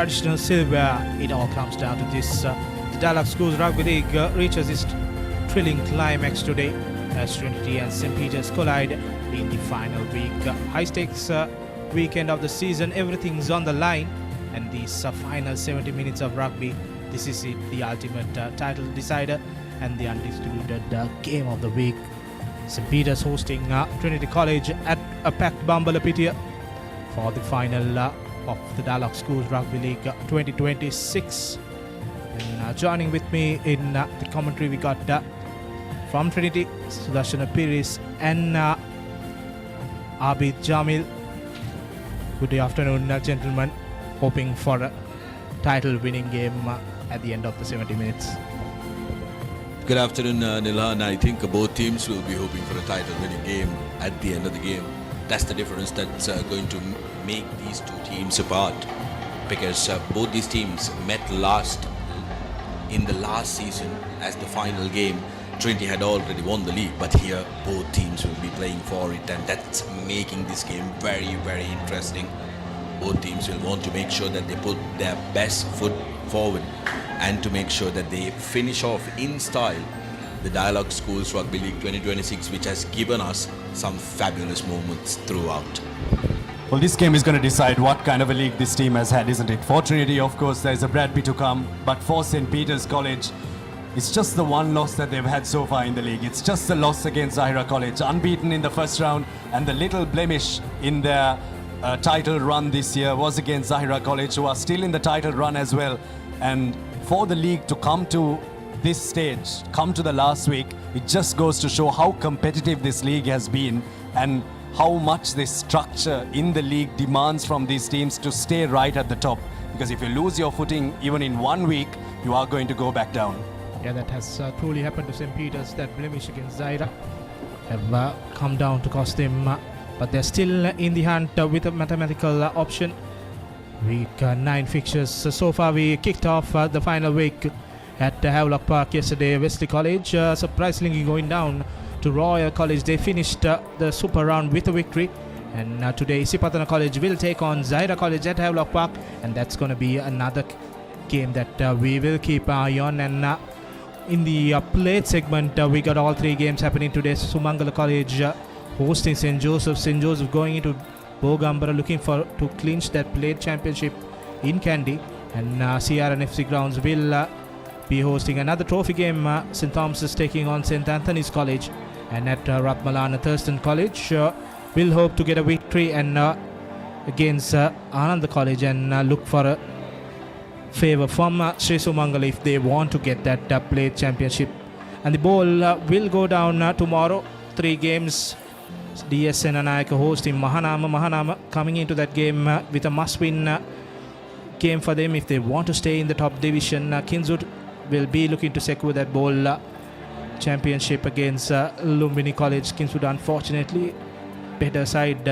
traditional silverware. It all comes down to this. The Dialog Schools Rugby League reaches its thrilling climax today as Trinity and St. Peter's collide in the final week. High stakes weekend of the season, everything's on the line, and these final 70 minutes of rugby, this is it, the ultimate title decider and the undisputed game of the week. St. Peter's hosting Trinity College at a packed Bambalapitiya for the final of the Dialog Schools Rugby League 2026. And joining with me in the commentary, we got from Trinity, Sudarshana Piris and Abid Jamil. Good afternoon, gentlemen. Hoping for a title-winning game at the end of the 70 minutes. Good afternoon, Nilhan. I think both teams will be hoping for a title-winning game at the end of the game. That's the difference that's going to make these two teams apart, because both these teams met in the last season as the final game. Trinity had already won the league, but here both teams will be playing for it, and that's making this game very, very interesting. Both teams will want to make sure that they put their best foot forward and to make sure that they finish off in style the Dialog Schools Rugby League 2026, which has given us some fabulous moments throughout. Well, this game is going to decide what kind of a league this team has had, isn't it? For Trinity, of course, there's a Rugby to come, but for St. Peter's College, it's just the one loss that they've had so far in the league. It's just the loss against Zahira College, unbeaten in the first round, and the little blemish in their title run this year was against Zahira College, who are still in the title run as well. And for the league to come to this stage, come to the last week, it just goes to show how competitive this league has been and how much this structure in the league demands from these teams to stay right at the top. Because if you lose your footing even in 1 week, you are going to go back down. Yeah, that has truly happened to St. Peter's. That blemish against Zahira have come down to cost them, but they're still in the hunt with a mathematical option. Week 9 fixtures. So far we kicked off the final week at Havelock Park yesterday. Wesley College surprisingly going down to Royal College. They finished the super round with a victory, and today Isipatana College will take on Zahira College at Havelock Park, and that's going to be another game that we will keep an eye on. And in the plate segment, we got all 3 games happening today. Sumangala College hosting St. Joseph. St. Joseph going into Bogambara looking to clinch that plate championship in Kandy, and CRNFC grounds will be hosting another trophy game. St. Thomas is taking on St. Anthony's College, and at Ratmalana Thurston College will hope to get a victory and against Ananda College and look for a favor from Sri Sumangala if they want to get that plate championship. And the ball will go down tomorrow. 3 games. DS Senanayaka hosting Mahanama. Mahanama coming into that game with a must-win game for them if they want to stay in the top division. Kinswood will be looking to secure that bowl championship against Lumbini College. Kinswood, unfortunately, better side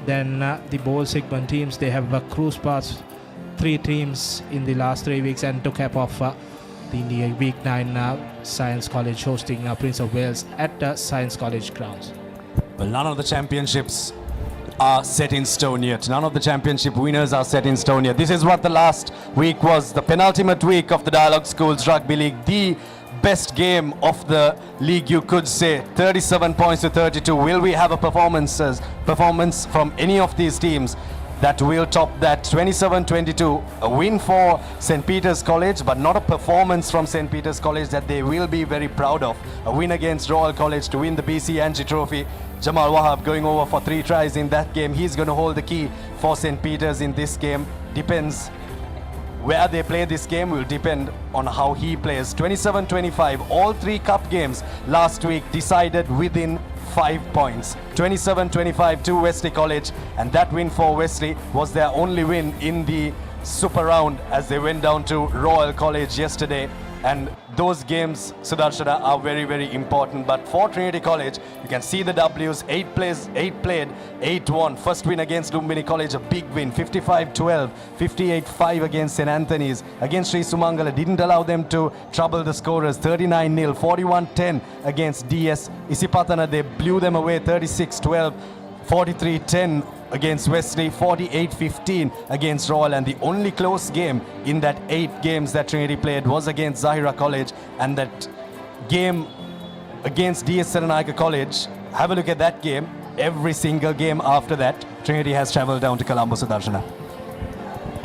than the bowl segment teams. They have cruised past 3 teams in the last 3 weeks, and to cap off the week 9 Science College hosting Prince of Wales at Science College grounds. Well, none of the championships are set in stone yet. None of the championship winners are set in stone yet. This is what the last week was, the penultimate week of the Dialog Schools Rugby League. The best game of the league, you could say. 37 points to 32. Will we have a performance from any of these teams that will top that? 27-22, a win for St. Peter's College, but not a performance from St. Peter's College that they will be very proud of. A win against Royal College to win the BC Angie Trophy. Jamal Wahab going over for 3 tries in that game. He's going to hold the key for St. Peter's in this game. Depends where they play this game, will depend on how he plays. 27-25, all 3 cup games last week decided within 5 points. 27-25 to Wesley College, and that win for Wesley was their only win in the super round as they went down to Royal College yesterday. And those games, Sudarshana, are very, very important. But for Trinity College, you can see the W's, 8 played, 8 won. First win against Lumbini College, a big win, 55-12, 58-5 against St. Anthony's. Against Sri Sumangala, didn't allow them to trouble the scorers, 39-0, 41-10 against DS Isipatana. They blew them away, 36-12, 43-10 against Wesley, 48-15 against Royal, and the only close game in that 8 games that Trinity played was against Zahira College, and that game against DS Serenayaka College, have a look at that game. Every single game after that, Trinity has travelled down to Colombo, Sudarshana.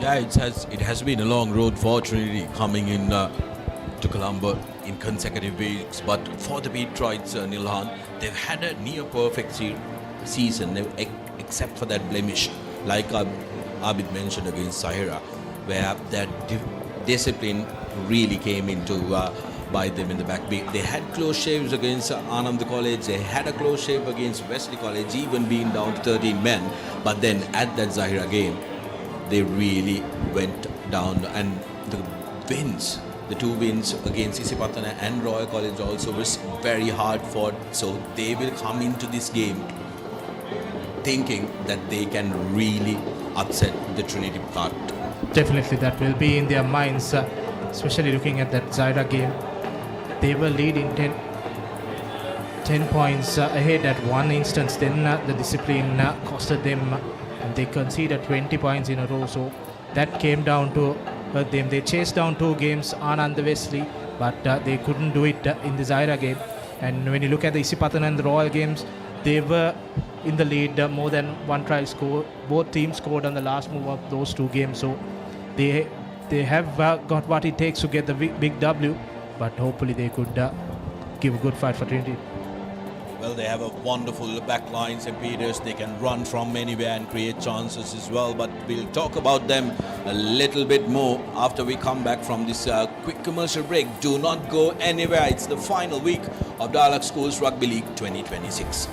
Yeah, it has been a long road for Trinity coming in to Colombo in consecutive weeks. But for the Beatrites, Nilhan, they've had a near perfect season, except for that blemish, like Abid mentioned against Zahira, where that discipline really came into by them in the back. They had close shaves against Anand College, they had a close shave against Wesley College, even being down to 13 men. But then at that Zahira game, they really went down, and the wins, the 2 wins against Isipatana and Royal College also was very hard fought. So they will come into this game thinking that they can really upset the Trinity part. Definitely that will be in their minds, especially looking at that Zahira game. They were leading 10 points ahead at one instance. Then the discipline costed them, and they conceded 20 points in a row. So that came down to hurt them. They chased down 2 games, Anand Wesley, but they couldn't do it in the Zahira game. And when you look at the Isipatana and the Royal games, they were in the lead, more than 1 try score. Both teams scored on the last move of those 2 games. So they have got what it takes to get the big W. But hopefully they could give a good fight for Trinity. Well, they have a wonderful back line, St. Peter's. They can run from anywhere and create chances as well. But we'll talk about them a little bit more after we come back from this quick commercial break. Do not go anywhere. It's the final week of Dialog Schools Rugby League 2026.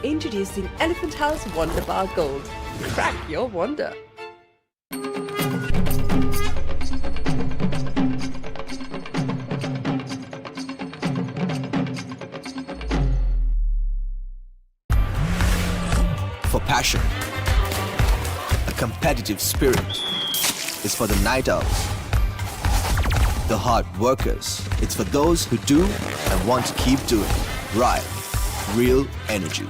Introducing Elephant House Wonder Bar Gold. Crack your wonder. For passion, a competitive spirit is for the night owls, the hard workers. It's for those who do and want to keep doing. Right, real energy.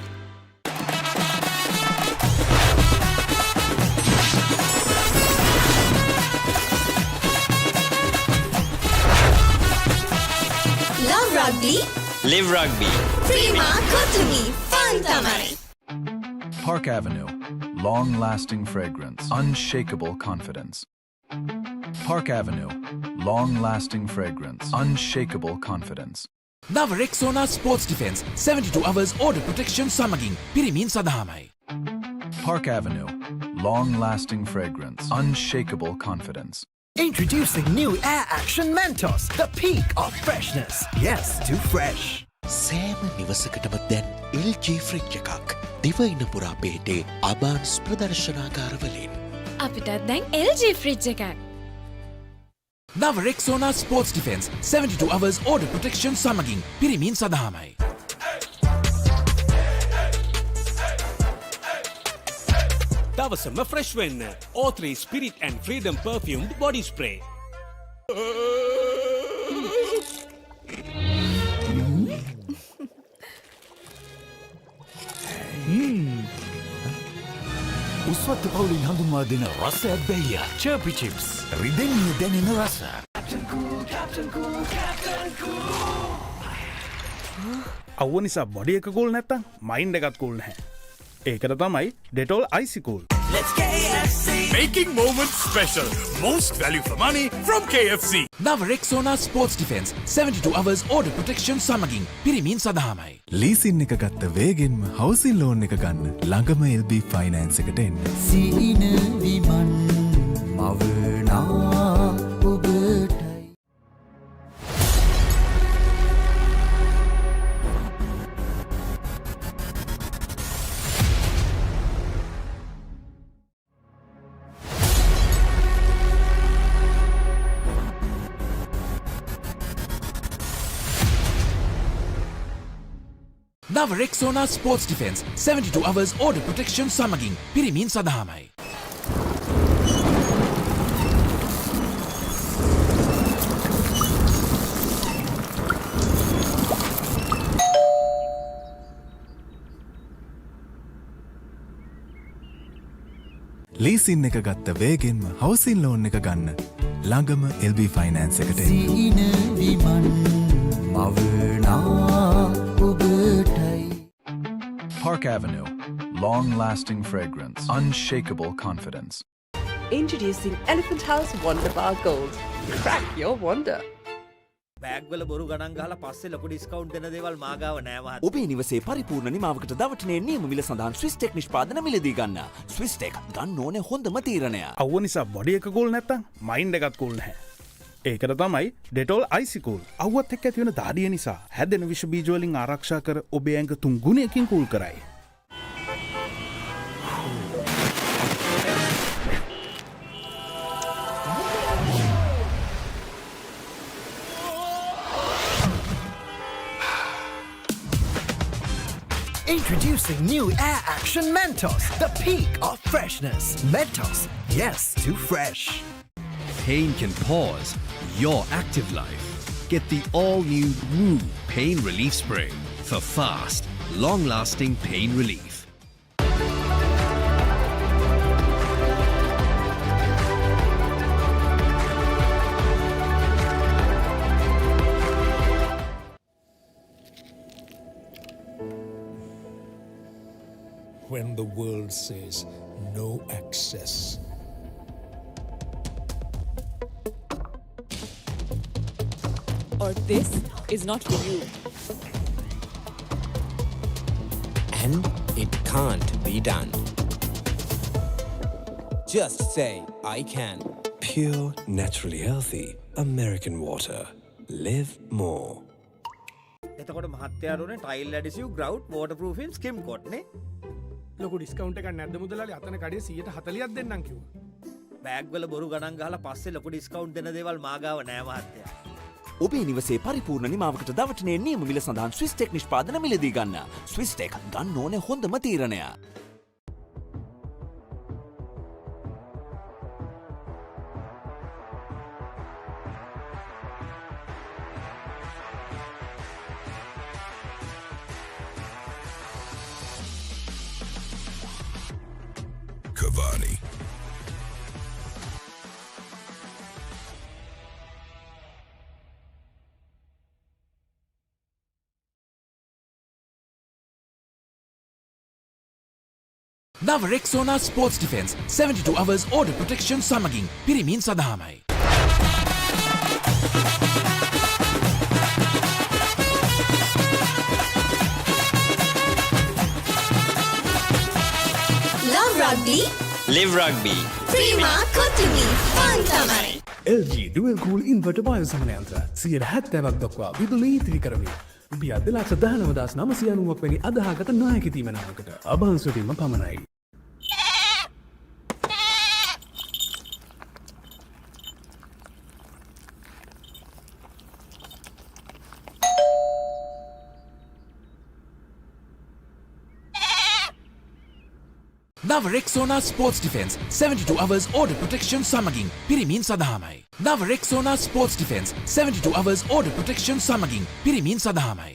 Love rugby. Live rugby. Prima Kotumi. Fun tamai. Park Avenue. Long-lasting fragrance. Unshakable confidence. Park Avenue. Long-lasting fragrance. Unshakable confidence. Now Rexona Sports Defense 72 hours order protection samagin pirimin sadahamai. Park Avenue. Long-lasting fragrance. Unshakable confidence. Introducing new Air Action Mentos, the peak of freshness. Yes, too fresh. සෑම නිවසකටම දැන් LG fridge එකක් දිවයින පුරා පිහිටේ අබාන්ස් ප්‍රදර්ශනාගාරවලින්. අපිටත් දැන් LG fridge එකක්. Now Rexona Sports Defense 72 hours order protection samagin pirimin sadahamai. දවසම fresh වෙන්න O3 Spirit and Freedom perfumed body spray. උස්වත්ත පවුලින් හඳුන්වා දෙන රසයක් බැලිය චර්පි චිප්ස් රිදෙන්නේ දැනෙන රස. අව්ව නිසා බොඩි එක කූල් නැත්තම් මයින්ඩ් එකත් කූල් නැහැ. ඒකට තමයි Dettol Icy Cool. Let's KFC. Making moments special. Most value for money from KFC. Now Rexona Sports Defense 72 hours order protection samagin pirimin sadahamai. Leasing එක ගත්ත වේගෙන්ම හවුසින් ලෝන් එක ගන්න ළඟම LB ෆයිනෑන්ස් එකට එන්න. සීන විමන් මවනා ඔබට. Now Rexona Sports Defense 72 hours order protection samagin pirimin sadahamai. Leasing එක ගත්ත වේගෙන්ම හවසින් ලෝන් එක ගන්න. ළඟම LB ෆයිනෑන්ස් එකට එන්න. Park Avenue. Long-lasting fragrance. Unshakable confidence. Introducing Elephant House Wonder Bar Gold. Crack your wonder. බෑග්වල බොරු ගණන් ගහලා පස්සේ ලොකු ඩිස්කවුන්ට් දෙන දේවල් මාගාව නෑ මහත්තයා. ඔබේ නිවසේ පරිපූර්ණ නිමාවකට දවටනේ නියම මිල සඳහන් ස්විස් ටෙක් නිෂ්පාදන මිලදී ගන්න. ස්විස් ටෙක් ගන්න ඕනේ හොඳම තීරණය. අවුව නිසා බොඩි එක කූල් නැත්තම් මයින්ඩ් එකත් කූල් නැහැ. ඒකට තමයි ඩෙටෝල් අයිසි කූල්. අවුවත් එක්ක ඇති වෙන දාඩිය නිසා හැදෙන විෂ බීජ වලින් ආරක්ෂා කර ඔබේ ඇඟ 3 ගුණයකින් කූල් කරයි. Introducing new Air Action Mentos, the peak of freshness. Mentos, yes to fresh. Pain can pause your active life. Get the all-new Woo Pain Relief Spray for fast, long-lasting pain relief. When the world says no access. Or this is not for you. And it can't be done. Just say, I can. Pure, naturally healthy American water. Live more. එතකොට මහත්තයාරුනේ tile ඇඩිසිව් ග්‍රවුට් වෝටර්ප්‍රූෆින් ස්කිම් කොට් නේ. ලොකු discount එකක් නැද්ද මුදලාලි? අතන කඩේ 140ක් දෙන්නම් කිව්වා. බෑග්වල බොරු ගණන් ගහලා පස්සේ ලොකු ඩිස්කවුන්ට් දෙන දේවල් මාගාව නෑ මහත්තයා. ඔබේ නිවසේ පරිපූර්ණ නිමාවකට දවටනේ නියම මිල සඳහන් ස්විස් ටෙක් නිෂ්පාදන මිලදී ගන්න. ස්විස් ටෙක් ගන්න ඕනේ හොඳම තීරණය. Cavani. නව Rexona sports defence 72 hours order protection සමගින් පිරිමින් සඳහාමයි. Love Rugby. Live Rugby. Prima Kotumi. Fun Tamari. LG Dual Cool Inverter බයෝසමන යන්ත්‍ර 70ක් දක්වා විදුලි ඉතිරි කරමින් රුපියල් 2,19,990ක් වැනි අදාහගත නායක තීමනාවකට අභාන්සුවීම පමණයි. නව Rexona sports defence 72 hours order protection සමගින් පිරිමින් සඳහාමයි. නව Rexona sports defence 72 hours order protection සමගින් පිරිමින් සඳහාමයි.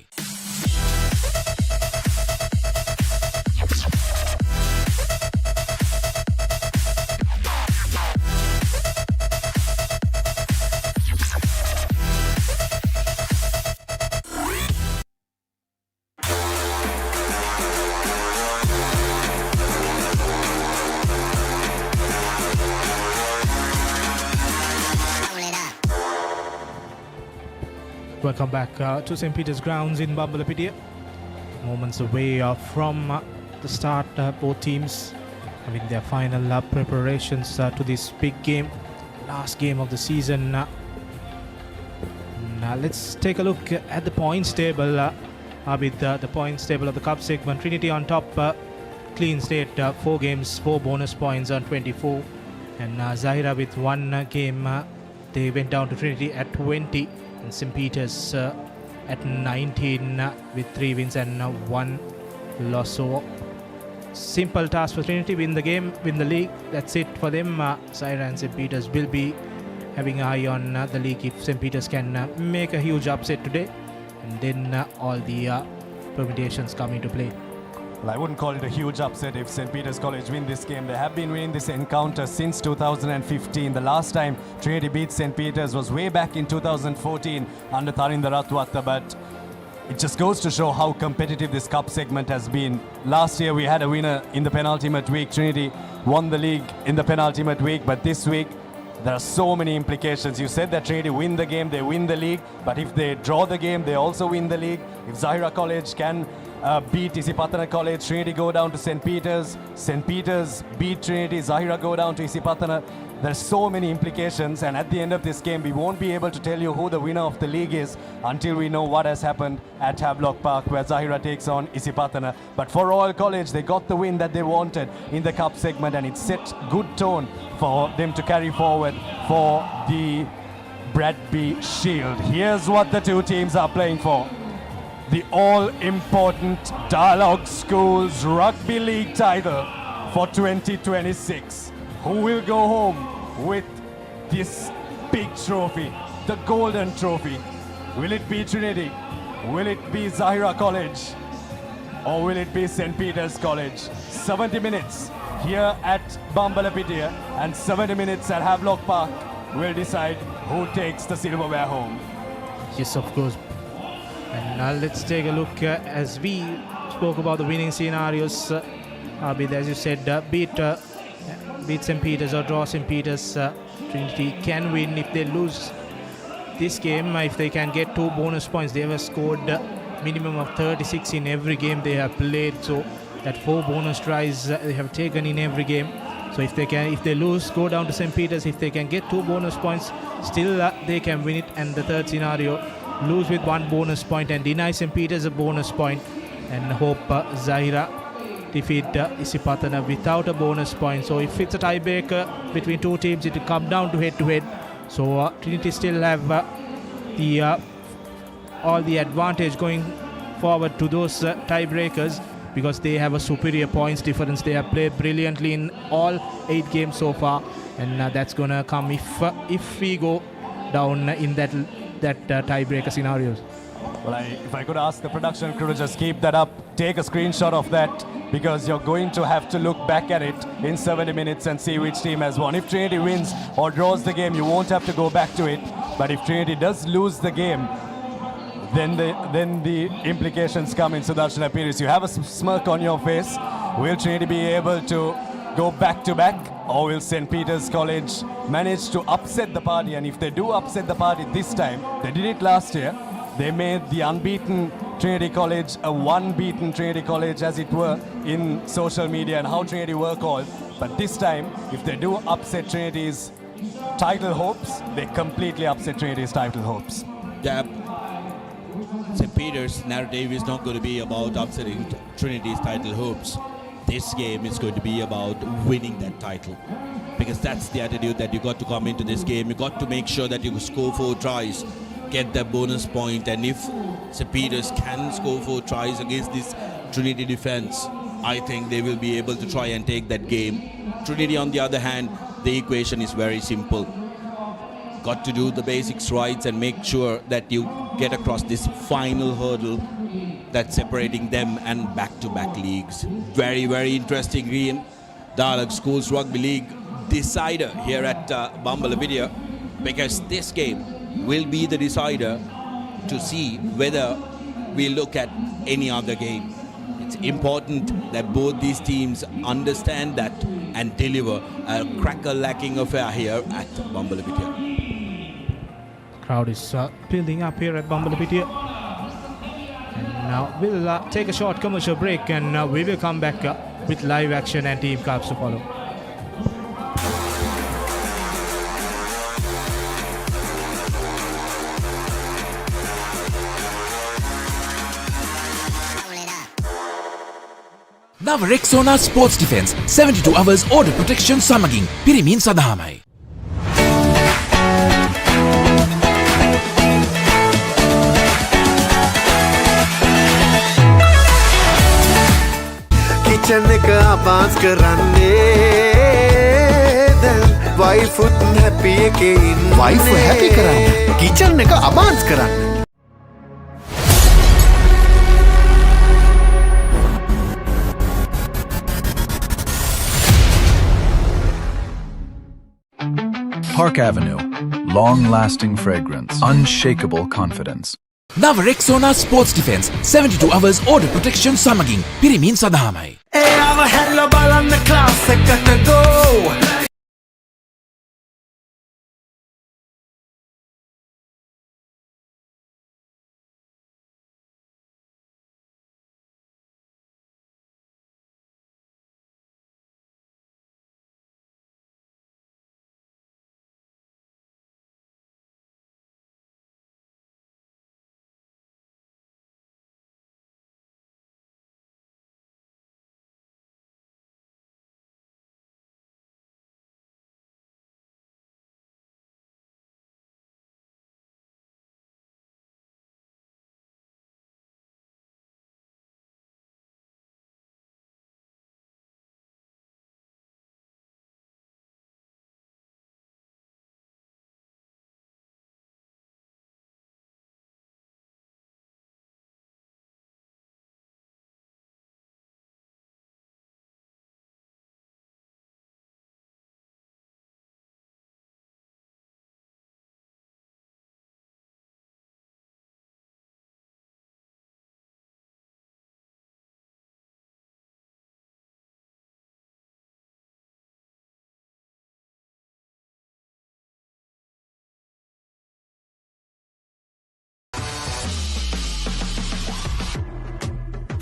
Welcome back to St. Peter's grounds in Bambalapitiya. Moments away from the start, both teams having their final preparations to this big game, last game of the season. Now let's take a look at the points table. With the points table of the cup segment, Trinity on top, clean state, 4 games, 4 bonus points on 24, and Zahira with 1 game, they went down to Trinity at 20. And St. Peter's at 19 with 3 wins and 1 loss. So simple task for Trinity: win the game, win the league. That's it for them. Zahira and St. Peter's will be having an eye on the league if St. Peter's can make a huge upset today, and then all the permutations come into play. Well, I wouldn't call it a huge upset if St. Peter's College win this game. They have been winning this encounter since 2015. The last time Trinity beat St. Peter's was way back in 2014 under Tharinda Ratwatta, but it just goes to show how competitive this cup segment has been. Last year we had a winner in the penultimate week. Trinity won the league in the penultimate week, but this week there are so many implications. You said that Trinity win the game, they win the league, but if they draw the game, they also win the league. If Zahira College can beat Isipatana College, Trinity go down to St. Peter's, St. Peter's beat Trinity, Zahira go down to Isipatana. There's so many implications, and at the end of this game, we won't be able to tell you who the winner of the league is until we know what has happened at Havelock Park, where Zahira takes on Isipatana. But for Royal College, they got the win that they wanted in the cup segment, and it set good tone for them to carry forward for the Bradby Shield. Here's what the two teams are playing for. The all-important Dialog Schools Rugby League title for 2026. Who will go home with this big trophy, the golden trophy? Will it be Trinity? Will it be Zahira College? Or will it be St. Peter's College? 70 minutes here at Bambalapitiya and 70 minutes at Havelock Park will decide who takes the silverware home. Yes, of course. And now let's take a look as we spoke about the winning scenarios. Abid, as you said, beat St. Peter's or draw St. Peter's. Trinity can win if they lose this game. If they can get 2 bonus points, they have scored minimum of 36 in every game they have played. So that 4 bonus tries they have taken in every game. So if they lose, go down to St. Peter's. If they can get 2 bonus points, still they can win it. And the third scenario, lose with 1 bonus point and deny St. Peter's a bonus point, and hope Zahira defeat Isipatana without a bonus point. So if it's a tiebreaker between 2 teams, it will come down to head-to-head. So Trinity still have all the advantage going forward to those tiebreakers, because they have a superior points difference. They have played brilliantly in all 8 games so far, and that's gonna come if we go down in that tiebreaker scenarios. Well, if I could ask the production crew to just keep that up, take a screenshot of that, because you're going to have to look back at it in 70 minutes and see which team has won. If Trinity wins or draws the game, you won't have to go back to it. But if Trinity does lose the game, then the implications come in. Sudarshan Pires, you have a smirk on your face. Will Trinity be able to go back-to-back, or will St. Peter's College manage to upset the party? And if they do upset the party this time, they did it last year. They made the unbeaten Trinity College a one-beaten Trinity College, as it were, in social media and how Trinity were called. But this time, if they do upset Trinity's title hopes, they completely upset Trinity's title hopes. Yeah. St. Peter's narrative is not going to be about upsetting Trinity's title hopes. This game is going to be about winning that title, because that's the attitude that you got to come into this game. You got to make sure that you score 4 tries, get that bonus point, and if St. Peter's can score 4 tries against this Trinity defense, I think they will be able to try and take that game. Trinity, on the other hand, the equation is very simple. Got to do the basics right and make sure that you get across this final hurdle that's separating them and back-to-back leagues. Very, very interesting game. Dialog Schools Rugby League decider here at Bambalapitiya, because this game will be the decider to see whether we look at any other game. It's important that both these teams understand that and deliver a cracker-lacking affair here at Bambalapitiya. Crowd is building up here at Bambalapitiya. And now we'll take a short commercial break, and we will come back with live action and team cards to follow. Now Rexona Sports Defense 72 hours order protection සමගින් පිරිමින් සදහමයි. Kitchen එක අබාස් කරන්නේ දැන් වයිෆුත් හැපි එකේ ඉන්නේ wife හැපි කරන්න kitchen එක අබාස් කරන්න Park Avenue. Long-lasting fragrance. Unshakable confidence. නව Rexona sports defence 72 hours order protection සමගින් පිරිමින් සඳහාමයි. එයාව හැල්ල බලන්න ක්ලාස් එකට go.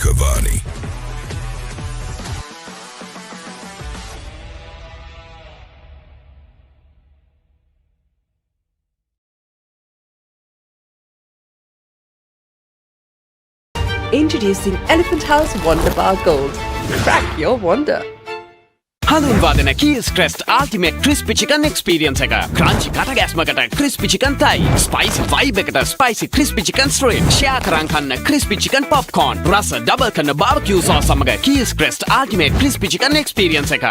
Cavani. Introducing Elephant House Wonder Bar Gold. Crack your wonder. හඳුන්වාදන Keells Crest ultimate crispy chicken experience එක. ක්‍රන්චි කටගැස්මකට crispy chicken thigh. Spicy vibe එකට spicy crispy chicken strip. Share කරන් කන්න ක්‍රිස්පි චිකන් පොප්කෝර්න්. රස double කරන barbecue sauce සමග Keells Crest ultimate crispy chicken experience එක.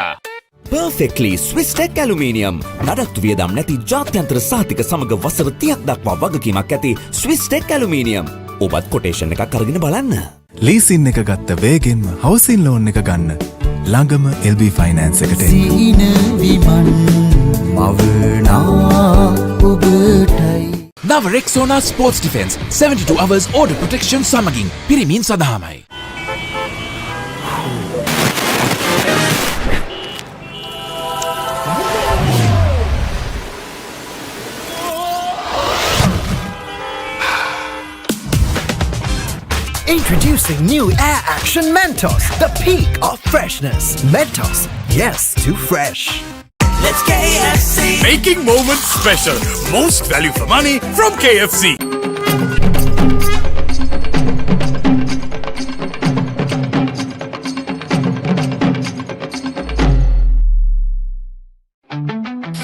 Perfectly Swiss Tech Aluminium. නඩත්තු වියදම් නැති ජාත්‍යන්තර සහතික සමග වසර 30ක් දක්වා වගකීමක් ඇති Swiss Tech Aluminium. ඔබත් කොටේෂන් එකක් අරගෙන බලන්න. ලීසින් එක ගත්ත වේගෙන්ම හවුසින් ලෝන් එක ගන්න. ළඟම LB ෆයිනෑන්ස් එකට එන්න. නව Rexona sports defence 72 hours order protection සමගින් පිරිමින් සඳහාමයි. Introducing new Air Action Mentos, the peak of freshness. Mentos, yes to fresh. Let's KFC. Making moments special. Most value for money from KFC.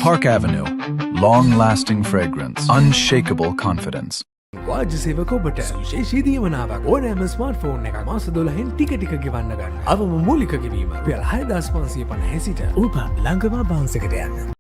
Park Avenue. Long-lasting fragrance. Unshakable confidence. වාජ්‍ය සේවක ඔබට විශේෂී දීමනාවක් ඕනෑම smartphone එකක් මාස 12න් ටික ගෙවන්න ගන්න. අවම මූලික ගෙවීම රුපියල් 6550 සිට ඔබ ළඟම බවුන්ස් එකට යන්න.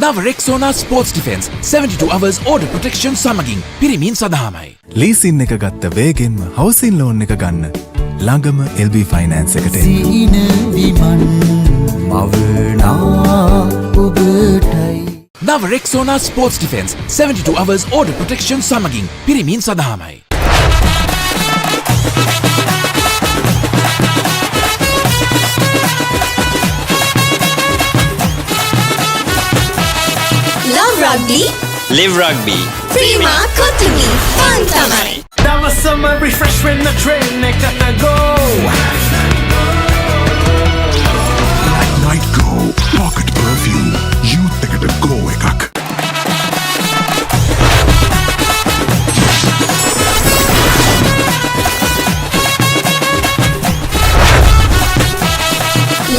නව Rexona sports defence 72 hours order protection සමගින් පිරිමින් සඳහාමයි. ලීසින් එක ගත්ත වේගෙන්ම හවුසින් ලෝන් එක ගන්න. ළඟම LB ෆයිනෑන්ස් එකට එන්න. නව Rexona sports defence 72 hours order protection සමගින් පිරිමින් සඳහාමයි. Love Rugby. Live Rugby. Prima Kotimi. Fun tamai. That was summer refresh when the train got to go. Night Go. Pocket perfume. Youth එකට go එකක්.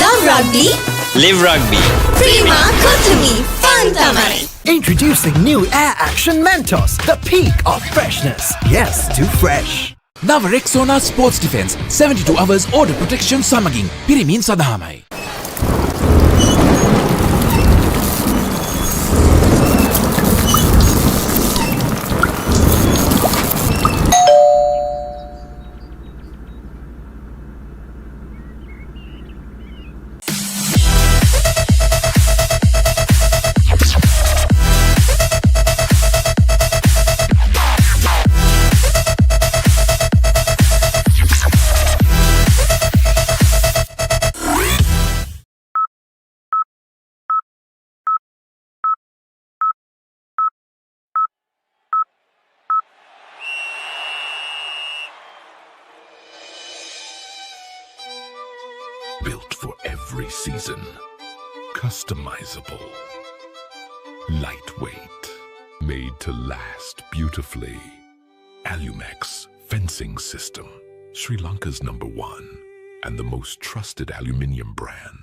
Love Rugby. Live Rugby. Prima Kotimi. Fun tamai. Introducing new Air Action Mentos, the peak of freshness. Yes to fresh. නව Rexona sports defence 72 hours order protection සමගින් පිරිමින් සදහමයි. Built for every season. Customizable. Lightweight. Made to last beautifully. Alumex Fencing System. Sri Lanka's #1 and the most trusted aluminium brand.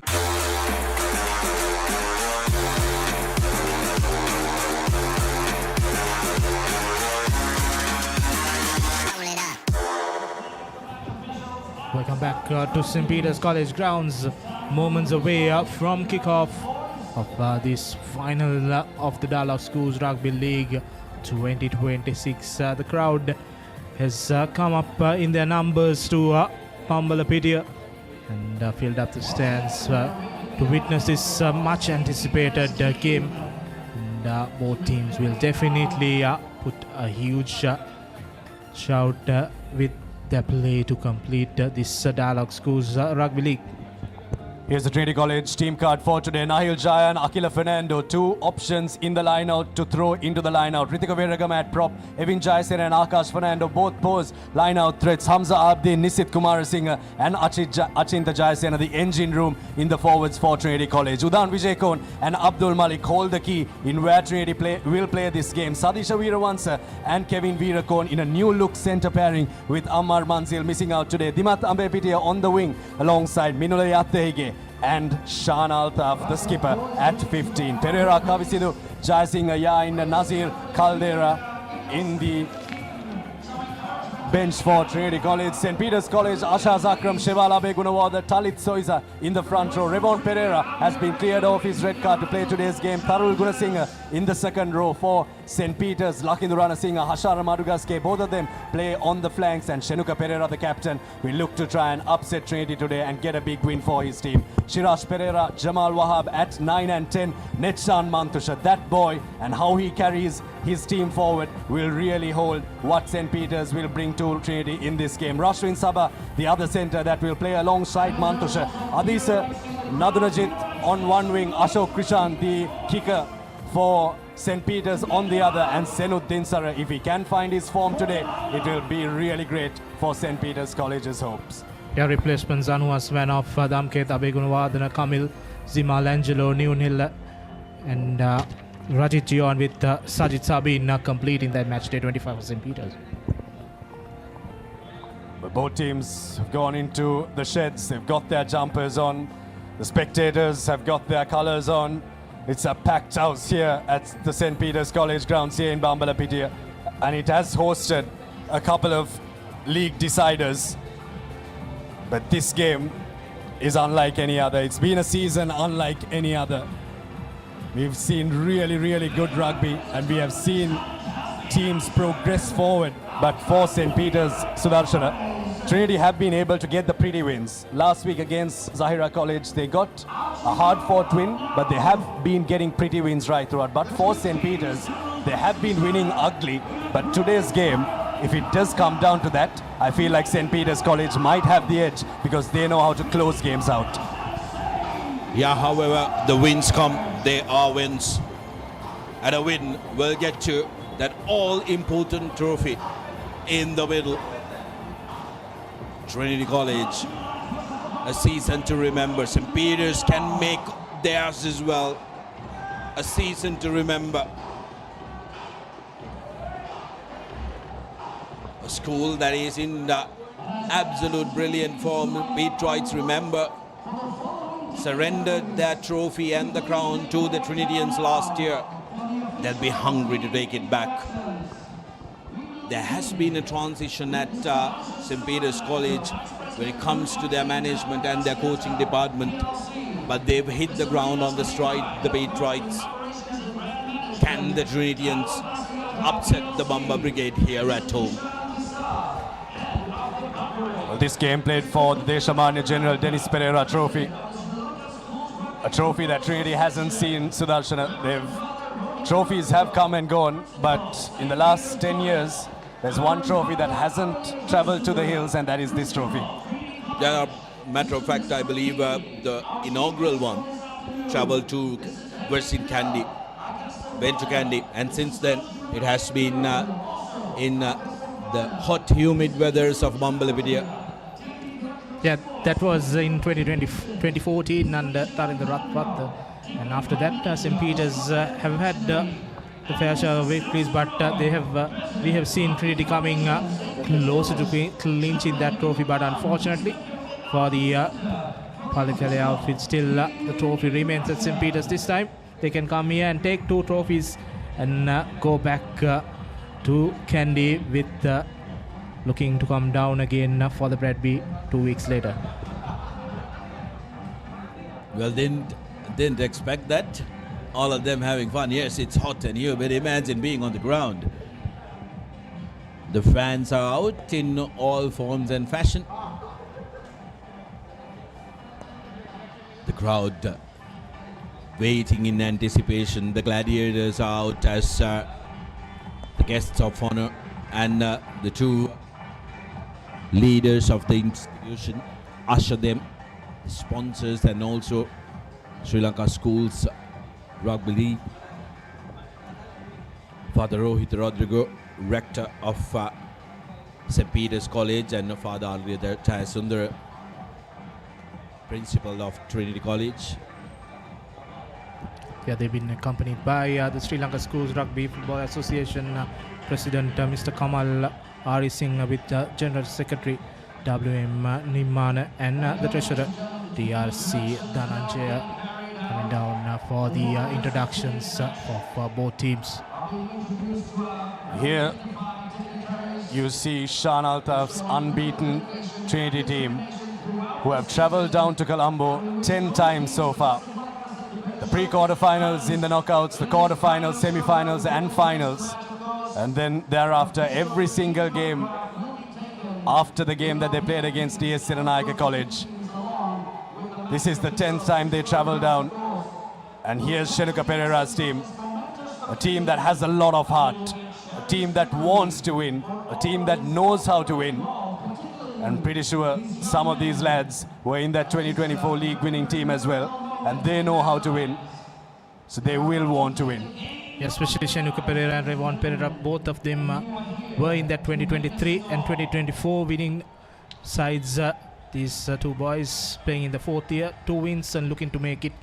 Welcome back to St. Peter's College grounds. Moments away from kickoff of this final of the Dialog Schools Rugby League 2026. The crowd has come up in their numbers to Bambalapitiya and filled up the stands to witness this much anticipated game. And both teams will definitely put a huge shout with their play to complete this Dialog Schools Rugby League. Here's the Trinity College team card for today. Nahil Jayan, Akila Fernando, two options in the line out to throw into the line out. Ritika Veragam at prop, Evin Jayasen and Akash Fernando both pose line out threats. Hamza Abdi, Nisit Kumarasinghe and Achinta Jayasena, the engine room in the forwards for Trinity College. Udan Vijay Kon and Abdul Malik hold the key in where Trinity will play this game. Sadisha Veerawansa and Kevin Veerakon in a new look centre pairing with Ammar Manzil missing out today. Dimath Ambepitiya on the wing alongside Minula Yathehige and Shan Altaf, the skipper, at 15. Pereira Kavisidu, Jayasinghe Yain, Nazir Caldera in the bench for Trinity College. St. Peter's College, Asha Zakram, Shevala Begunawada, Talit Soiza in the front row. Revon Pereira has been cleared off his red card to play today's game. Tharul Gunasinghe in the second row for St. Peter's. Lakindu Ranasinghe, Hashara Madugaske, both of them play on the flanks, and Shenuka Pereira, the captain, will look to try and upset Trinity today and get a big win for his team. Shirash Pereira, Jamal Wahab at 9 and 10. Netshan Mantusha, that boy, and how he carries his team forward will really hold what St. Peter's will bring to Trinity in this game. Rashwin Sabha, the other centre that will play alongside Mantusha. Adisa Nadunajit on one wing. Ashok Krishan, the kicker for St. Peter's on the other, and Senud Dinsara. If he can find his form today, it will be really great for St. Peter's College's hopes. Yeah, replacements Anua Svanov, Damket Abegunwadana, Kamil, Zimal Angelo, Newnill, and Rajit Gion with Sajid Sabin completing that match day 25 for St. Peter's. But both teams have gone into the sheds. They've got their jumpers on. The spectators have got their colours on. It's a packed house here at the St. Peter's College grounds here in Bambalapitiya, and it has hosted a couple of league deciders. But this game is unlike any other. It's been a season unlike any other. We've seen really, really good rugby, and we have seen teams progress forward. But for St. Peter's, Sudarshana, Trinity have been able to get the pretty wins. Last week against Zahira College, they got a hard-fought win, but they have been getting pretty wins right throughout. But for St. Peter's, they have been winning ugly. But today's game, if it does come down to that, I feel like St. Peter's College might have the edge because they know how to close games out. Yeah, however, the wins come, they are wins. And a win will get to that all-important trophy in the middle. Trinity College, a season to remember. St. Peter's can make theirs as well. A season to remember. A school that is in the absolute brilliant form. Patriots, remember, surrendered their trophy and the crown to the Trinitians last year. they'll be hungry to take it back. There has been a transition at St. Peter's College when it comes to their management and their coaching department, but they've hit the ground on the stride, the Patriots. Can the Trinitians upset the Bamba Brigade here at home? Well, this game played for the Deshamanya General Dennis Pereira Trophy. A trophy that Trinity hasn't seen, Sudarshana. Trophies have come and gone, but in the last 10 years, there's one trophy that hasn't traveled to the hills, and that is this trophy. Yeah, matter of fact, I believe the inaugural one traveled to Kandy, went to Kandy, and since then it has been in the hot, humid weathers of Bambalapitiya. Yeah, that was in 2014 under Tharindra Rath. And after that, St. Peter's have had the fair share of victories, but we have seen Trinity coming closer to clinching that trophy. But unfortunately for the Palakale outfit, still the trophy remains at St. Peter's. This time they can come here and take 2 trophies and go back to Kandy with looking to come down again for the Rugby 2 weeks later. Well, didn't expect that. All of them having fun. Yes, it's hot and humid. Imagine being on the ground. The fans are out in all forms and fashion. The crowd waiting in anticipation. The gladiators are out as the guests of honor, and the 2 leaders of the institution usher them, sponsors, and also Sri Lanka Schools Rugby League. Father Rohit Rodrigo, rector of St. Peter's College, and Father Alvida Sundar, principal of Trinity College. Yeah, they've been accompanied by the Sri Lanka Schools Rugby Football Association President Mr. Kamal Ari Singh, with General Secretary W.M. Nimana, and the Treasurer DRC Dhananjaya coming down for the introductions of both teams. Here you see Shan Altaf's unbeaten Trinity team, who have travelled down to Colombo 10 times so far. The pre-quarterfinals, in the knockouts, the quarterfinals, semi-finals and finals. And then thereafter, every single game after the game that they played against DS Siranayaka College. This is the 10th time they travel down. And here's Shenuka Pereira's team. A team that has a lot of heart. A team that wants to win. A team that knows how to win. And pretty sure some of these lads were in that 2024 league winning team as well. And they know how to win. So they will want to win. Especially Shenuka Pereira and Revon Pereira, both of them were in that 2023 and 2024 winning sides. These 2 boys playing in the 4th year, 2 wins and looking to make it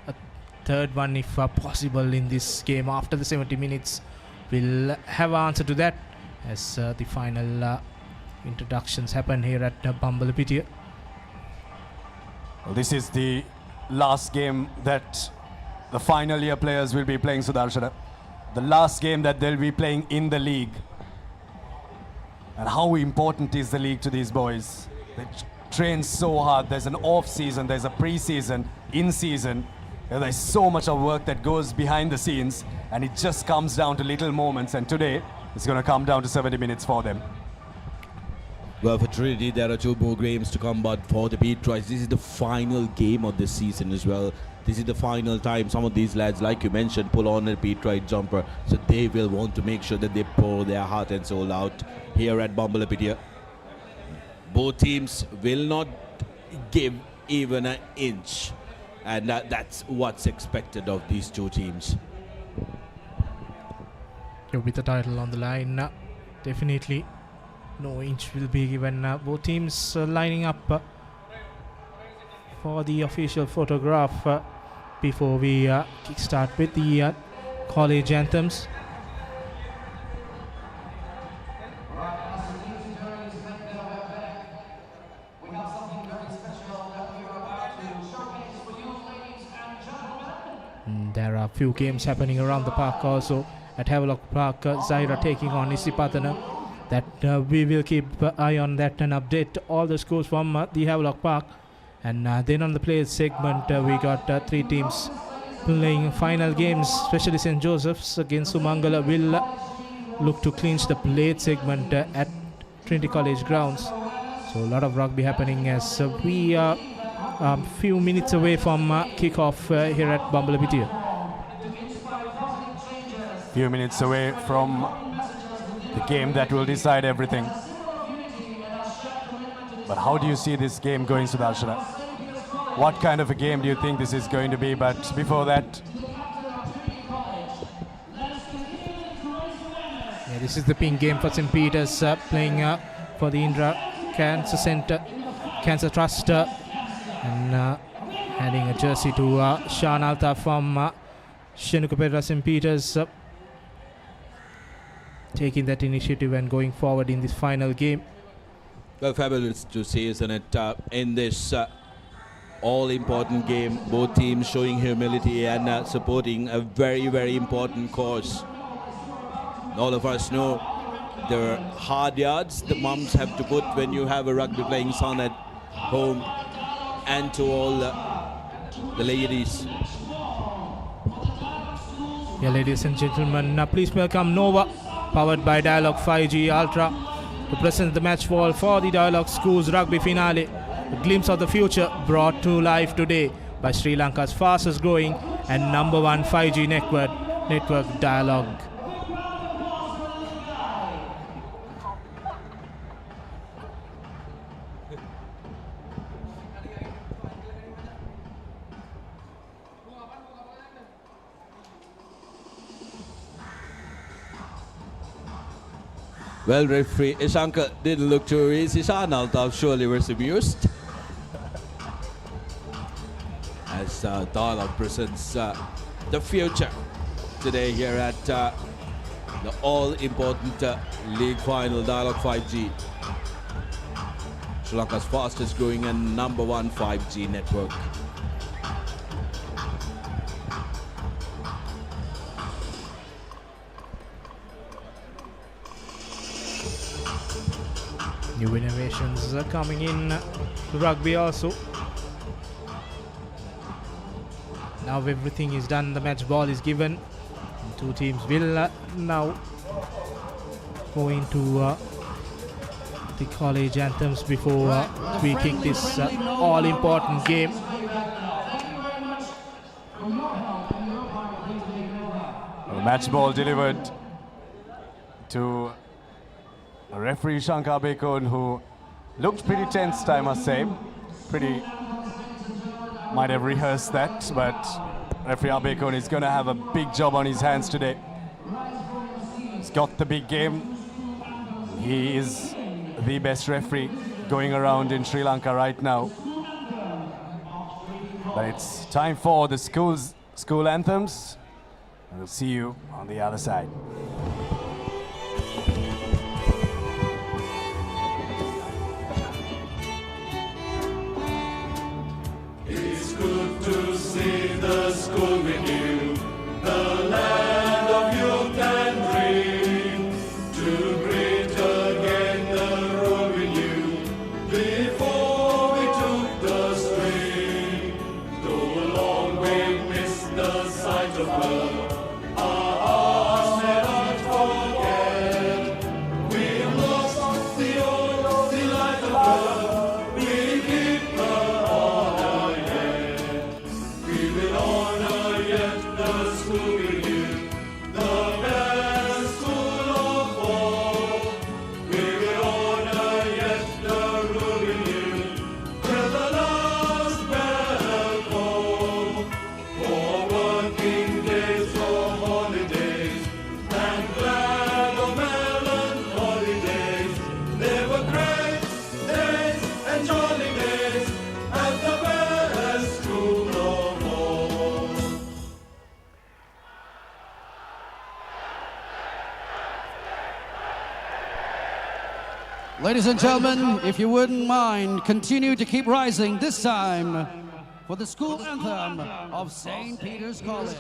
a 3rd one if possible in this game. After the 70 minutes, we'll have an answer to that as the final introductions happen here at Bambalapitiya. Well, this is the last game that the final year players will be playing, Sudarshana. The last game that they'll be playing in the league. And how important is the league to these boys? They train so hard. There's an off season, there's a pre-season, in-season. There's so much of work that goes behind the scenes, and it just comes down to little moments. And today, it's going to come down to 70 minutes for them. Well, for Trinity, there are 2 more games to come, but for the Patriots, this is the final game of the season as well. This is the final time some of these lads, like you mentioned, pull on a Patriot jumper, so they will want to make sure that they pour their heart and soul out here at Bambalapitiya. Both teams will not give even an inch, and that's what's expected of these 2 teams. With the title on the line, definitely no inch will be given. Both teams lining up for the official photograph before we kickstart with the college anthems. there are a few games happening around the park also. At Havelock Park, Zaira taking on Isipatana. That we will keep eye on that and update all the scores from the Havelock Park. And then on the players segment, we got 3 teams playing final games, especially St. Joseph's against Sumangala will look to clinch the plate segment at Trinity College grounds. So a lot of rugby happening as we are a few minutes away from kickoff here at Bambalapitiya. Few minutes away from the game that will decide everything. But how do you see this game going, Sudarshana? What kind of a game do you think this is going to be? But before that, this is the pink game for St. Peter's playing for the Indra Cancer Trust and adding a jersey to Shan Alta from Shenukapera St. Peter's taking that initiative and going forward in this final game. Well, fabulous to see, isn't it? In this all-important game, both teams showing humility and supporting a very, very important cause. All of us know there are hard yards the mums have to put when you have a rugby playing son at home, and to all the ladies. Yeah, ladies and gentlemen, please welcome Nova, powered by Dialog 5G Ultra, to present the match ball for the Dialog Schools Rugby Finale. A glimpse of the future brought to life today by Sri Lanka's fastest growing and #1 5G network Dialog. Well, referee Ishanka didn't look too easy. Ishan Altaf surely was amused. As Dialog presents the future today here at the all-important league final, Dialog 5G. Sri Lanka's fastest growing and #1 5G network. New innovations are coming in to rugby also. Now everything is done, the match ball is given. Two teams will now go into the college anthems before we kick this all-important game. the match ball delivered to referee Shankar Bekon, who looked pretty tense, I must say. Might have rehearsed that, but referee Bekon is going to have a big job on his hands today. He's got the big game. He is the best referee going around in Sri Lanka right now. But it's time for the school anthems. We'll see you on the other side. It's good to see the school with you, the land of youth and dream, to greet again the road with you, before we took the stream. Though long we've missed the sight of her, our hearts never forget. We've lost the old delight of her, we keep her honor yet. We will honor yet the school with you, the best school of all. We will honor yet the rule with you, till the last bell call. For working days or holidays, and glad or melancholy days, they were great days and jolly days at the best school of all. Ladies and gentlemen, if you wouldn't mind, continue to keep rising. This time, for the school anthem of St. Peter's College.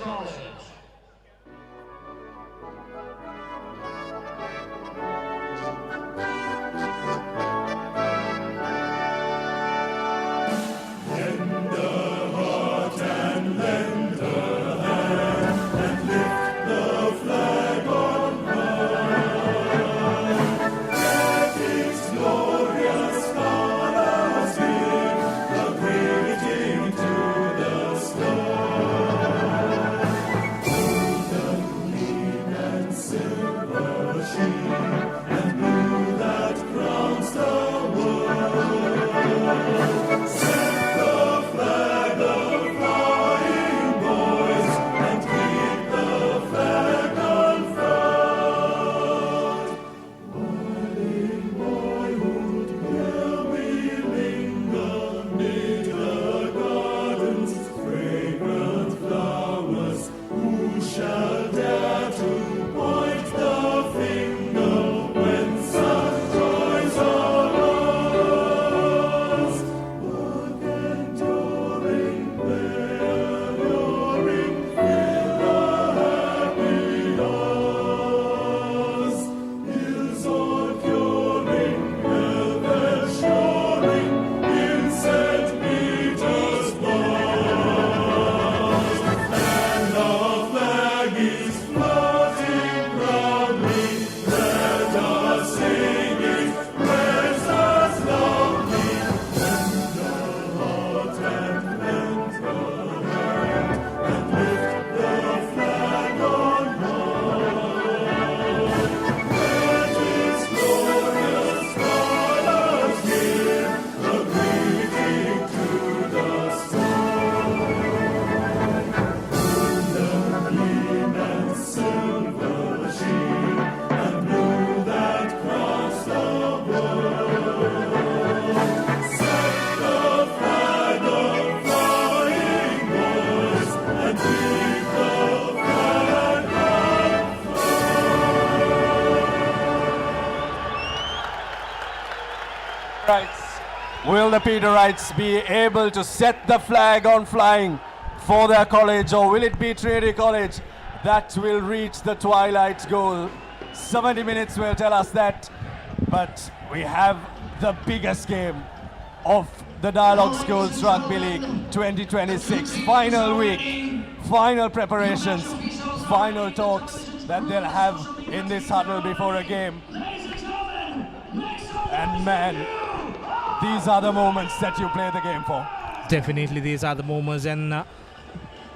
Will the Peterites be able to set the flag on flying for their college, or will it be Trinity College that will reach the twilight goal? 70 minutes will tell us that, but we have the biggest game of the Dialog Schools Rugby League 2026. Final week, final preparations, final talks that they'll have in this huddle before a game. And man, these are the moments that you play the game for. Definitely these are the moments, and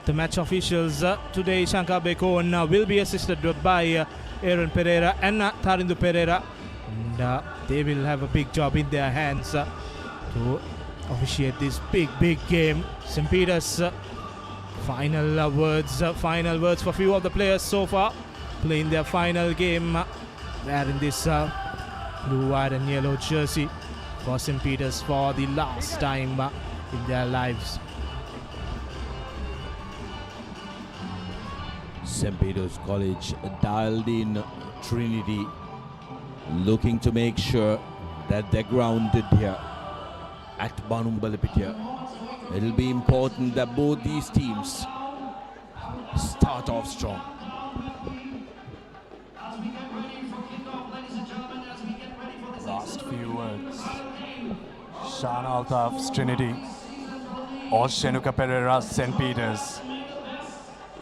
the match officials today, Shankar Bekon will be assisted by Aaron Pereira and Tarindu Pereira, and they will have a big job in their hands to officiate this big game. St. Peter's final words for few of the players so far, playing their final game wearing this blue, white and yellow jersey for St. Peter's for the last time in their lives. St. Peter's College dialed in Trinity, looking to make sure that they're grounded here at Bambalapitiya. It'll be important that both these teams start off strong. Last few words. Shan Altaf's Trinity, or Shenuka Pereira's St. Peter's,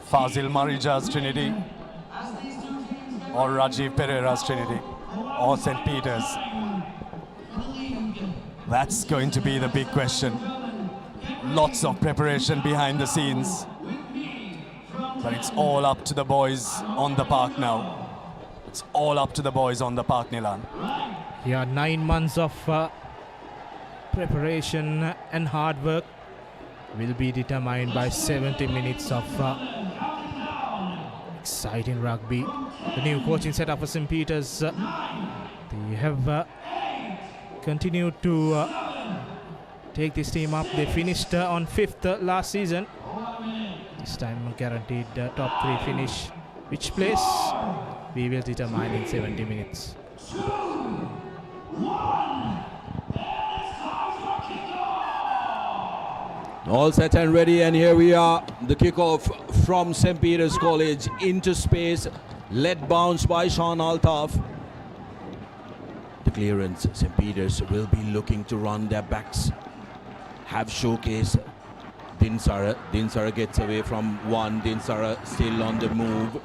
Fazil Marija's Trinity, or Rajiv Pereira's Trinity, or St. Peter's. That's going to be the big question. Lots of preparation behind the scenes, but it's all up to the boys on the park now. It's all up to the boys on the park, Nilan. Yeah, 9 months of preparation and hard work will be determined by 70 minutes of exciting rugby. The new coaching setup for St. Peter's, they have continued to take this team up. They finished on 5th last season. This time guaranteed top 3 finish. Which place we will determine in 70 minutes. All set and ready, and here we are. The kickoff from St. Peter's College into space. Led bounce by Sean Altaf. The clearance, St. Peter's will be looking to run their backs. Have showcase. Dinsara gets away from one. Dinsara still on the move.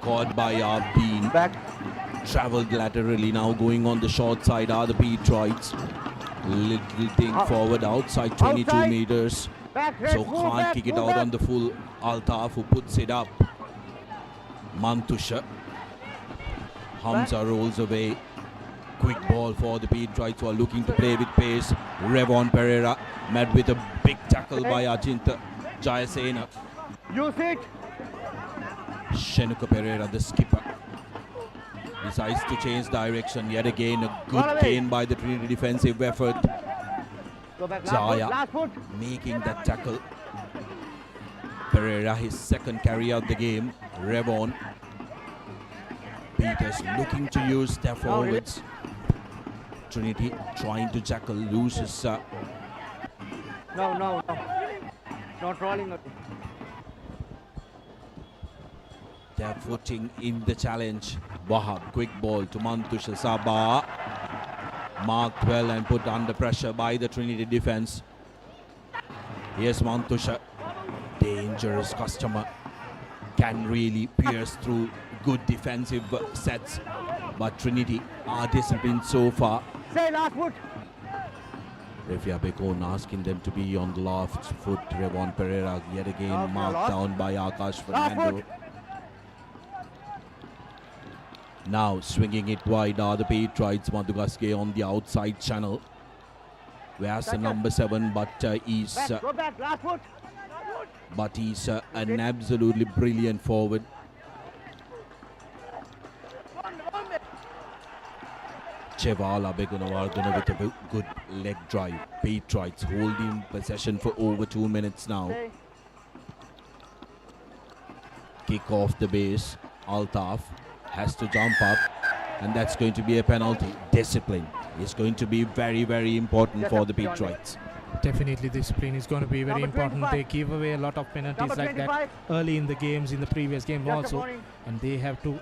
Caught by Abdeen. Travelled laterally, now going on the short side are the Detroits. Little thing forward outside 22 meters. So can't kick it out on the full. Altaf who puts it up. Mantusha. Hamza rolls away. Quick ball for the Detroits who are looking to play with pace. Revon Pereira met with a big tackle by Ajinta Jayasena. Use it. Shenuka Pereira, the skipper, decides to change direction. Yet again, a good gain by the Trinity defensive effort. Jaya making that tackle. Pereira, his second carry out the game. Revon. Peters looking to use their forwards. Trinity trying to jackal, loses. No. Not rolling. Their footing in the challenge. Wahab, quick ball to Mantusha Sabah. Marked well and put under pressure by the Trinity defense. Here's Mantusha. Dangerous customer. Can really pierce through good defensive sets. But Trinity are disciplined so far. Say last foot. Refia Bekon asking them to be on the left foot. Revon Pereira yet again marked down by Akash Fernando. Now swinging it wide are the Detroits. Madugaske on the outside channel. Where's the number 7, but he's an absolutely brilliant forward. Chevala Begunawardana with a good leg drive. Detroits holding possession for over 2 minutes now. Kick off the base. Altaf has to jump up, and that's going to be a penalty. Discipline is going to be very, very important for the Detroits. Definitely discipline is going to be very important. They give away a lot of penalties like that early in the games, in the previous game also, and they have to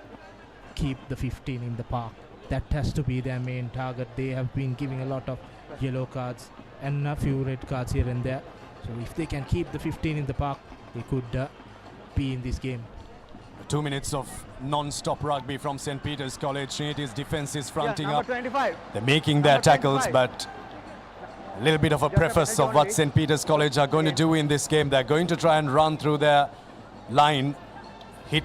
keep the 15 in the park. That has to be their main target. They have been giving a lot of yellow cards and a few red cards here and there. So if they can keep the 15 in the park, they could be in this game. 2 minutes of non-stop rugby from St. Peter's College. Trinity's defense is fronting up. 25. They're making their tackles, but a little bit of a preface of what St. Peter's College are going to do in this game. They're going to try and run through their line, hit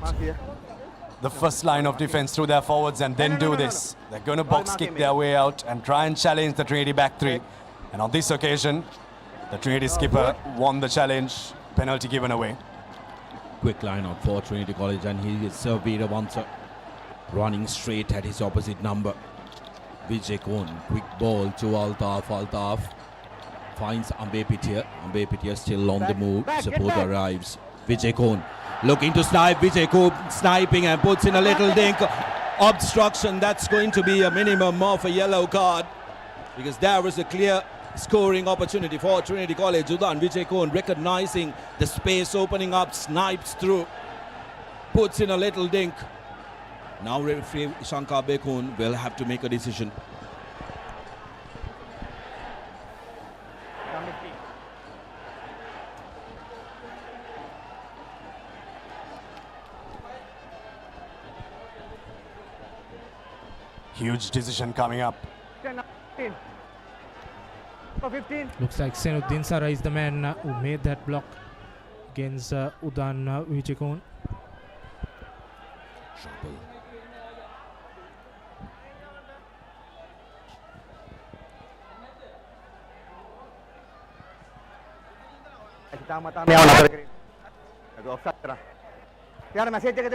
the first line of defense through their forwards, and then do this. They're going to box kick their way out and try and challenge the Trinity back three. And on this occasion, the Trinity skipper won the challenge. Penalty given away. Quick line out for Trinity College, and he is Veera Vansa running straight at his opposite number. Vijay Kohn, quick ball to Altaf. Altaf finds Bambalapitiya. Bambalapitiya still on the move. Support arrives. Vijay Kohn looking to snipe. Vijay Kohn sniping and puts in a little dink. Obstruction. That's going to be a minimum of a yellow card, because there was a clear scoring opportunity for Trinity College. Udan Vijay Kohn recognizing the space opening up, snipes through, puts in a little dink. Now referee Shankar Bekun will have to make a decision. Huge decision coming up. 15. Looks like Senuddin Sara is the man who made that block against Udan Vijay Kohn.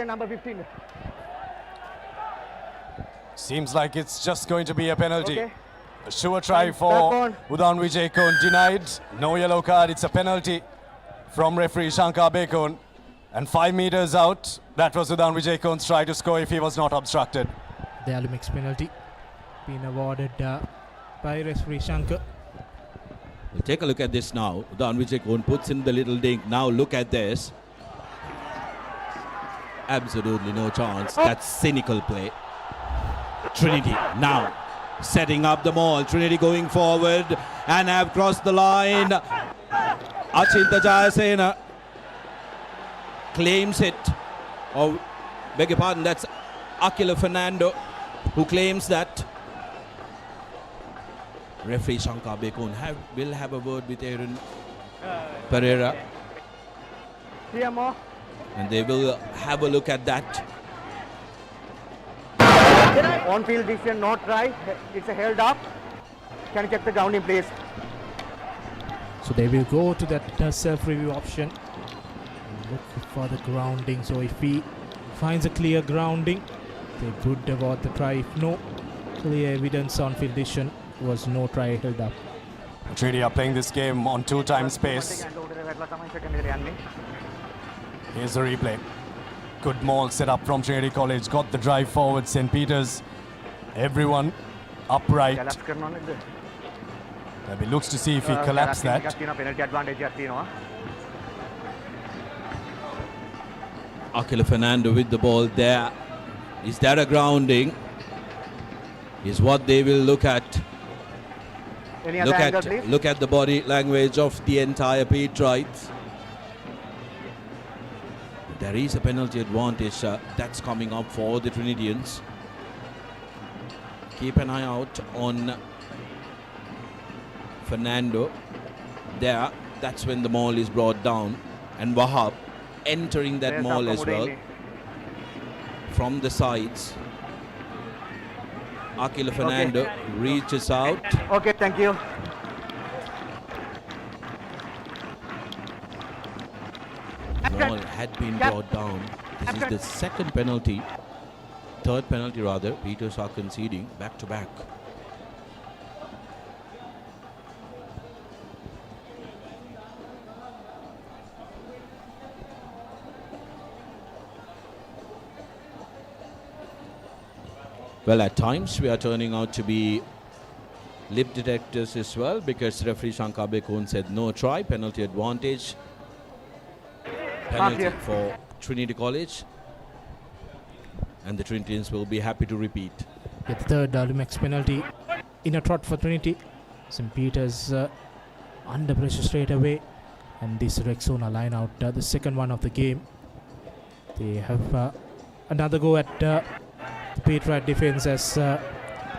Number 15. Seems like it's just going to be a penalty. A sure try for Udan Vijay Kohn, denied. No yellow card, it's a penalty from referee Shankar Bekun. And 5 meters out, that was Udan Vijay Kohn's try to score if he was not obstructed. The Alumix penalty being awarded by referee Shankar. Well, take a look at this now. Don Vijay puts in the little dink. Now look at this. Absolutely no chance. That's cynical play. Trinity now setting up the maul. Trinity going forward and have crossed the line. Achinta Jayasena claims it. Oh, beg your pardon, that's Akila Fernando who claims that. Referee Shankar Bekon will have a word with Aaron Pereira. And they will have a look at that. On-field decision, not try. It's a held up. Can you check the grounding, please? So they will go to that self-review option. Look for the grounding. So if he finds a clear grounding, they would award the try. If no clear evidence on field decision, was no try held up. Trinity are playing this game on 2 times pace. Here's the replay. Good maul set up from Trinity College. Got the drive forward. St. Peter's. Everyone upright. He looks to see if he collapsed that. Akila Fernando with the ball there. Is that a grounding? Is what they will look at. Look at the body language of the entire Patriots. There is a penalty advantage that's coming up for the Trinitians. Keep an eye out on Fernando. There, that's when the maul is brought down. And Wahab entering that maul as well. From the sides. Akila Fernando reaches out. Okay, thank you. Maul had been brought down. This is the second penalty. Third penalty rather. Peters are conceding back to back. Well, at times we are turning out to be lip detectors as well, because referee Shankar Bekon said no try, penalty advantage. Penalty for Trinity College. And the Trinitians will be happy to repeat. The third Lumex penalty in a trot for Trinity. St. Peter's under pressure straight away. And this Rexona line out, the second one of the game. They have another go at the Patriot defense as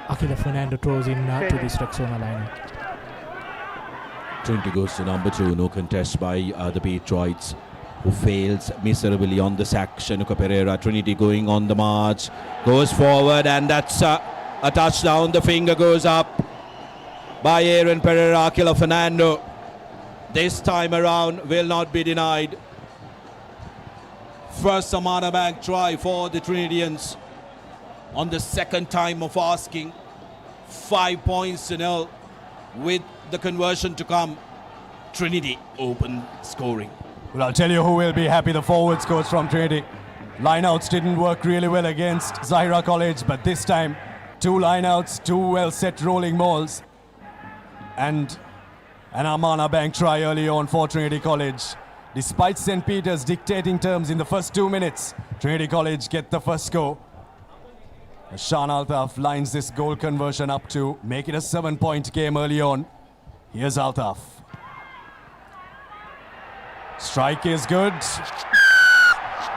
Akila Fernando throws in to this Rexona line. Trinity goes to number 2, no contest by the Patriots, who fails miserably on the sack. Shanuka Pereira, Trinity going on the march, goes forward, and that's a touchdown. The finger goes up by Aaron Pereira. Akila Fernando this time around will not be denied. First Samana Bank try for the Trinitians on the second time of asking. 5 points to nil with the conversion to come. Trinity open scoring. Well, I'll tell you who will be happy. The forwards coach from Trinity. Lineouts didn't work really well against Zahira College, but this time 2 lineouts, 2 well set rolling mauls, and an Amana Bank try early on for Trinity College. Despite St. Peter's dictating terms in the first 2 minutes, Trinity College get the first score. Shan Altaf lines this goal conversion up to make it a 7-point game early on. Here's Altaf. Strike is good.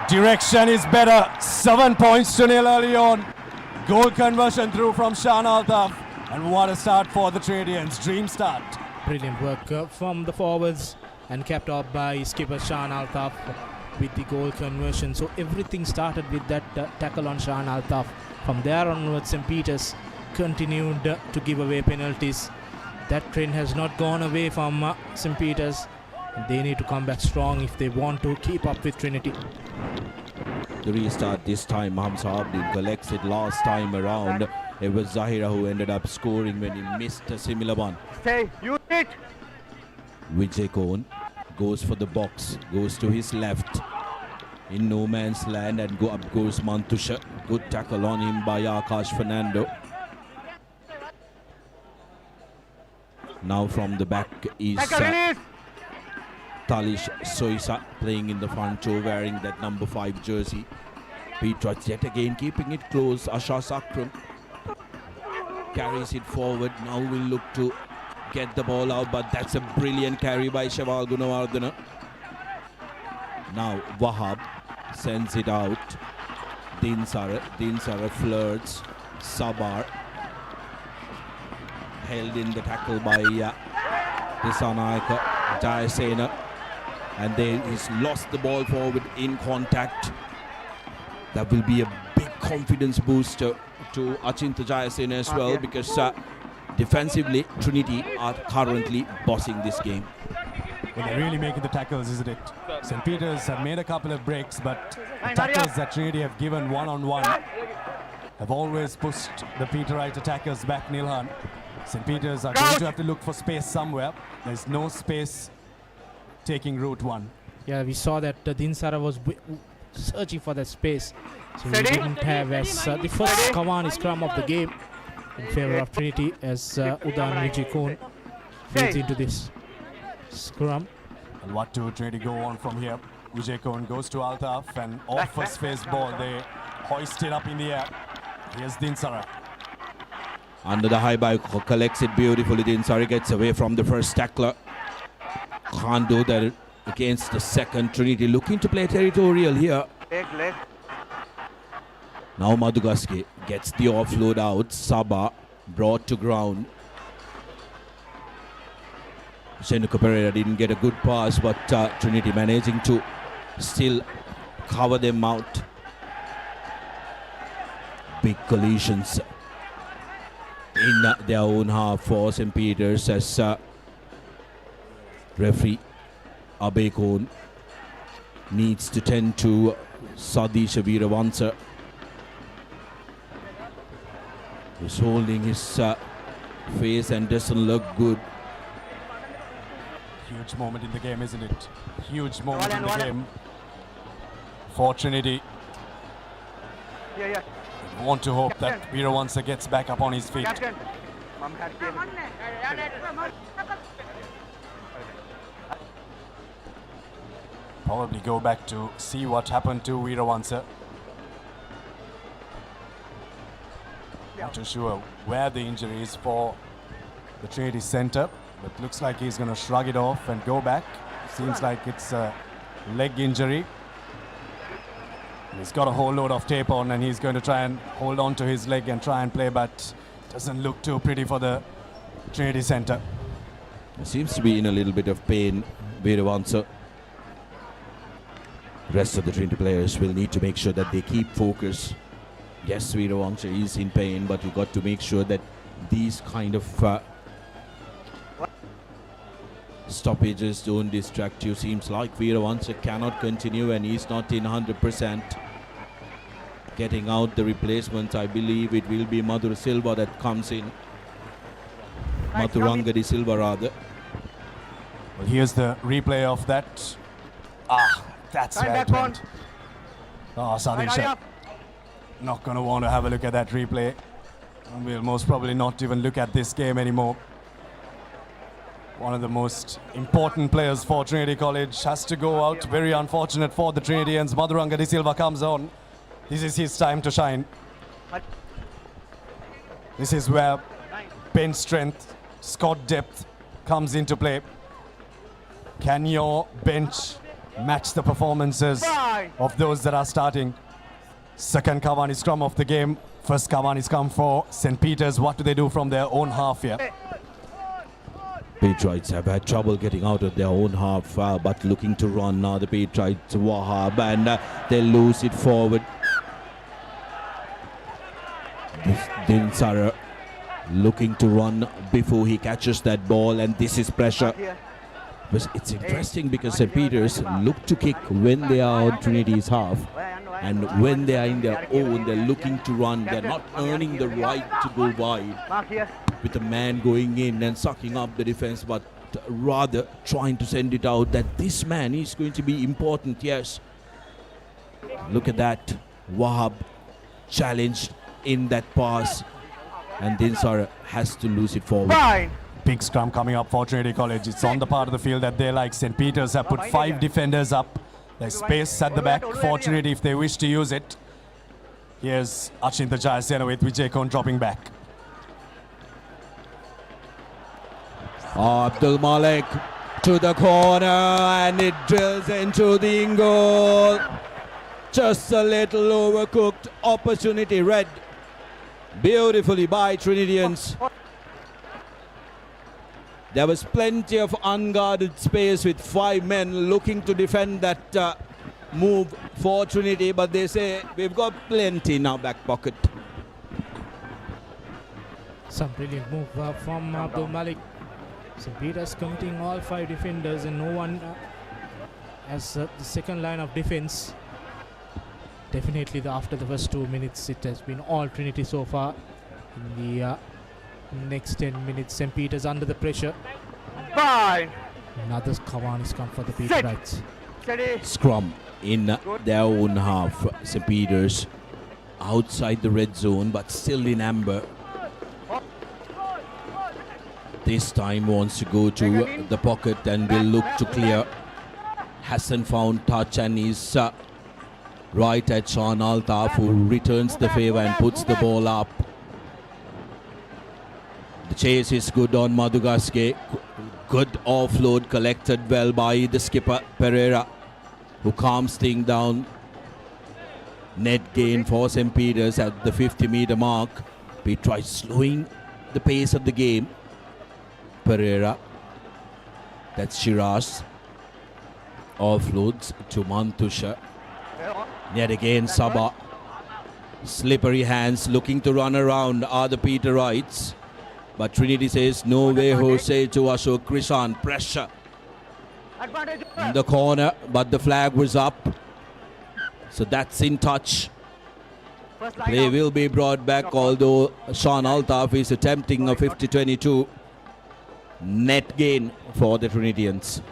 Direction is better. 7 points to nil early on. Goal conversion through from Shan Altaf. And what a start for the Trinitians. Dream start. Brilliant work from the forwards and kept up by skipper Shan Altaf with the goal conversion. So everything started with that tackle on Shan Altaf. From there onwards, St. Peter's continued to give away penalties. That trend has not gone away from St. Peter's. They need to come back strong if they want to keep up with Trinity. The restart this time, Hamza Abdin collects it. Last time around, it was Zahira who ended up scoring when he missed a similar one. Stay, you it. Vijay Kohn goes for the box, goes to his left. In no man's land, and up goes Mantusha. Good tackle on him by Akash Fernando. Now from the back is Talish Soisa playing in the front row, wearing that number 5 jersey. Petroids yet again keeping it close. Asha Sakram carries it forward. Now will look to get the ball out, but that's a brilliant carry by Shaval Gunawardana. Now Wahab sends it out. Dinsara flirts. Sabar held in the tackle by Disanayaka Jayasena, and he's lost the ball forward in contact. That will be a big confidence booster to Achinta Jayasena as well, because defensively Trinity are currently bossing this game. Well, they're really making the tackles, isn't it? St. Peter's have made a couple of breaks, but the tackles that Trinity have given one-on-one have always pushed the Peterite attackers back, Nilhan. St. Peter's are going to have to look for space somewhere. There's no space taking route one. Yeah, we saw that Dinsara was searching for that space. So we didn't have as the first Kawani scrum of the game in favor of Trinity, as Udan Vijay feeds into this scrum. And what do Trinity go on from here? Vijay Kohn goes to Altaf, and off first phase ball, they hoist it up in the air. Here's Dinsara. Under the high by, collects it beautifully. Dinsara gets away from the first tackler. Can't do that against the second. Trinity looking to play territorial here. Now Madugaske gets the offload out. Saba brought to ground. Senuka Pereira didn't get a good pass, but Trinity managing to still cover them out. Big collisions in their own half for St. Peter's, as referee Abekon needs to tend to Sadisha Veeravansa. He's holding his face and doesn't look good. Huge moment in the game, isn't it? Huge moment in the game for Trinity. We want to hope that Veeravansa gets back up on his feet. Probably go back to see what happened to Veeravansa. Not too sure where the injury is for the Trinity centre, but looks like he's going to shrug it off and go back. Seems like it's a leg injury. He's got a whole load of tape on, and he's going to try and hold on to his leg and try and play, but doesn't look too pretty for the Trinity centre. Seems to be in a little bit of pain, Veeravansa. Rest of the Trinity players will need to make sure that they keep focus. Yes, Veeravansa is in pain, but you got to make sure that these kind of stoppages don't distract you. Seems like Veeravansa cannot continue, and he's not in 100%. Getting out the replacement, I believe it will be Madhur Silva that comes in. Mathuranga de Silva rather. Well, here's the replay of that. That's where it went. Sadisha not going to want to have a look at that replay. And we'll most probably not even look at this game anymore. One of the most important players for Trinity College has to go out. Very unfortunate for the Trinitians. Madhuranga de Silva comes on. This is his time to shine. This is where bench strength, squad depth comes into play. Can your bench match the performances of those that are starting? Second Cavani scrum of the game. First Cavani scrum for St. Peter's. What do they do from their own half here? Patriots have had trouble getting out of their own half, but looking to run now. The Patriots, Wahab, and they lose it forward. Dinsara looking to run before he catches that ball, and this is pressure. But it's interesting because St. Peter's look to kick when they are on Trinity's half, and when they are in their own, they're looking to run. They're not earning the right to go wide with a man going in and sucking up the defense, but rather trying to send it out that this man is going to be important. Yes, look at that. Wahab challenged in that pass, and Dinsara has to lose it forward. big scrum coming up for Trinity College. It's on the part of the field that they like. St. Peter's have put 5 defenders up. There's space at the back for Trinity if they wish to use it. Here's Achinta Jayasena with Vijay Kon dropping back. Abdul Malik to the corner and it drills into the goal. Just a little overcooked opportunity read beautifully by Trinidadians. There was plenty of unguarded space with 5 men looking to defend that move for Trinity, but they say we've got plenty in our back pocket. Some brilliant move from Abdul Malik. St. Peter's committing all 5 defenders and no one as the second line of defense. Definitely after the first 2 minutes it has been all Trinity so far. In the next 10 minutes St. Peter's under the pressure. Fine. Another Kawani's come for the Peter Rights. Scrum in their own half. St. Peter's outside the red zone but still in amber. This time wants to go to the pocket and will look to clear. Hasn't found touch and is right at Sean Altaf, who returns the favor and puts the ball up. The chase is good on Madhugaske. Good offload collected well by the skipper Pereira, who calms things down. Net gain for St. Peter's at the 50-meter mark. He tries slowing the pace of the game. Pereira, that's Shiraz, offloads to Mantusha. Yet again Sabah, slippery hands looking to run around are the Peter Rights, but Trinity says no way. Jose to Ashok Krishan, pressure in the corner, but the flag was up, so that's in touch. Play will be brought back, although Sean Altaf is attempting a 50-22. Net gain for the Trinitians.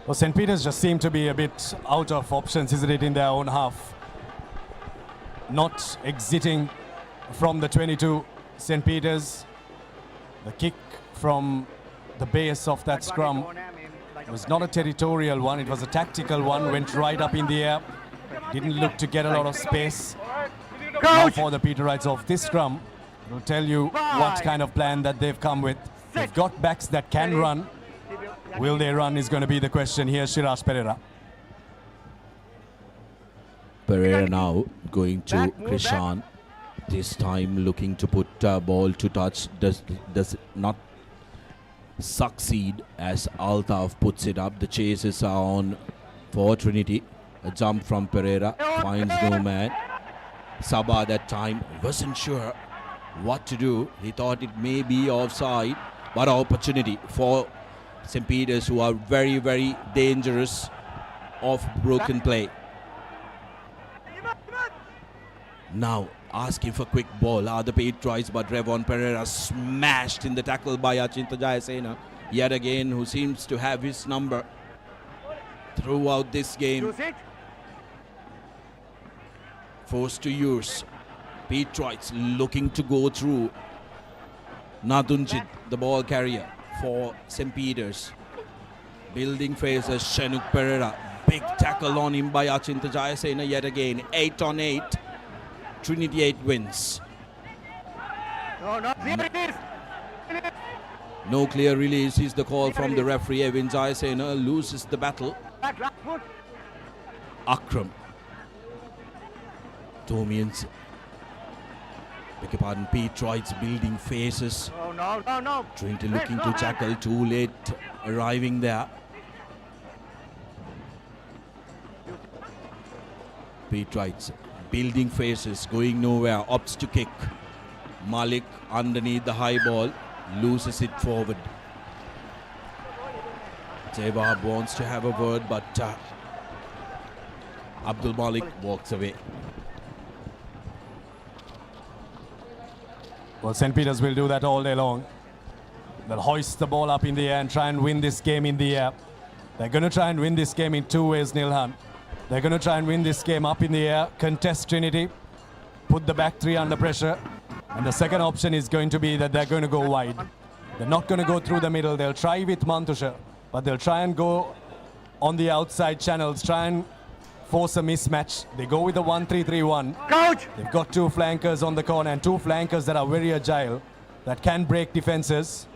Well, St. Peter's just seem to be a bit out of options, isn't it, in their own half. Not exiting from the 22, St. Peter's. The kick from the base of that scrum was not a territorial one, it was a tactical one, went right up in the air. Didn't look to get a lot of space. Now for the Peter Rights of this scrum, it will tell you what kind of plan that they've come with. They've got backs that can run. Will they run is going to be the question here. Shiraz Pereira. Pereira now going to Krishan. This time looking to put ball to touch. Does not succeed as Altaf puts it up. The chases are on for Trinity. A jump from Pereira. Finds no man. Sabah that time wasn't sure what to do. He thought it may be offside. But opportunity for St. Peter's, who are very, very dangerous off broken play. Now asking for quick ball are the paid tries, but Revon Pereira smashed in the tackle by Achinta Jayasena. Yet again, who seems to have his number throughout this game. Forced to use. Pete Trites looking to go through. Nadunjit, the ball carrier for St. Peter's. Building Fraser, Shenuk Pereira. Big tackle on him by Achinta Jayasena yet again. 8 on 8. Trinity 8 wins. No clear release is the call from the referee. Evin Jayasena loses the battle. Akram. Tomians. Beg your pardon, Pete Trites building faces. Trinity looking to tackle, too late arriving there. Pete Trites building faces, going nowhere, opts to kick. Malik underneath the high ball, loses it forward. Jayawab wants to have a word, but Abdul Malik walks away. Well, St. Peter's will do that all day long. They'll hoist the ball up in the air and try and win this game in the air. They're going to try and win this game in 2 ways, Nilhan. They're going to try and win this game up in the air, contest Trinity, put the back three under pressure. And the second option is going to be that they're going to go wide. They're not going to go through the middle. They'll try with Mantusha, but they'll try and go on the outside channels, try and force a mismatch. They go with the 1-3-3-1. Coach! They've got two flankers on the corner and two flankers that are very agile, that can break defenses.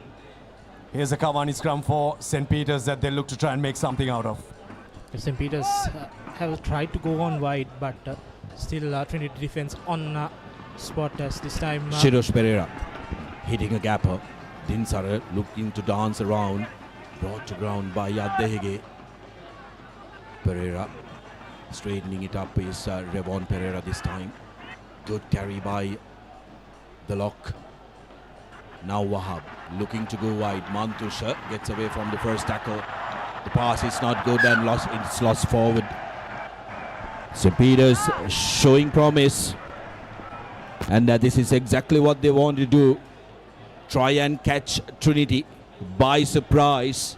Here's a Cavani scrum for St. Peter's that they look to try and make something out of. St. Peter's have tried to go on wide, but still Trinity defense on spot as this time. Shirosh Pereira hitting a gapper. Dinsara looking to dance around. Brought to ground by Yadehege. Pereira straightening it up is Revon Pereira this time. Good carry by the lock. Now Wahab looking to go wide. Mantusha gets away from the first tackle. The pass is not good and it's lost forward. St. Peter's showing promise, and that this is exactly what they want to do. Try and catch Trinity by surprise.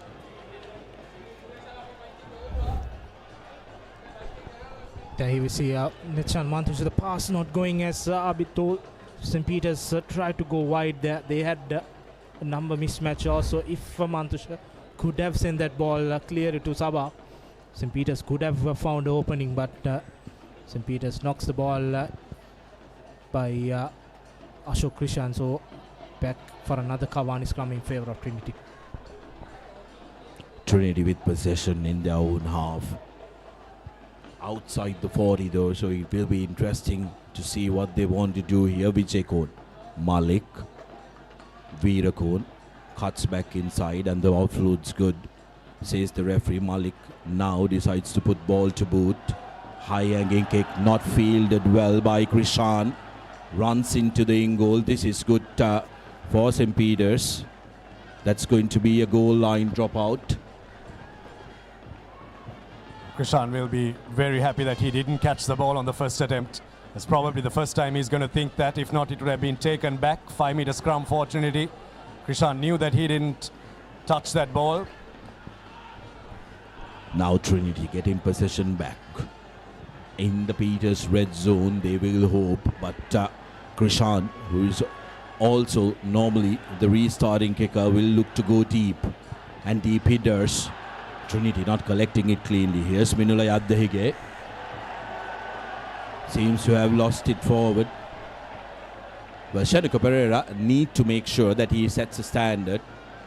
There we see Nichan Mantusha, the pass not going as Abid told. St. Peter's tried to go wide there. They had a number mismatch also. If Mantusha could have sent that ball clear to Sabah, St. Peter's could have found an opening, but St. Peter's knocks the ball by Ashok Krishan. So back for another Cavani scrum in favor of Trinity. Trinity with possession in their own half. Outside the 40 though, so it will be interesting to see what they want to do here. Vijay Kohn, Malik, Veera Kohn cuts back inside and the offload's good, says the referee. Malik now decides to put ball to boot. High hanging kick, not fielded well by Krishan. Runs into the in goal. This is good for St. Peter's. That's going to be a goal line dropout. Krishan will be very happy that he didn't catch the ball on the first attempt. It's probably the first time he's going to think that. If not, it would have been taken back. 5-meter scrum for Trinity. Krishan knew that he didn't touch that ball. Now Trinity getting possession back in the Peters red zone, they will hope, but Krishan, who is also normally the restarting kicker, will look to go deep, and deep hitters. Trinity not collecting it cleanly. Here's Minula Yadehige. Seems to have lost it forward. Well, Shenuka Pereira need to make sure that he sets a standard,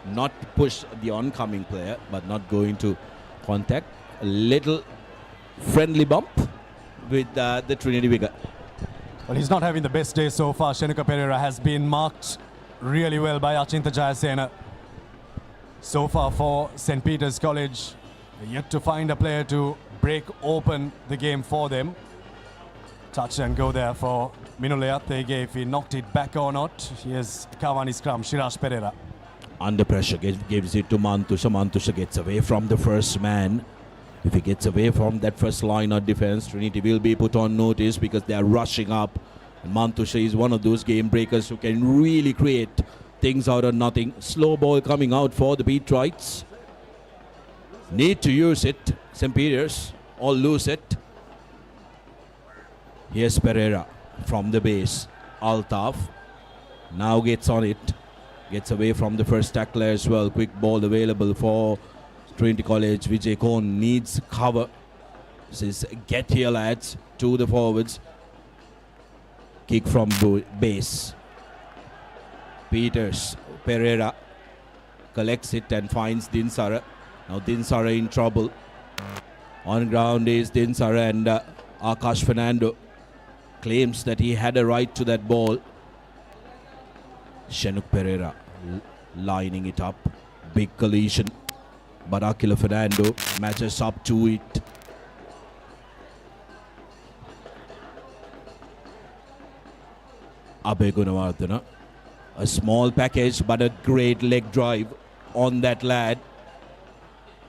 not push the oncoming player, but not going to contact. A little friendly bump with the Trinity winger. Well, he's not having the best day so far. Shenuka Pereira has been marked really well by Achinta Jayasena. So far for St. Peter's College, yet to find a player to break open the game for them. Touch and go there for Minule Yadehige if he knocked it back or not. Here's Cavani scrum, Shiraj Pereira. Under pressure, gives it to Mantusha. Mantusha gets away from the first man. If he gets away from that first line of defense, Trinity will be put on notice because they are rushing up. And Mantusha is one of those game breakers who can really create things out of nothing. Slow ball coming out for the Petrites. Need to use it, St. Peter's, or lose it. Here's Pereira from the base. Altaf now gets on it. Gets away from the first tackler as well. Quick ball available for Trinity College. Vijay Kohn needs cover. Says, get here lads, to the forwards. Kick from base. Peters, Pereira collects it and finds Dinsara. Now Dinsara in trouble. On ground is Dinsara, and Akash Fernando claims that he had a right to that ball. Shenuk Pereira lining it up. Big collision. But Akila Fernando matches up to it. Abhay Gunawardena. A small package, but a great leg drive on that lad.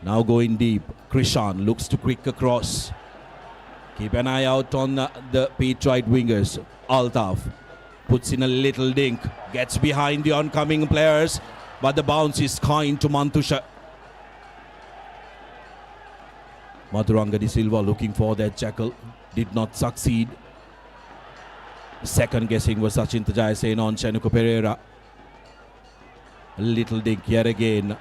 Now going deep. Krishan looks to quick across. Keep an eye out on the Petrite wingers. Altaf puts in a little dink. Gets behind the oncoming players. But the bounce is kind to Mantusha. Madhuranga De Silva looking for that jackal. Did not succeed. Second guessing was Sachin Tajayasena on Shenuka Pereira. Little dink yet again.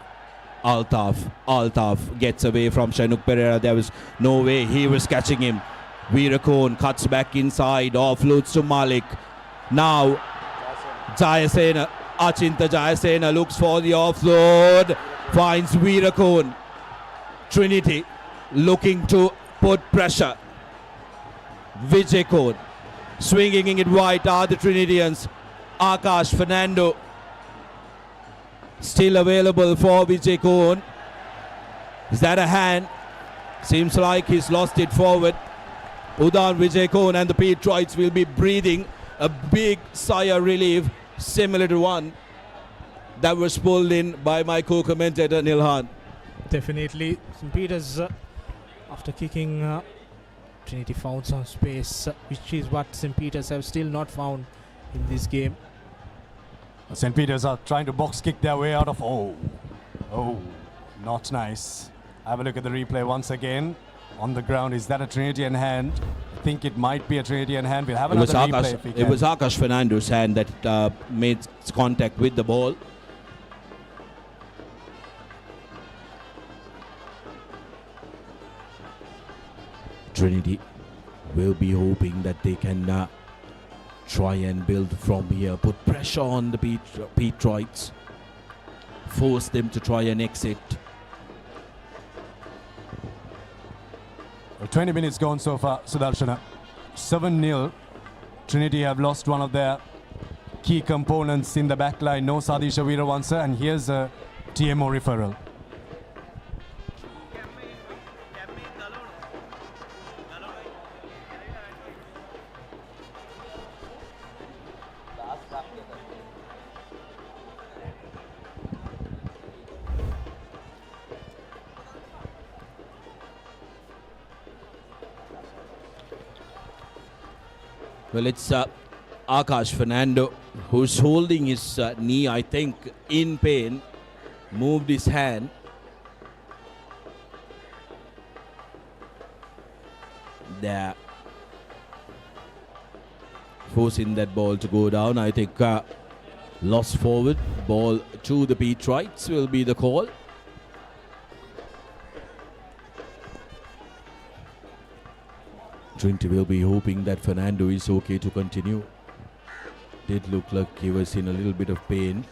Altaf gets away from Shanuk Pereira. There was no way he was catching him. Veerakon cuts back inside, offloads to Malik. Now Jayasena, Achinta Jayasena looks for the offload, finds Veerakon. Trinity looking to put pressure. Vijay Kon swinging it wide are the Trinitians. Akash Fernando still available for Vijay Kon. Is that a hand? Seems like he's lost it forward. Udan Vijay Kon and the Patriots will be breathing a big sigh of relief, similar to one that was pulled in by my co-commentator Nilhan. Definitely, St. Peter's after kicking Trinity found some space, which is what St. Peter's have still not found in this game. St. Peter's are trying to box kick their way out of... Oh, not nice. Have a look at the replay once again. On the ground, is that a Trinitian hand? I think it might be a Trinitian hand. We'll have another replay if we can. It was Akash Fernando's hand that made contact with the ball. Trinity will be hoping that they can try and build from here, put pressure on the Patriots, force them to try and exit. Well, 20 minutes gone so far, Sudarshana. 7-0. Trinity have lost one of their key components in the back line. No Sadisha Veerawansa, and here's a TMO referral. Well, it's Akash Fernando who's holding his knee, I think, in pain. Moved his hand. There. Forcing that ball to go down. I think lost forward. Ball to the Patriots will be the call. Trinity will be hoping that Fernando is okay to continue. Did look like he was in a little bit of pain.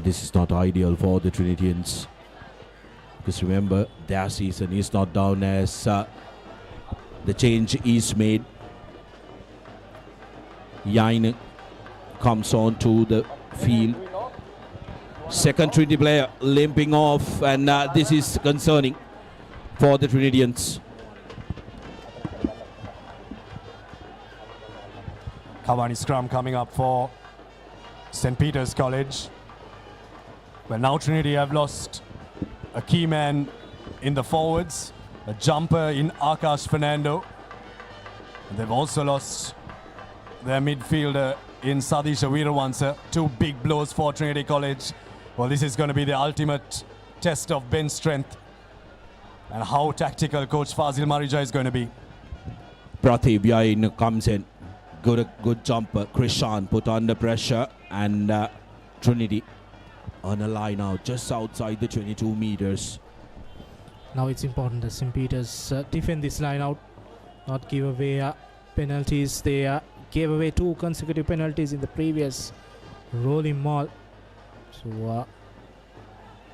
This is not ideal for the Trinitians. Because remember, their season is not down as the change is made. Yain comes on to the field. Second Trinity player limping off, and this is concerning for the Trinitians. Kawani scrum coming up for St. Peter's College. Well, now Trinity have lost a key man in the forwards, a jumper in Akash Fernando. They've also lost their midfielder in Sadisha Veerawansa. Two big blows for Trinity College. Well, this is going to be the ultimate test of bench strength and how tactical Coach Fazil Marija is going to be. Prateep Yain comes in. Good jumper. Krishan put under pressure, and Trinity on a line out just outside the 22 meters. Now it's important that St. Peter's defend this line out, not give away penalties. They gave away 2 consecutive penalties in the previous rolling maul. So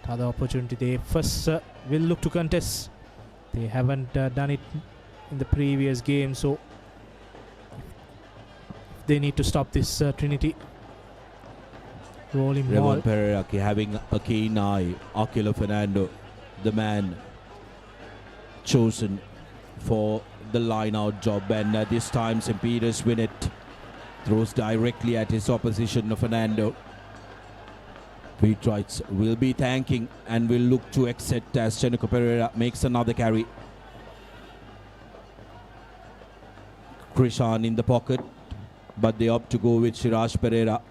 another opportunity. They first will look to contest. They haven't done it in the previous game, so they need to stop this Trinity rolling maul. Raymond Pereira having a keen eye. Akila Fernando, the man chosen for the line out job, and this time St. Peter's win it. Throws directly at his opposition, Fernando. Patriots will be thanking and will look to exit as Chenuka Pereira makes another carry. Krishan in the pocket, but they opt to go with Shiraj Pereira.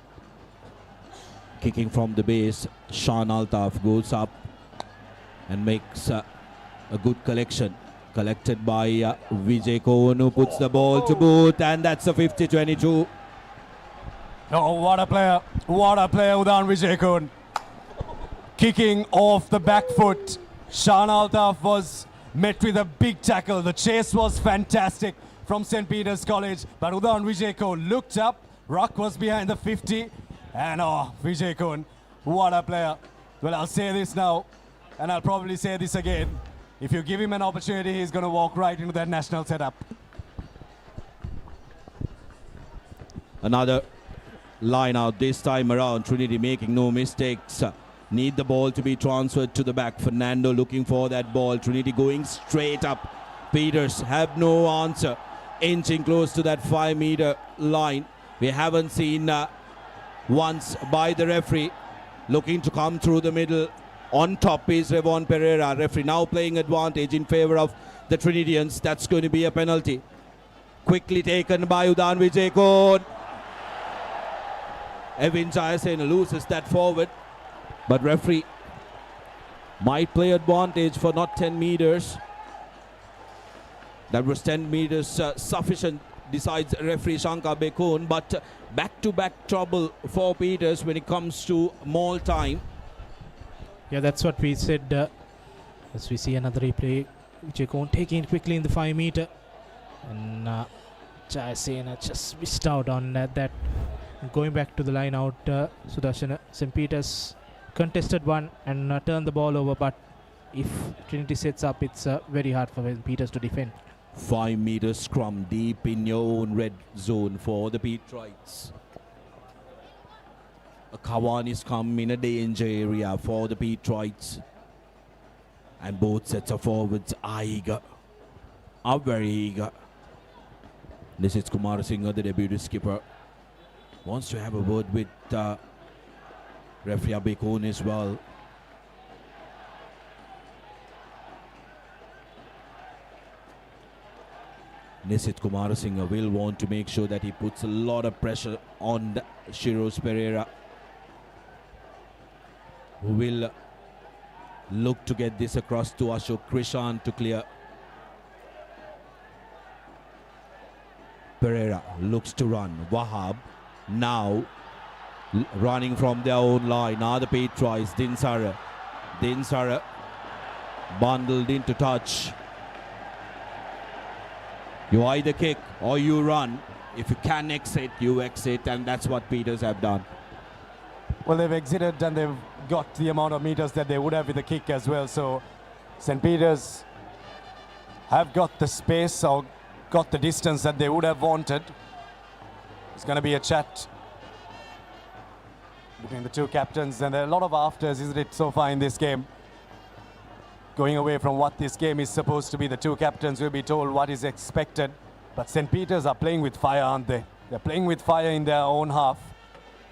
Kicking from the base, Shan Altaf goes up and makes a good collection. Collected by Vijay Kohan, who puts the ball to boot, and that's a 50-22. Oh, what a player. What a player, Udan Vijayakun. Kicking off the back foot. Shan Altaf was met with a big tackle. The chase was fantastic from St. Peter's College. But Udan Vijayakun looked up. Ruck was behind the 50. And Vijayakun, what a player. Well, I'll say this now, and I'll probably say this again. If you give him an opportunity, he's going to walk right into that national setup. Another line out this time around. Trinity making no mistakes. Need the ball to be transferred to the back. Fernando looking for that ball. Trinity going straight up. Peters have no answer. Inching close to that 5-meter line. We haven't seen once by the referee. Looking to come through the middle. On top is Revon Pereira. Referee now playing advantage in favor of the Trinitians. That's going to be a penalty. Quickly taken by Udan Vijayakun. Evin Jayasena loses that forward. But referee might play advantage for not 10 meters. That was 10 meters sufficient, decides referee Shankar Bekun. But back-to-back trouble for Peters when it comes to maul time. Yeah, that's what we said. As we see another replay, Vijayakun taking it quickly in the 5-meter. And Jayasena just missed out on that. Going back to the line out, Sudarshan, St. Peter's contested one and turned the ball over, but if Trinity sets up, it's very hard for St. Peter's to defend. 5-meter scrum deep in your own red zone for the Peterites. Kawani's come in a danger area for the Peterites. And both sets of forwards are eager. Are very eager. This is Kumar Singh, the deputy skipper. Wants to have a word with referee Bekun as well. Nisit Kumarasinghe will want to make sure that he puts a lot of pressure on Shiroz Pereira, who will look to get this across to Ashok Krishan to clear. Pereira looks to run. Wahab now running from their own line. Now the Patriots. Dinsara bundled into touch. You either kick or you run. If you can exit, you exit, and that's what Peters have done. Well, they've exited and they've got the amount of meters that they would have with the kick as well. So St. Peter's have got the space or got the distance that they would have wanted. It's going to be a chat between the two captains, and there are a lot of afters, isn't it, so far in this game. Going away from what this game is supposed to be, the two captains will be told what is expected. But St. Peter's are playing with fire, aren't they? They're playing with fire in their own half.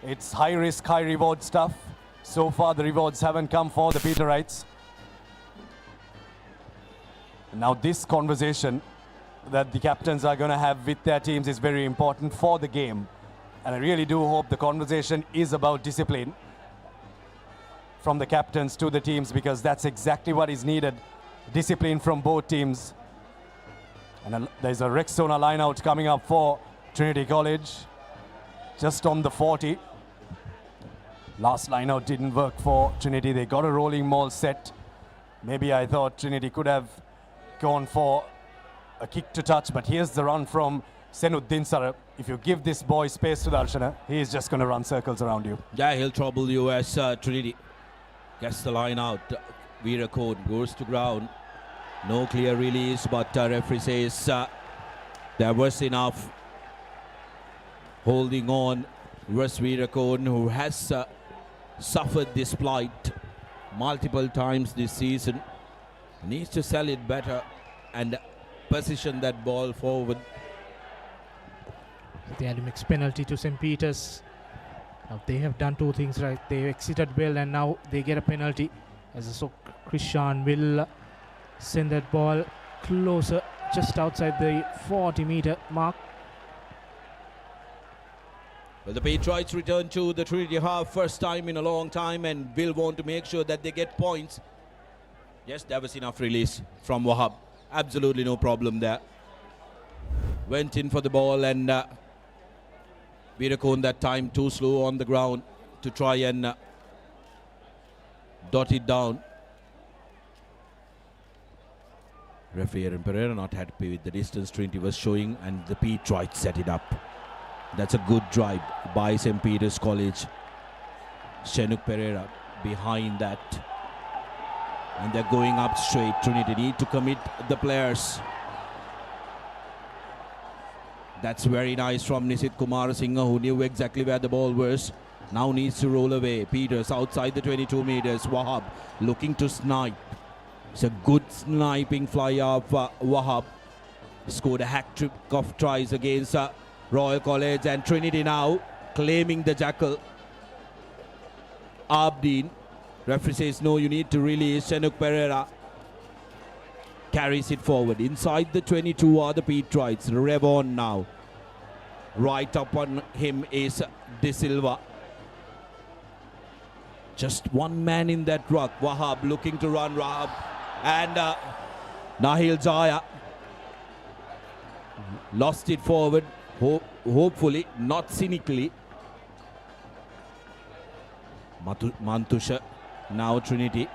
It's high risk, high reward stuff. So far, the rewards haven't come for the Peterites. Now, this conversation that the captains are going to have with their teams is very important for the game. And I really do hope the conversation is about discipline from the captains to the teams, because that's exactly what is needed. Discipline from both teams. And there's a Rexona line out coming up for Trinity College. Just on the 40. Last line out didn't work for Trinity. They got a rolling maul set. Maybe I thought Trinity could have gone for a kick to touch, but here's the run from Senuddin Sara. If you give this boy space to Darshana, he's just going to run circles around you. Yeah, he'll trouble you as Trinity gets the line out. Veerakon goes to ground. No clear release, but referee says there was enough. Holding on, Russ Veerakon, who has suffered this plight multiple times this season, needs to sell it better and position that ball forward. The Alimix penalty to St. Peter's. Now they have done two things right. They exited well and now they get a penalty. As Krishan will send that ball closer, just outside the 40-meter mark. Well, the Patriots return to the Trinity half, first time in a long time, and will want to make sure that they get points. Yes, there was enough release from Wahab. Absolutely no problem there. Went in for the ball and Virakon that time too slow on the ground to try and dot it down. Referee Aaron Pereira not happy with the distance Trinity was showing, and the Pete tried to set it up. That's a good drive by St. Peter's College. Shenuk Pereira behind that. And they're going up straight. Trinity need to commit the players. That's very nice from Nisit Kumarasinghe, who knew exactly where the ball was. Now needs to roll away. Peters outside the 22 meters. Wahab looking to snipe. It's a good sniping fly of Wahab. Scored a hat trick of tries against Royal College, and Trinity now claiming the jackal. Abdeen. Referee says no, you need to release. Shenuk Pereira carries it forward. Inside the 22 are the Pete Trites. Rev on now. Right up on him is De Silva. Just one man in that ruck. Wahab looking to run Rahab. And Nahil Jaya lost it forward. Hopefully, not cynically. Mantusha. Now Trinity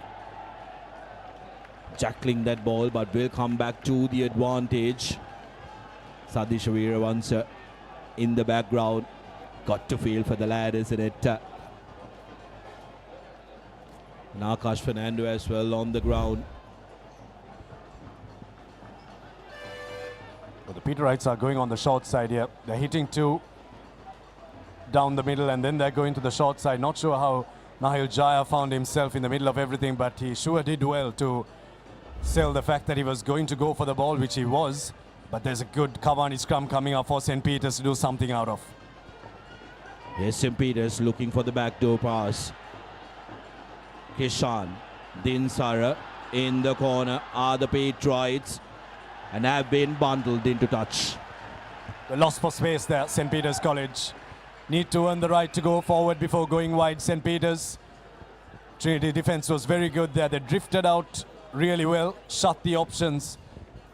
jackling that ball, but will come back to the advantage. Sadish Veeravansa in the background. Got to feel for the lad, isn't it? Nakash Fernando as well on the ground. Well, the Peterites are going on the short side here. They're hitting two down the middle, and then they're going to the short side. Not sure how Nahil Jaya found himself in the middle of everything, but he sure did well to sell the fact that he was going to go for the ball, which he was. But there's a good Cavani scrum coming up for St. Peter's to do something out of. Yes, St. Peter's looking for the backdoor pass. Kishan, Dinsara in the corner are the Patriots and have been bundled into touch. The loss for space there, St. Peter's College. Need to earn the right to go forward before going wide, St. Peter's. Trinity defense was very good there. They drifted out really well, shut the options.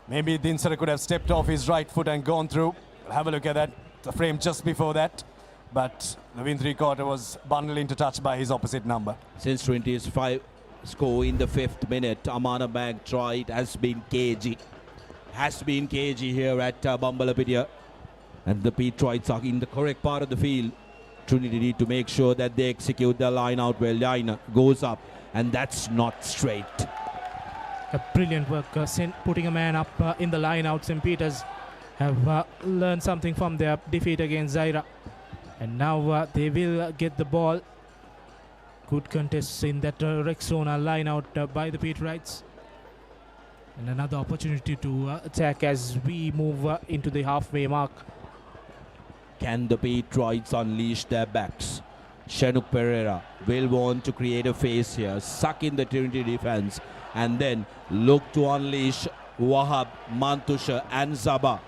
Maybe Dinsara could have stepped off his right foot and gone through. We'll have a look at that, the frame just before that. But the win three-quarter was bundled into touch by his opposite number. Since Trinity's 5 score in the 5th minute, Amana Bank tried has been cagey. Has been cagey here at Bambalapitiya. And the Patriots are in the correct part of the field. Trinity need to make sure that they execute their line out well. Line goes up, and that's not straight. A brilliant work, putting a man up in the line out. St. Peter's have learned something from their defeat against Zaira. And now they will get the ball. Good contest in that Rexona line out by the Patriots. And another opportunity to attack as we move into the halfway mark. Can the Patriots unleash their backs? Shenuk Pereira will want to create a face here, suck in the Trinity defense, and then look to unleash Wahab, Mantusha and Zaba.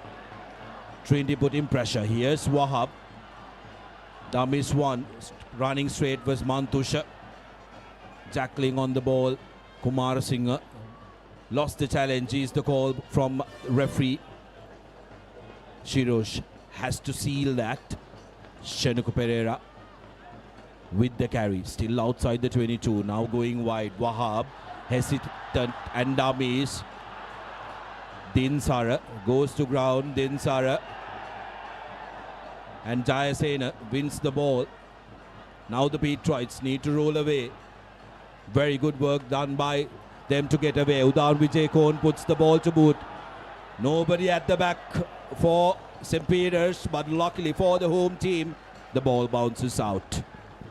Trinity put in pressure. Here's Wahab. Dummies one. Running straight was Mantusha. Jackling on the ball. Kumarasinghe lost the challenge. Is the call from referee. Shirosh has to seal that. Shenuk Pereira with the carry. Still outside the 22. Now going wide. Wahab hesitant and dummies. Dinsara goes to ground. Dinsara and Jayasena wins the ball. Now the Patriots need to roll away. Very good work done by them to get away. Udan Vijay Kohn puts the ball to boot. Nobody at the back for St. Peter's, but luckily for the home team, the ball bounces out.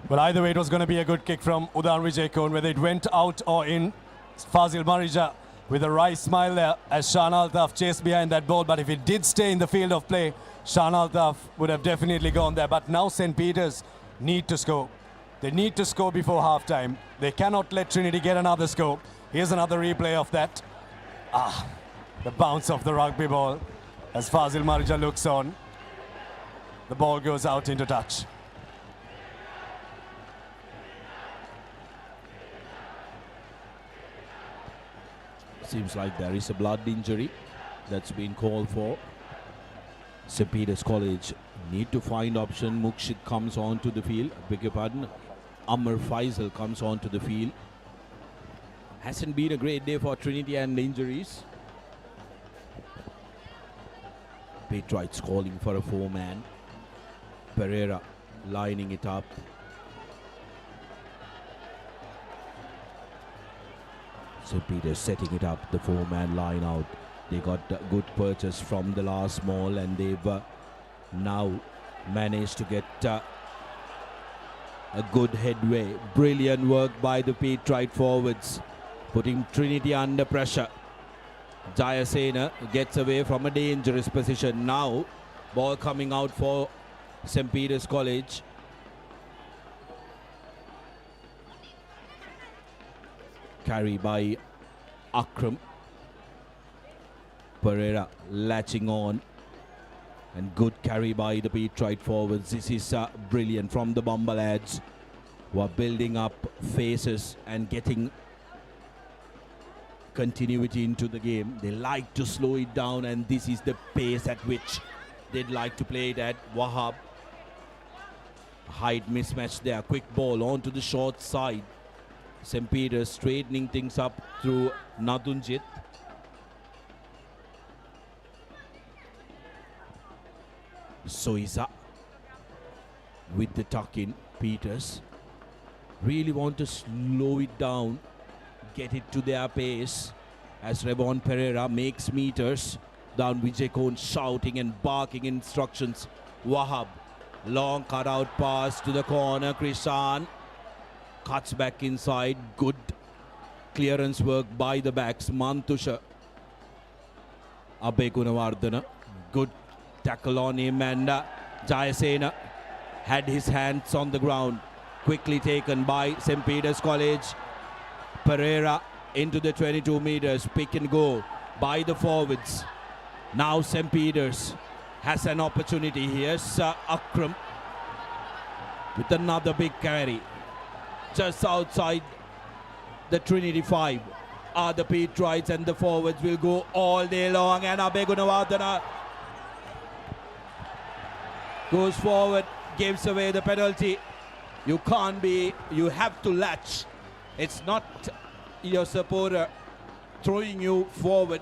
Well, either way, it was going to be a good kick from Udan Vijay Kohn, whether it went out or in. Fazil Marija with a wry smile there as Shan Altaf chased behind that ball, but if it did stay in the field of play, Shan Altaf would have definitely gone there. But now St. Peter's need to score. They need to score before halftime. They cannot let Trinity get another score. Here's another replay of that. The bounce of the rugby ball as Fazil Marija looks on. The ball goes out into touch. Seems like there is a blood injury that's been called for. St. Peter's College need to find option. Mukshid comes on to the field. Beg your pardon. Amr Faisal comes on to the field. Hasn't been a great day for Trinity and injuries. Patriots calling for a 4-man. Pereira lining it up. St. Peter's setting it up, the 4-man line out. They got a good purchase from the last mall, and they've now managed to get a good headway. Brilliant work by the Patriot forwards, putting Trinity under pressure. Jayasena gets away from a dangerous position. Now, ball coming out for St. Peter's College. Carry by Akram. Pereira latching on. And good carry by the Patriot forwards. This is brilliant from the Bamba lads, who are building up faces and getting continuity into the game. They like to slow it down, and this is the pace at which they'd like to play it at. Wahab. Height mismatch there. Quick ball onto the short side. St. Peter's straightening things up through Nadunjit. Soiza with the tuck in. Peters really want to slow it down, get it to their pace as Revon Pereira makes meters down. Vijay Kohn shouting and barking instructions. Wahab, long cutout pass to the corner. Krishan cuts back inside. Good clearance work by the backs. Mantusha, Abhay Gunawardana, good tackle on him, and Jayasena had his hands on the ground. Quickly taken by St. Peter's College. Pereira into the 22 meters. Pick and go by the forwards. Now St. Peter's has an opportunity. Here's Akram with another big carry. Just outside the Trinity 5 are the Patriots, and the forwards will go all day long. And Abhay Gunawardana goes forward, gives away the penalty. You have to latch. It's not your supporter throwing you forward,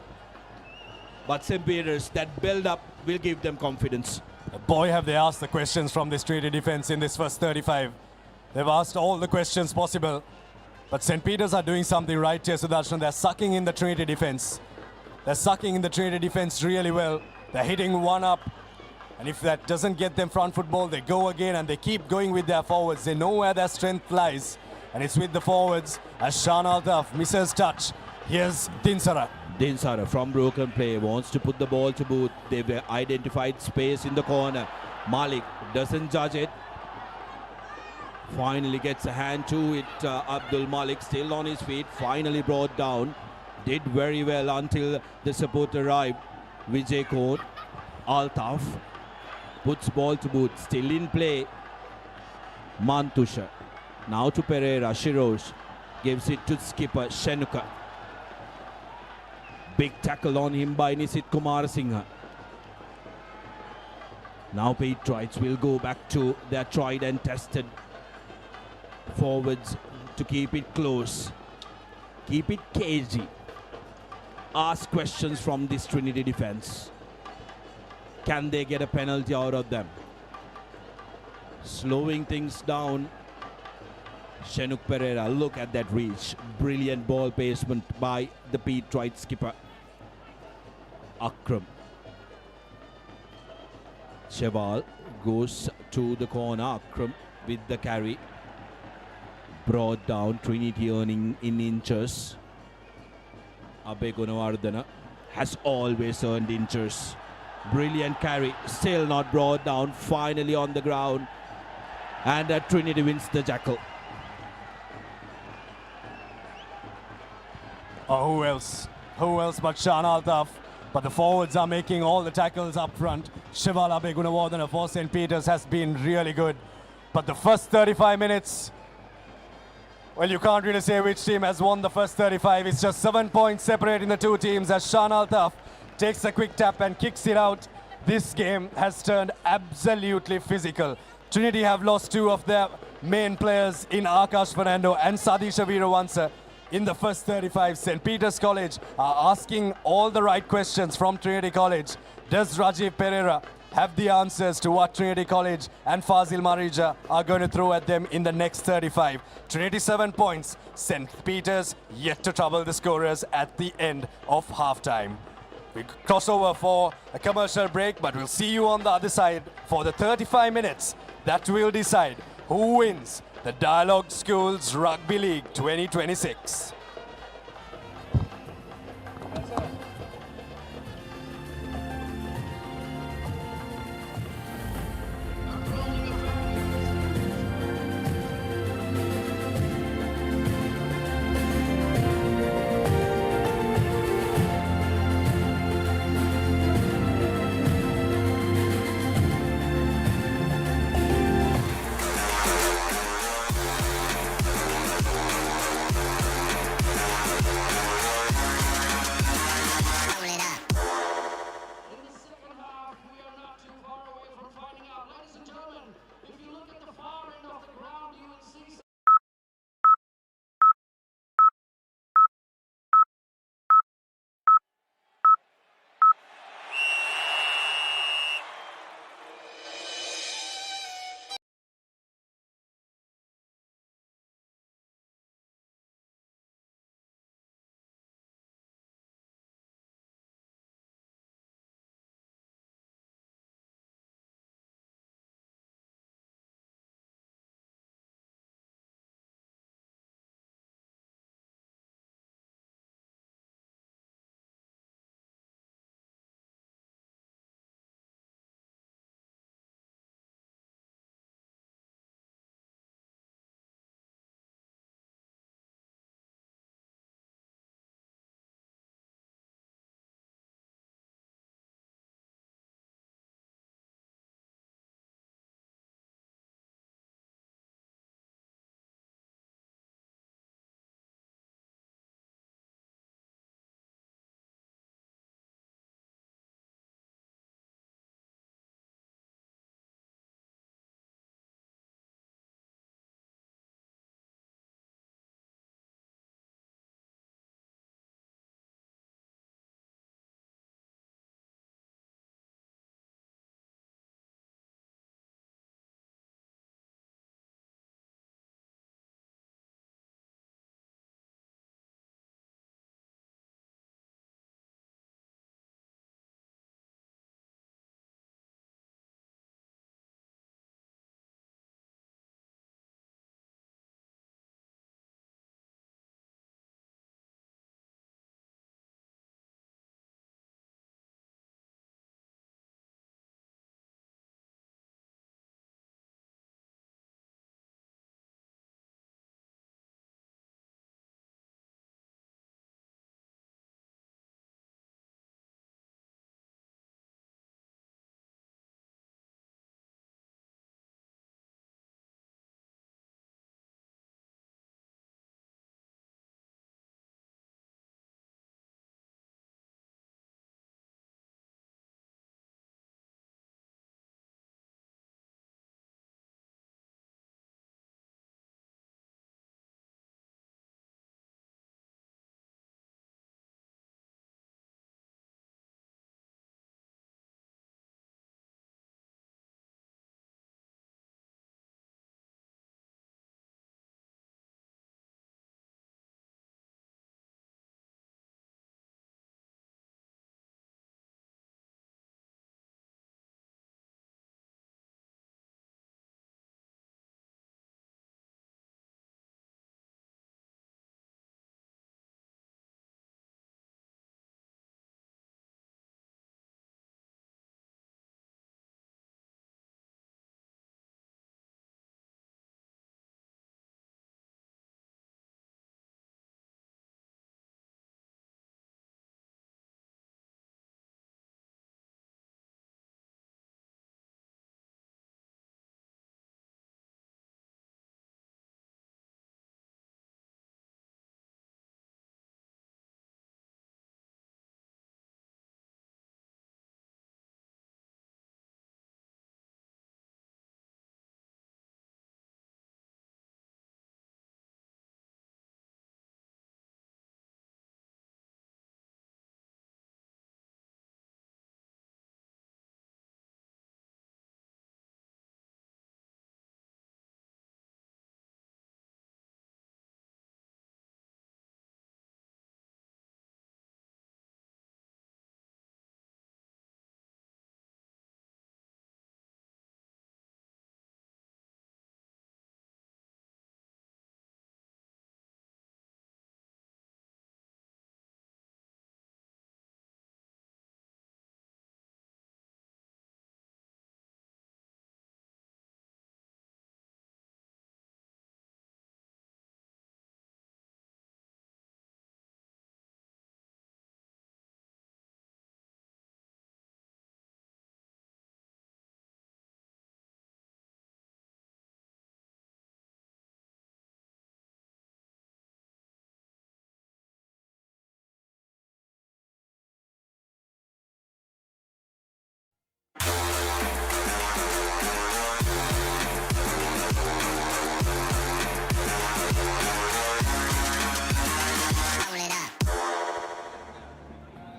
but St. Peter's, that build-up will give them confidence. Boy, have they asked the questions from this Trinity defense in this first 35. They've asked all the questions possible. But St. Peter's are doing something right here, Sudarshan. They're sucking in the Trinity defense. They're sucking in the Trinity defense really well. They're hitting one up. And if that doesn't get them front foot ball, they go again, and they keep going with their forwards. They know where their strength lies. And it's with the forwards as Shan Altaf misses touch. Here's Dinsara. Dinsara from broken play wants to put the ball to boot. They've identified space in the corner. Malik doesn't judge it. Finally gets a hand to it. Abdul Malik still on his feet. Finally brought down. Did very well until the support arrived. Vijay Kohn. Altaf puts ball to boot. Still in play. Mantusha. Now to Pereira. Shirosh gives it to skipper Shenuka. Big tackle on him by Nisit Kumar Singha. Now Patriots will go back to their tried and tested forwards to keep it close. Keep it cagey. Ask questions from this Trinity defense. Can they get a penalty out of them? Slowing things down. Shenuk Pereira, look at that reach. Brilliant ball placement by the Patriot skipper. Akram. Cheval goes to the corner. Akram with the carry. Brought down. Trinity earning in inches. Abhay Gunawardana has always earned inches. Brilliant carry. Still not brought down. Finally on the ground. And Trinity wins the jackal. Oh, who else? Who else but Shan Altaf? But the forwards are making all the tackles up front. Shival Abhay Gunawardana for St. Peter's has been really good. But the first 35 minutes, well, you can't really say which team has won the first 35. It's just 7 points separating the two teams as Shan Altaf takes a quick tap and kicks it out this game has turned absolutely physical. Trinity have lost two of their main players in Akash Fernando and Sadisha Veerawansa in the first 35. St. Peter's College are asking all the right questions from Trinity College. Does Rajiv Pereira have the answers to what Trinity College and Fazil Marija are going to throw at them in the next 35? Trinity 7 points, St. Peter's yet to trouble the scorers at the end of halftime. We cross over for a commercial break, but we'll see you on the other side for the 35 minutes that will decide who wins the Dialog Schools Rugby League 2026.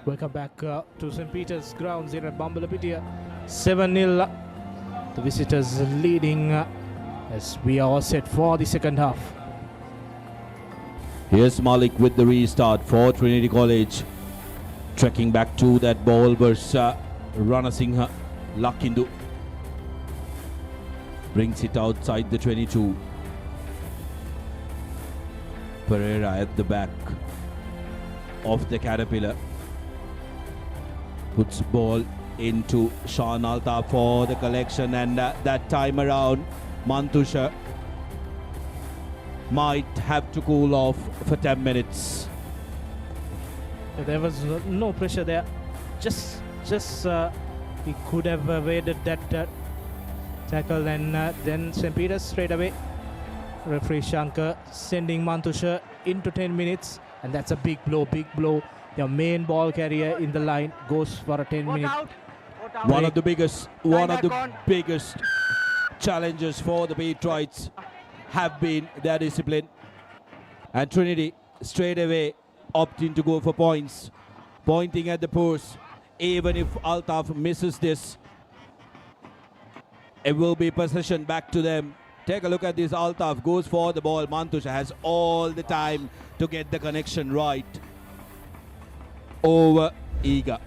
Welcome back to St. Peter's grounds here at Bambalapitiya. 7-0. The visitors leading as we are all set for the second half. Here's Malik with the restart for Trinity College. Trekking back to that ball versus Rana Singha. Lakindu brings it outside the 22. Pereira at the back of the Caterpillar. Puts ball into Sean Alta for the collection, and that time around Mantusha might have to cool off for 10 minutes. There was no pressure there. Just he could have evaded that tackle, and then St. Peter's straight away. Referee Shankar sending Mantusha into 10 minutes, and that's a big blow. Your main ball carrier in the line goes for a 10-minute. One of the biggest challenges for the Patriots have been their discipline, and Trinity straight away opting to go for points, pointing at the post. Even if Altaf misses this, it will be possession back to them. Take a look at this. Altaf goes for the ball. Mantusha has all the time to get the connection right. Over eager.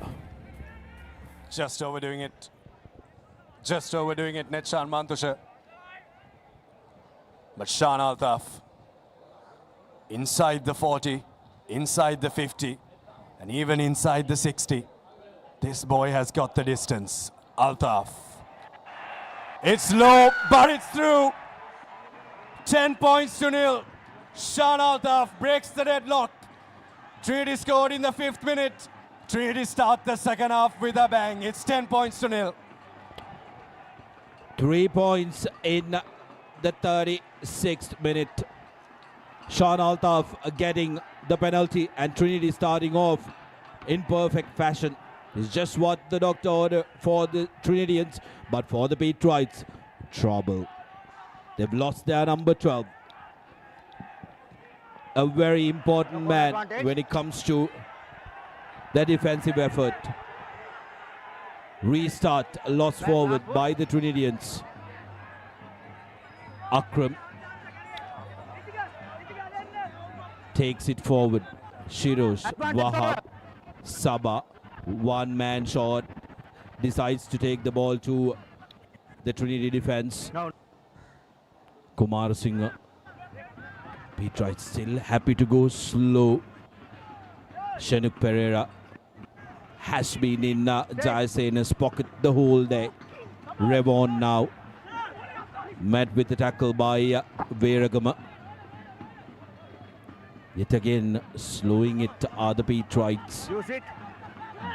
Just overdoing it. Netshan Mantusha. But Shan Altaf inside the 40, inside the 50, and even inside the 60. This boy has got the distance. Altaf. It's low, but it's through. 10 points to nil. Shan Altaf breaks the deadlock. Trinity scored in the 5th minute. Trinity start the second half with a bang. It's 10 points to nil. 3 points in the 36th minute. Sean Altaf getting the penalty, and Trinity starting off in perfect fashion. It's just what the doctor ordered for the Trinitians, but for the Patriots, trouble. They've lost their number 12. A very important man when it comes to the defensive effort. Restart lost forward by the Trinitians. Akram takes it forward. Shirosh, Wahab, Sabah, one man short, decides to take the ball to the Trinity defense. Kumar Singh. Patriots still happy to go slow. Shanuk Pereira has been in Jayasena's pocket the whole day. Revon now met with the tackle by Veragama. Yet again slowing it are the Patriots.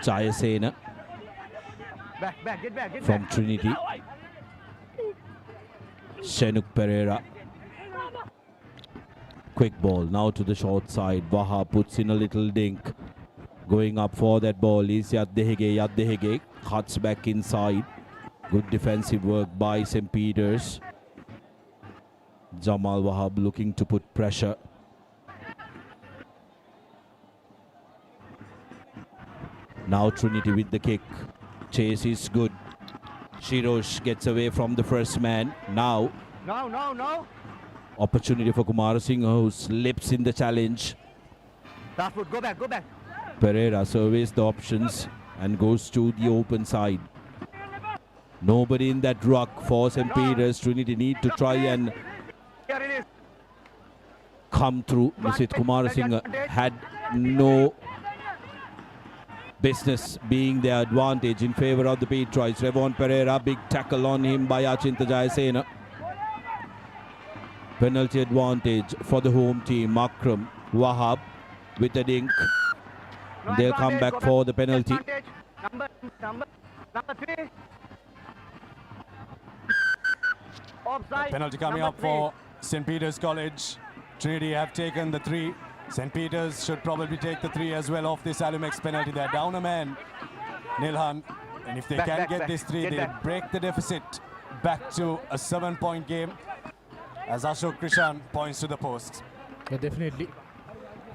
Jayasena from Trinity. Shanuk Pereira. Quick ball now to the short side. Vaha puts in a little dink. Going up for that ball is Yadehege. Cuts back inside. Good defensive work by St. Peter's. Jamal Wahab looking to put pressure. Now Trinity with the kick. Chase is good. Shirosh gets away from the first man. Now. No. Opportunity for Kumar Singh, who slips in the challenge. Go back. Pereira surveys the options and goes to the open side. Nobody in that ruck for St. Peter's. Trinity need to try and come through. Nisit Kumar Singh had no business being the advantage in favor of the Patriots. Revon Pereira, big tackle on him by Achinta Jayasena. Penalty advantage for the home team. Akram Wahab with a dink. They'll come back for the penalty. Number 3. Penalty coming up for St. Peter's College. Trinity have taken the 3. St. Peter's should probably take the 3 as well off this Alumex penalty. They're down a man, Nilhan. And if they can get this 3, they'll break the deficit back to a 7-point game. As Ashok Krishan points to the post. Yeah, definitely.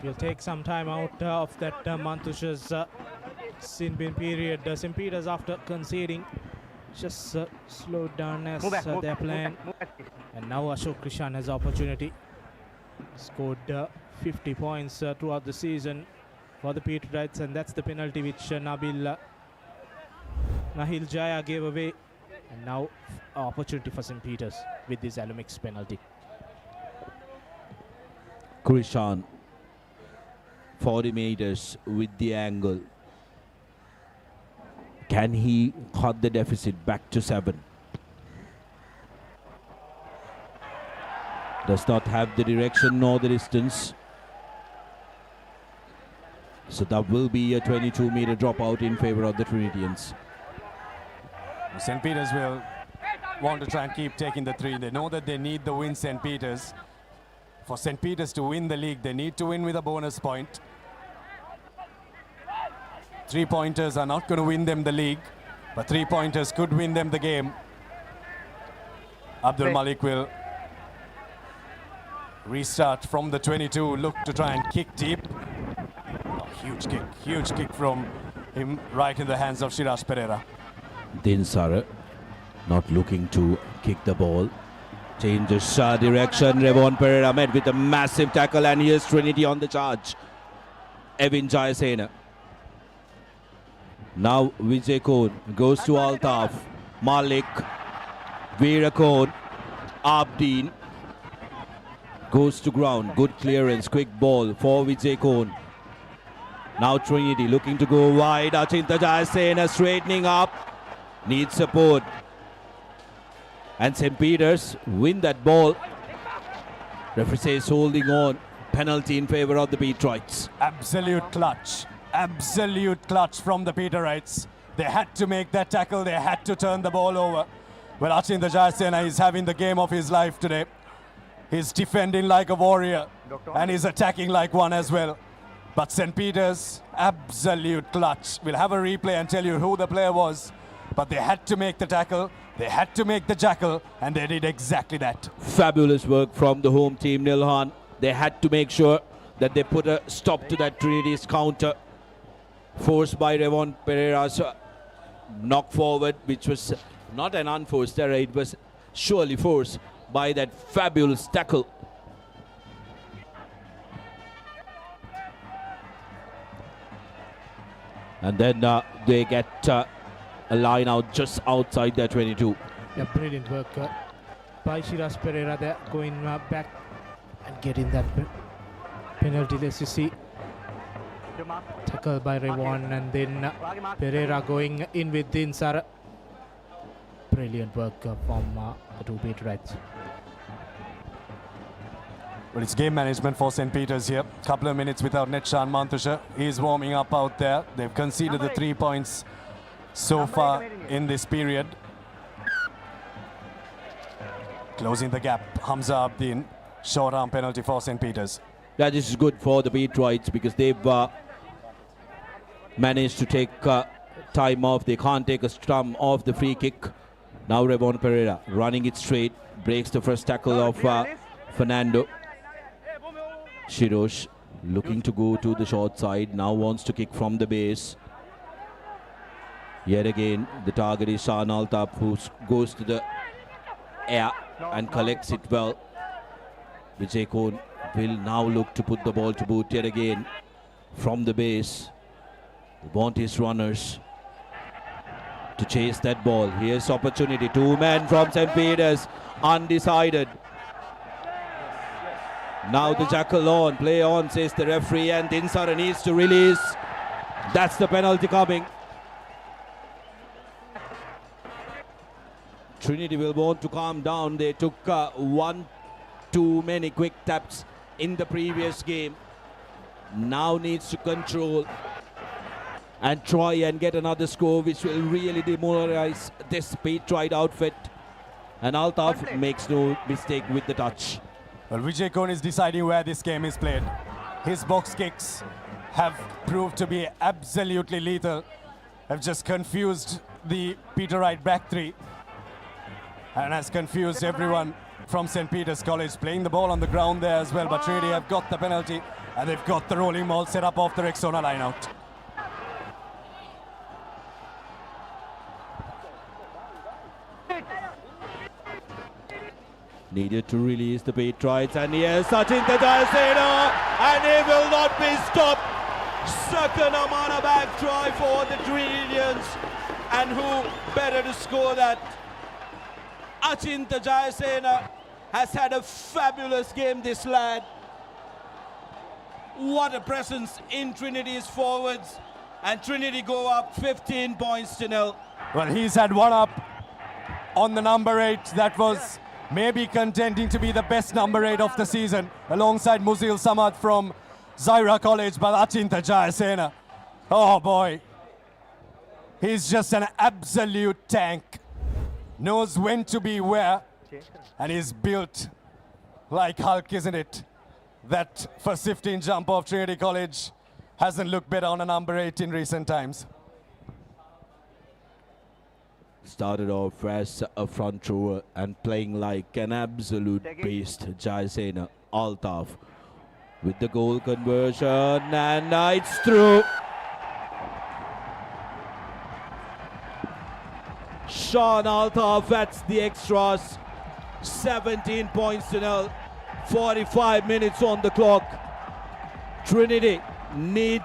We'll take some time out of that Mantusha's Sin-bin period. St. Peter's, after conceding, just slowed down as their plan. And now Ashok Krishan has opportunity. Scored 50 points throughout the season for the Patriots, and that's the penalty which Nahil Jaya gave away. And now opportunity for St. Peter's with this Alumix penalty. Krishan, 40 meters with the angle. Can he cut the deficit back to 7? Does not have the direction nor the distance. So that will be a 22-meter dropout in favor of the Trinitians. St. Peter's will want to try and keep taking the 3. They know that they need the win, St. Peter's. For St. Peter's to win the league, they need to win with a bonus point. 3-pointers are not going to win them the league, but 3-pointers could win them the game. Abdul Malik will restart from the 22, look to try and kick deep. Oh, huge kick from him right in the hands of Shiraj Pereira. Dinsara not looking to kick the ball. Changes direction. Revon Pereira met with a massive tackle, and here's Trinity on the charge. Evin Jayasena. Now Vijay Kohn goes to Altaf. Malik. Veera Kohn. Abdeen goes to ground. Good clearance. Quick ball for Vijay Kohn. Now Trinity looking to go wide. Achinta Jayasena straightening up. Needs support. And St. Peter's win that ball. Referee says holding on. Penalty in favor of the Patriots. Absolute clutch from the Patriots. They had to make that tackle. They had to turn the ball over. Well, Achinta Jayasena is having the game of his life today. He's defending like a warrior and he's attacking like one as well. But St. Peter's, absolute clutch. We'll have a replay and tell you who the player was. But they had to make the tackle, they had to make the jackal, and they did exactly that. Fabulous work from the home team, Nilhan. They had to make sure that they put a stop to that Trinity's counter. Forced by Revon Pereira's knock forward, which was not an unforced error, it was surely forced by that fabulous tackle. And then they get a line out just outside their 22. Yeah, brilliant work by Shiraj Pereira there, going back and getting that penalty. Let's see. Tackle by Revon, and then Pereira going in with Dinsara. Brilliant work from the two Patriots. Well, it's game management for St. Peter's here. Couple of minutes without Netshan Mantusha. He's warming up out there. They've conceded the 3 points so far in this period. Closing the gap, Hamza Abdeen. Short arm penalty for St. Peter's. Yeah, this is good for the Patriots because they've managed to take time off. They can't take a strum off the free kick. Now Revon Pereira running it straight. Breaks the first tackle of Fernando. Shirosh looking to go to the short side. Now wants to kick from the base. Yet again, the target is Shan Altaf, who goes to the air and collects it well. Vijay Kohn will now look to put the ball to boot yet again from the base. They want his runners to chase that ball. Here's opportunity. 2 men from St. Peter's, undecided. Now the jackal on, play on, says the referee, and Dinsara needs to release. That's the penalty coming. Trinity will want to calm down. They took one too many quick taps in the previous game. Now needs to control and try and get another score, which will really demoralize this Patriot outfit. And Altaf makes no mistake with the touch. Well, Vijay Kohn is deciding where this game is played. His box kicks have proved to be absolutely lethal. Have just confused the Peterite back three and has confused everyone from St. Peter's College, playing the ball on the ground there as well. But Trinity have got the penalty and they've got the rolling ball set up off the Rexona line out. Needed to release the Patriots, and here's Achinta Jayasena, and he will not be stopped. Second amount of back try for the Trinitians, and who better to score that? Achinta Jayasena has had a fabulous game, this lad. What a presence in Trinity's forwards, and Trinity go up 15 points to 0. Well, he's had one up on the number 8. That was maybe contending to be the best number 8 of the season, alongside Muzil Samad from Zaira College, but Achinta Jayasena. Oh boy. He's just an absolute tank. Knows when to be where, and he's built like Hulk, isn't it? That first 15 jump of Trinity College hasn't looked better on a number 8 in recent times. Started off as a front rower and playing like an absolute beast. Jayasena, Altaf with the goal conversion, and it's through. Sean Altaf adds the extras. 17 points to 0. 45 minutes on the clock. Trinity need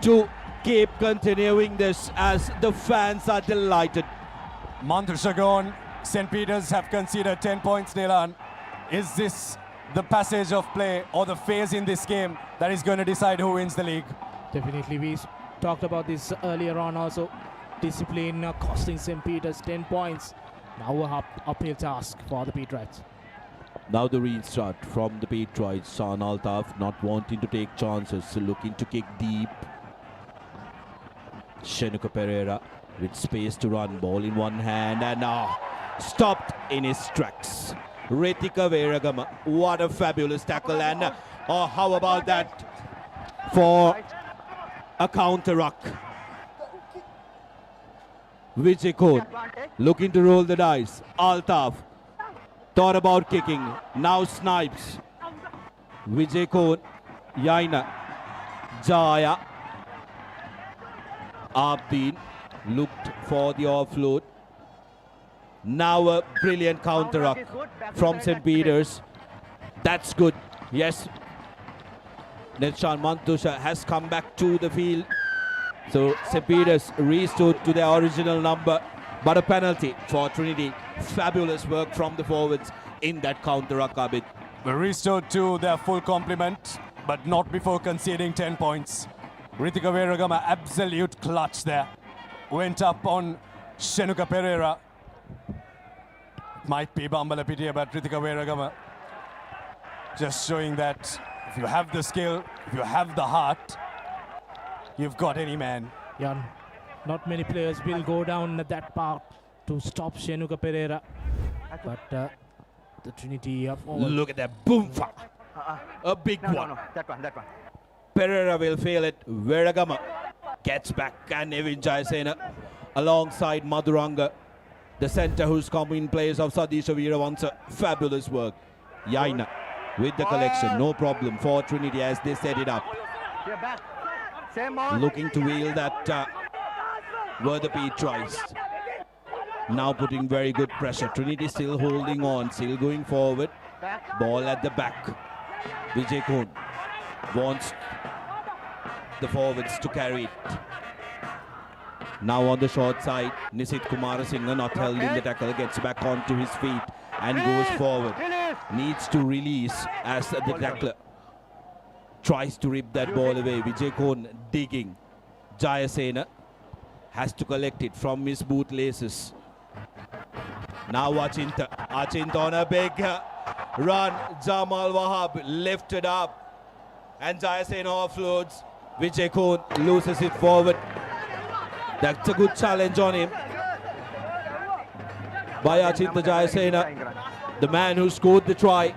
to keep continuing this as the fans are delighted. Mantrasha gone. St. Peter's have conceded 10 points, Nilan. Is this the passage of play or the phase in this game that is going to decide who wins the league? Definitely, we talked about this earlier on also. Discipline costing St. Peter's 10 points. Now a uphill task for the Patriots. Now the restart from the Patriots. Sean Altaf not wanting to take chances, looking to kick deep. Shenuka Pereira with space to run, ball in one hand, and stopped in his tracks. Ritika Veragama, what a fabulous tackle, and how about that for a counter ruck? Vijay Kohn looking to roll the dice. Altaf thought about kicking, now snipes. Vijay Kohn, Yaina, Jaya. Abdeen looked for the offload. Now a brilliant counter ruck from St. Peter's. That's good. Yes. Netshan Mantusha has come back to the field. So St. Peter's restored to their original number, but a penalty for Trinity. Fabulous work from the forwards in that counter ruck, Abid. Restored to their full complement, but not before conceding 10 points. Ritika Veragama, absolute clutch there. Went up on Shenuka Pereira. Might be Bambalapitiya, but Ritika Veragama just showing that if you have the skill, if you have the heart, you've got any man. Yeah, not many players will go down that path to stop Shenuka Pereira. But the Trinity forward. Look at that boom! A big one. No, that one. Pereira will fail it. Veragama gets back, and Evin Jayasena alongside Madhuranga, the centre who's come in place of Sadisha Veeravansa. Fabulous work. Yaina with the collection, no problem for Trinity as they set it up. Looking to wheel that were the Patriots. Now putting very good pressure. Trinity still holding on, still going forward. Ball at the back. Vijay Kohn wants the forwards to carry it. Now on the short side, Nisit Kumarasinghe not held in the tackle, gets back onto his feet and goes forward. Needs to release as the tackler tries to rip that ball away. Vijay Kohn digging. Jayasena has to collect it from his bootlaces. Now Achinta on a big run. Jamal Wahab lifted up and Jayasena offloads. Vijay Kohn loses it forward. That's a good challenge on him by Achinta Jayasena, the man who scored the try.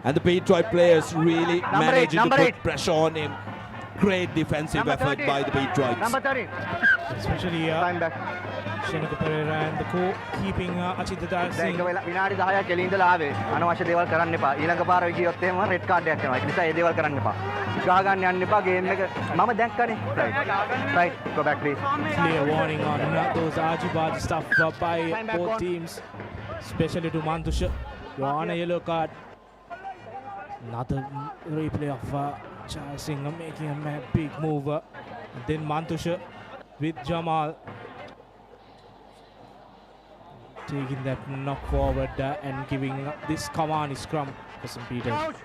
And the Patriot players really managing to put pressure on him. Great defensive effort by the Patriots. Especially Shenuka Pereira and the keeping Achita දැන් Singh. එක වෙලා විනාඩි 10ක් එළින්දලා ආවේ. අනවශ්‍ය දේවල් කරන්න එපා. ඊළඟ පාර ගියොත් එහෙම රෙඩ් කාඩ් එකක් එනවා. ඒ නිසා ඒ දේවල් කරන්න එපා. ගා ගන්න යන්න එපා ගේම් එක. මම දැක්කනේ. Right. Go back please. Clear warning on those argy-bargy stuff by both teams, especially to Mantusha. You're on a yellow card. Another replay of Jai Singh making a big move. Then Mantusha with Jamal taking that knock forward and giving this Cavani scrum for St. Peter's.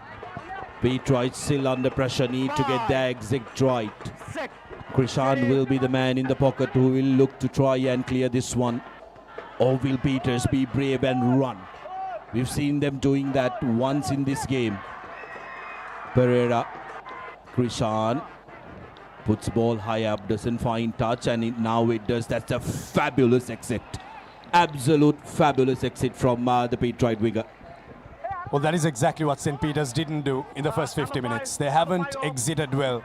Pete Wright still under pressure, need to get the exit right. Krishan will be the man in the pocket who will look to try and clear this one. Or will Peters be brave and run? We've seen them doing that once in this game. Pereira, Krishan puts ball high up, doesn't find touch, and now it does. That's a fabulous exit. Absolute fabulous exit from the Pete Wright winger. Well, that is exactly what St. Peter's didn't do in the first 50 minutes. They haven't exited well.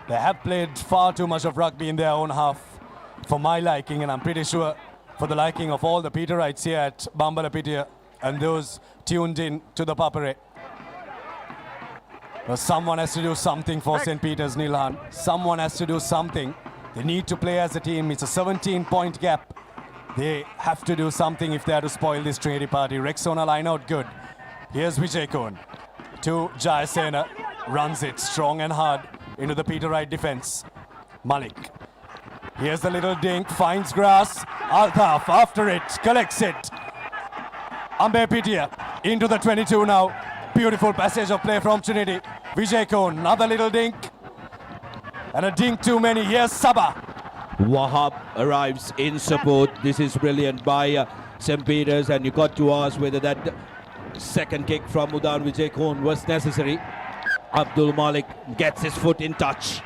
They have played far too much of rugby in their own half, for my liking, and I'm pretty sure for the liking of all the Peterites here at Bambalapitiya and those tuned in to the Papare. Well, someone has to do something for St. Peter's, Nilhan. Someone has to do something. They need to play as a team. It's a 17-point gap. They have to do something if they are to spoil this Trinity party. Rexona line out good. Here's Vijay Kohn to Jayasena. Runs it strong and hard into the Peterite defense. Malik. Here's the little dink. Finds grass. Altaf after it. Collects it. Bambalapitiya into the 22 now. Beautiful passage of play from Trinity. Vijay Kohn. Another little dink. And a dink too many. Here's Sabah. Wahab arrives in support. This is brilliant by St. Peter's, and you got to ask whether that second kick from Udan Vijay Kohn was necessary. Abdul Malik gets his foot in touch.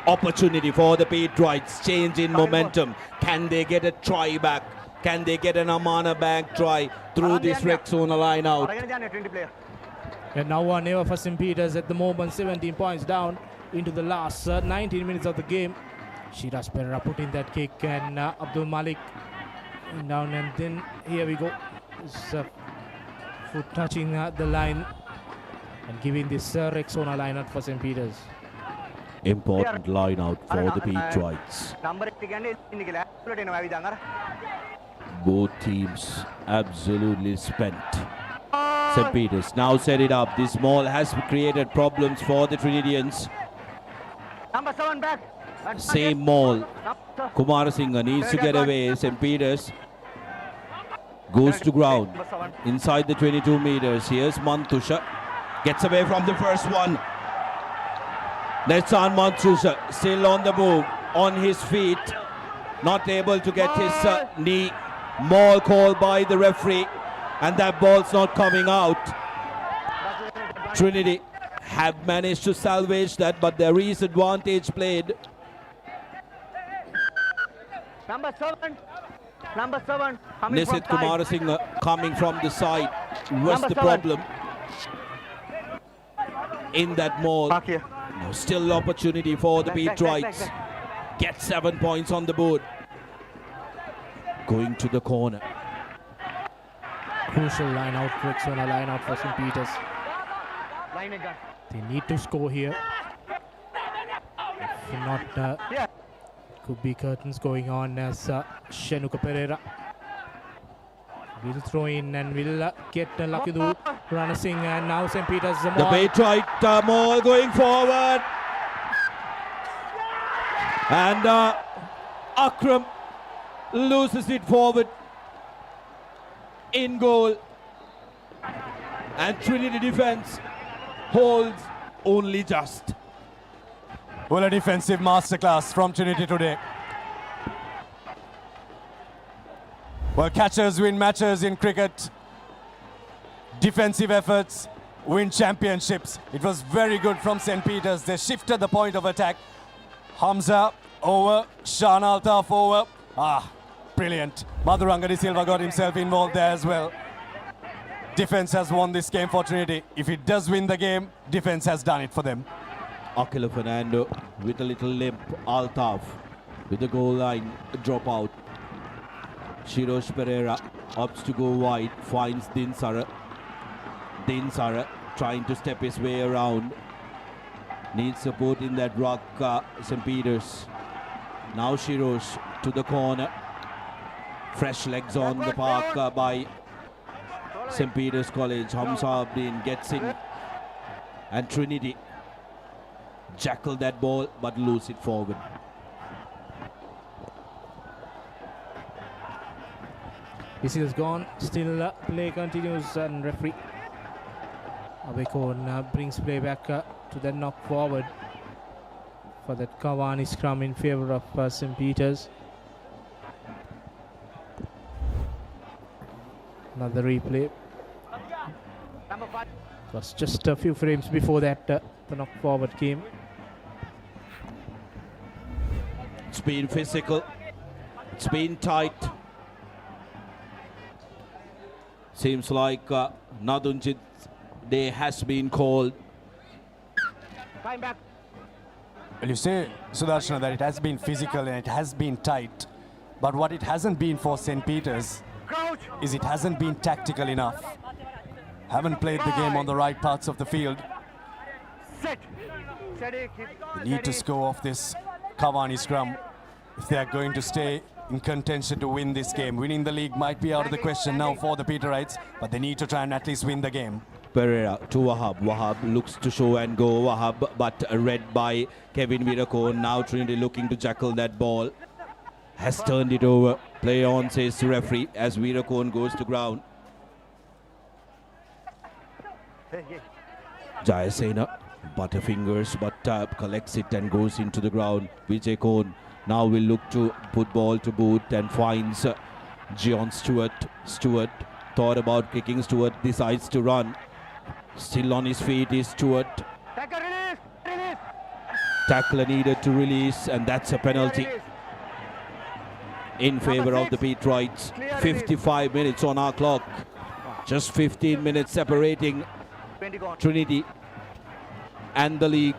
Opportunity for the Pete Wrights. Change in momentum. Can they get a try back? Can they get an Amana back try through this Rexona line out? And now or never for St. Peter's at the moment. 17 points down into the last 19 minutes of the game. Shiraz Pereira putting that kick, and Abdul Malik down, and then here we go. Foot touching the line and giving this Rexona line out for St. Peter's. Important line out for the Pete Wrights. Both teams absolutely spent. St. Peter's now set it up. This maul has created problems for the Trinitians. Number 7 back. Same maul. Kumar Singh needs to get away. St. Peter's goes to ground inside the 22 meters. Here's Mantusha. Gets away from the first one. Netsan Mantusha still on the move, on his feet. Not able to get his knee. Maul called by the referee, and that ball's not coming out. Trinity have managed to salvage that, but there is advantage played. Number 7. Number 7. Nisit Kumar Singh coming from the side. What's the problem? In that maul. No, still opportunity for the Pete Wrights. Get 7 points on the board. Going to the corner. Crucial line out, Rexona line out for St. Peter's. They need to score here. If not, could be curtains going on as Shenuka Pereira will throw in and will get Lakidu Rana Singh, and now St. Peter's The Pete Wright maul going forward. And Akram loses it forward in goal, and Trinity defense holds only just. Well, a defensive masterclass from Trinity today. Well, catchers win matches in cricket. Defensive efforts win championships. It was very good from St. Peter's. They shifted the point of attack. Hamza over, Shan Altaf over. Brilliant. Madhuranga De Silva got himself involved there as well. Defense has won this game for Trinity. If it does win the game, defense has done it for them. Akila Fernando with a little limp. Altaf with the goal line drop out. Shirosh Pereira opts to go wide, finds Dinsara. Dinsara trying to step his way around. Needs support in that rock, St. Peter's. Now Shirosh to the corner. Fresh legs on the park by St. Peter's College. Hamza Abdin gets in. And Trinity jackal that ball but lose it forward. This is gone. Still play continues and referee Abekon brings play back to the knock forward for that Cavani scrum in favor of St. Peter's. Another replay. It was just a few frames before that the knock forward came. It's been physical. It's been tight. Seems like Nadunjit Day has been called. Time back. Well, you say, Sudarshana, that it has been physical and it has been tight. But what it hasn't been for St. Peter's is it hasn't been tactical enough. Haven't played the game on the right parts of the field. Set. They need to score off this Cavani scrum if they are going to stay in contention to win this game. Winning the league might be out of the question now for the Peterites, but they need to try and at least win the game. Pereira to Wahab. Wahab looks to show and go. Wahab, but read by Kevin Virakon. Now Trinity looking to jackal that ball. Has turned it over. Play on, says the referee, as Virakon goes to ground. Jayasena, butterfingers, but collects it and goes into the ground. Vijay Kohn now will look to put ball to boot and finds John Stewart. Stewart thought about kicking. Stewart decides to run. Still on his feet is Stewart. Tackler needed to release, and that's a penalty in favor of the Peterites. 55 minutes on our clock. Just 15 minutes separating Trinity and the league.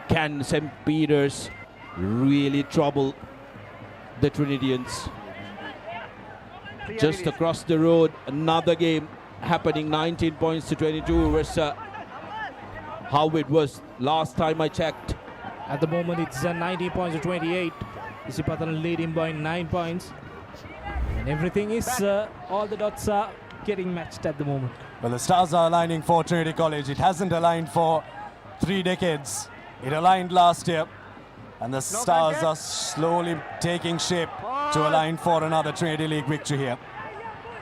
Can St. Peter's really trouble the Trinitians? Just across the road, another game happening. 19 points to 22 versus how it was last time I checked. At the moment it's 19 points to 28. Isipatan leading by 9 points. And everything is, all the dots are getting matched at the moment. Well, the stars are aligning for Trinity College. It hasn't aligned for 3 decades. It aligned last year. And the stars are slowly taking shape to align for another Trinity League victory here.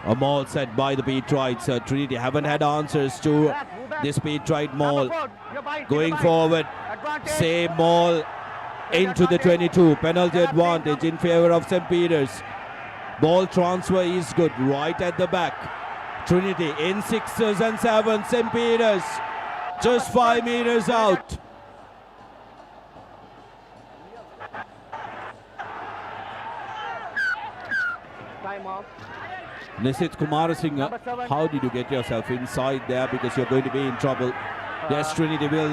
A maul set by the Peterites. Trinity haven't had answers to this Peterite maul. Going forward, same maul into the 22. Penalty advantage in favor of St. Peter's. Ball transfer is good right at the back. Trinity in 6s and 7s. St. Peter's just 5 meters out. Time off. Nisit Kumarasinghe, how did you get yourself inside there? Because you're going to be in trouble. Yes, Trinity will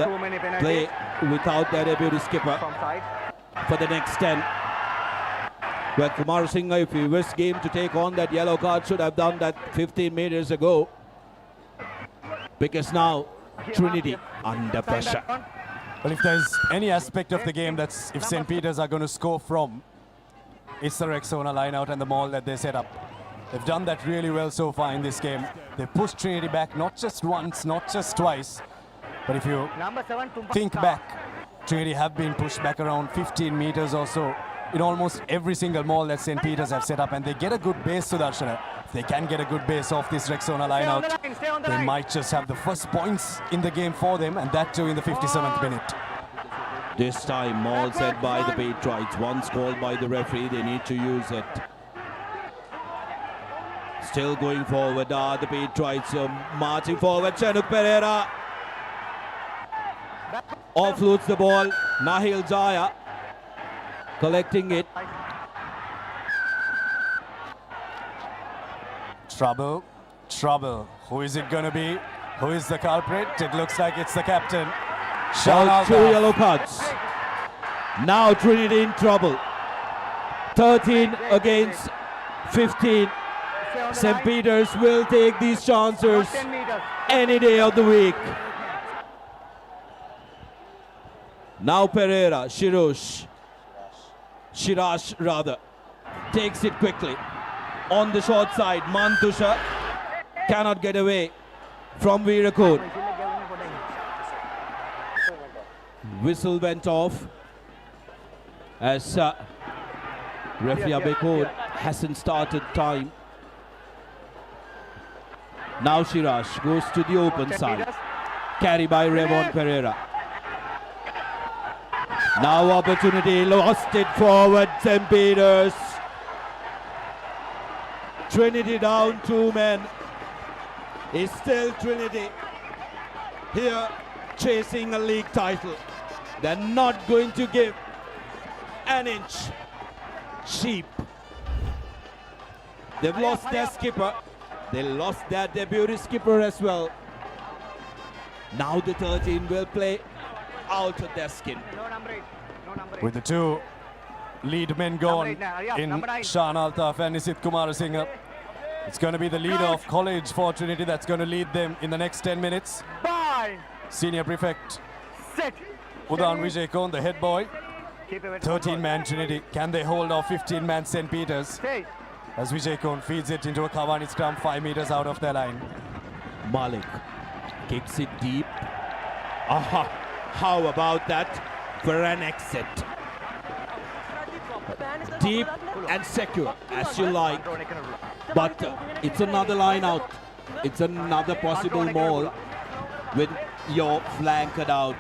play without their deputy skipper for the next 10. Well, Kumarasinghe, if he was game to take on that yellow card, should have done that 15 meters ago. Because now Trinity under pressure. Well, if there's any aspect of the game that's if St. Peter's are going to score from, it's the Rexona line out and the maul that they set up. They've done that really well so far in this game. They pushed Trinity back not just once, not just twice, but if you think back, Trinity have been pushed back around 15 meters or so in almost every single maul that St. Peter's have set up, and they get a good base, Sudarshana. If they can get a good base off this Rexona line out, they might just have the first points in the game for them, and that too in the 57th minute. This time, maul set by the Peterites. Once called by the referee, they need to use it. Still going forward are the Peterites, marching forward. Chanuk Pereira offloads the ball. Nahil Jaya collecting it. Trouble, trouble. Who is it going to be? Who is the culprit? It looks like it's the captain. Shall 2 yellow cards. Now Trinity in trouble. 13 against 15. St. Peter's will take these chances any day of the week. Now Pereira, Shirash rather, takes it quickly. On the short side, Mantusha cannot get away from Virakot. Whistle went off as referee Abekod hasn't started time. Now Shirash goes to the open side. Carry by Revon Pereira. Now opportunity, lost it forward, St. Peter's. Trinity down 2 men. It's still Trinity here chasing a league title. They're not going to give an inch. Sheep. They've lost their skipper. They lost their deputy skipper as well. Now the 13 will play out of their skin. With the 2 lead men gone in Shan Altaf and Nisit Kumarasinghe. It's going to be the leader of college for Trinity that's going to lead them in the next 10 minutes. Senior prefect Udan Vijay Kohn, the head boy. 13-man Trinity. Can they hold off 15-man St. Peter's? As Vijay Kohn feeds it into a Kawani scrum 5 meters out of their line. Malik kicks it deep. Aha! How about that for an exit? Deep and secure, as you like. But it's another line out. It's another possible maul with your flanked out.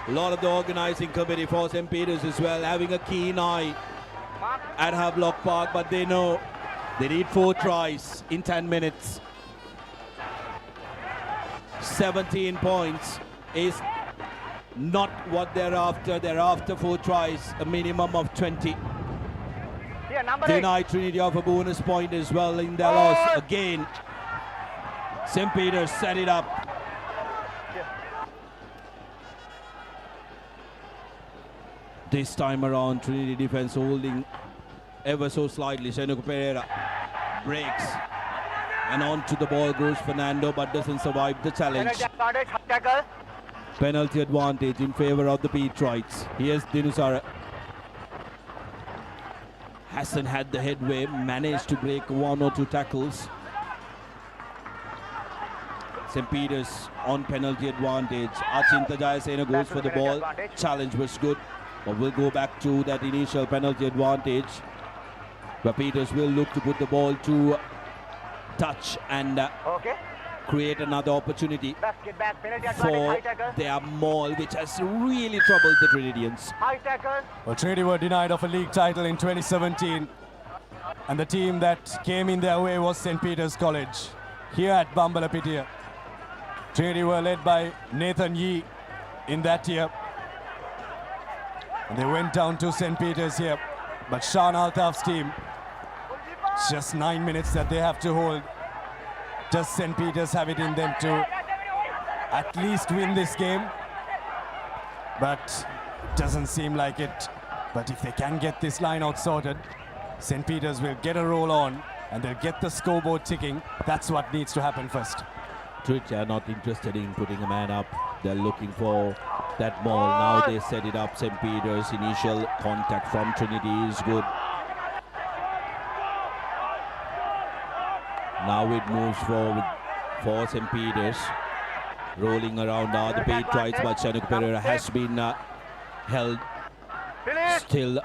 A lot of the organizing committee for St. Peter's as well having a keen eye at Havelock Park, but they know they need 4 tries in 10 minutes. 17 points is not what they're after. They're after 4 tries, a minimum of 20. Deny Trinity of a bonus point as well in their loss. Again, St. Peter's set it up. This time around, Trinity defense holding ever so slightly. Senuku Pereira breaks. And onto the ball goes Fernando, but doesn't survive the challenge. Penalty advantage in favor of the Petrites. Here's Dinusara. Hasn't had the headway, managed to break 1 or 2 tackles. St. Peter's on penalty advantage. Achinta Jayasena goes for the ball. Challenge was good, but we'll go back to that initial penalty advantage, where Peters will look to put the ball to touch and create another opportunity for their maul, which has really troubled the Trinitians. Well, Trinity were denied of a league title in 2017, and the team that came in their way was St. Peter's College here at Bambalapitiya. Trinity were led by Nathan Yee in that year, and they went down to St. Peter's here. But Shan Altaf's team, just 9 minutes that they have to hold. Does St. Peter's have it in them to at least win this game? But doesn't seem like it. But if they can get this line out sorted, St. Peter's will get a roll on and they'll get the scoreboard ticking. That's what needs to happen first. Trinity are not interested in putting a man up. They're looking for that ball. Now they set it up. St. Peter's initial contact from Trinity is good. Now it moves forward for St. Peter's. Rolling around are the Patriots, but Senuku Pereira has been held. Still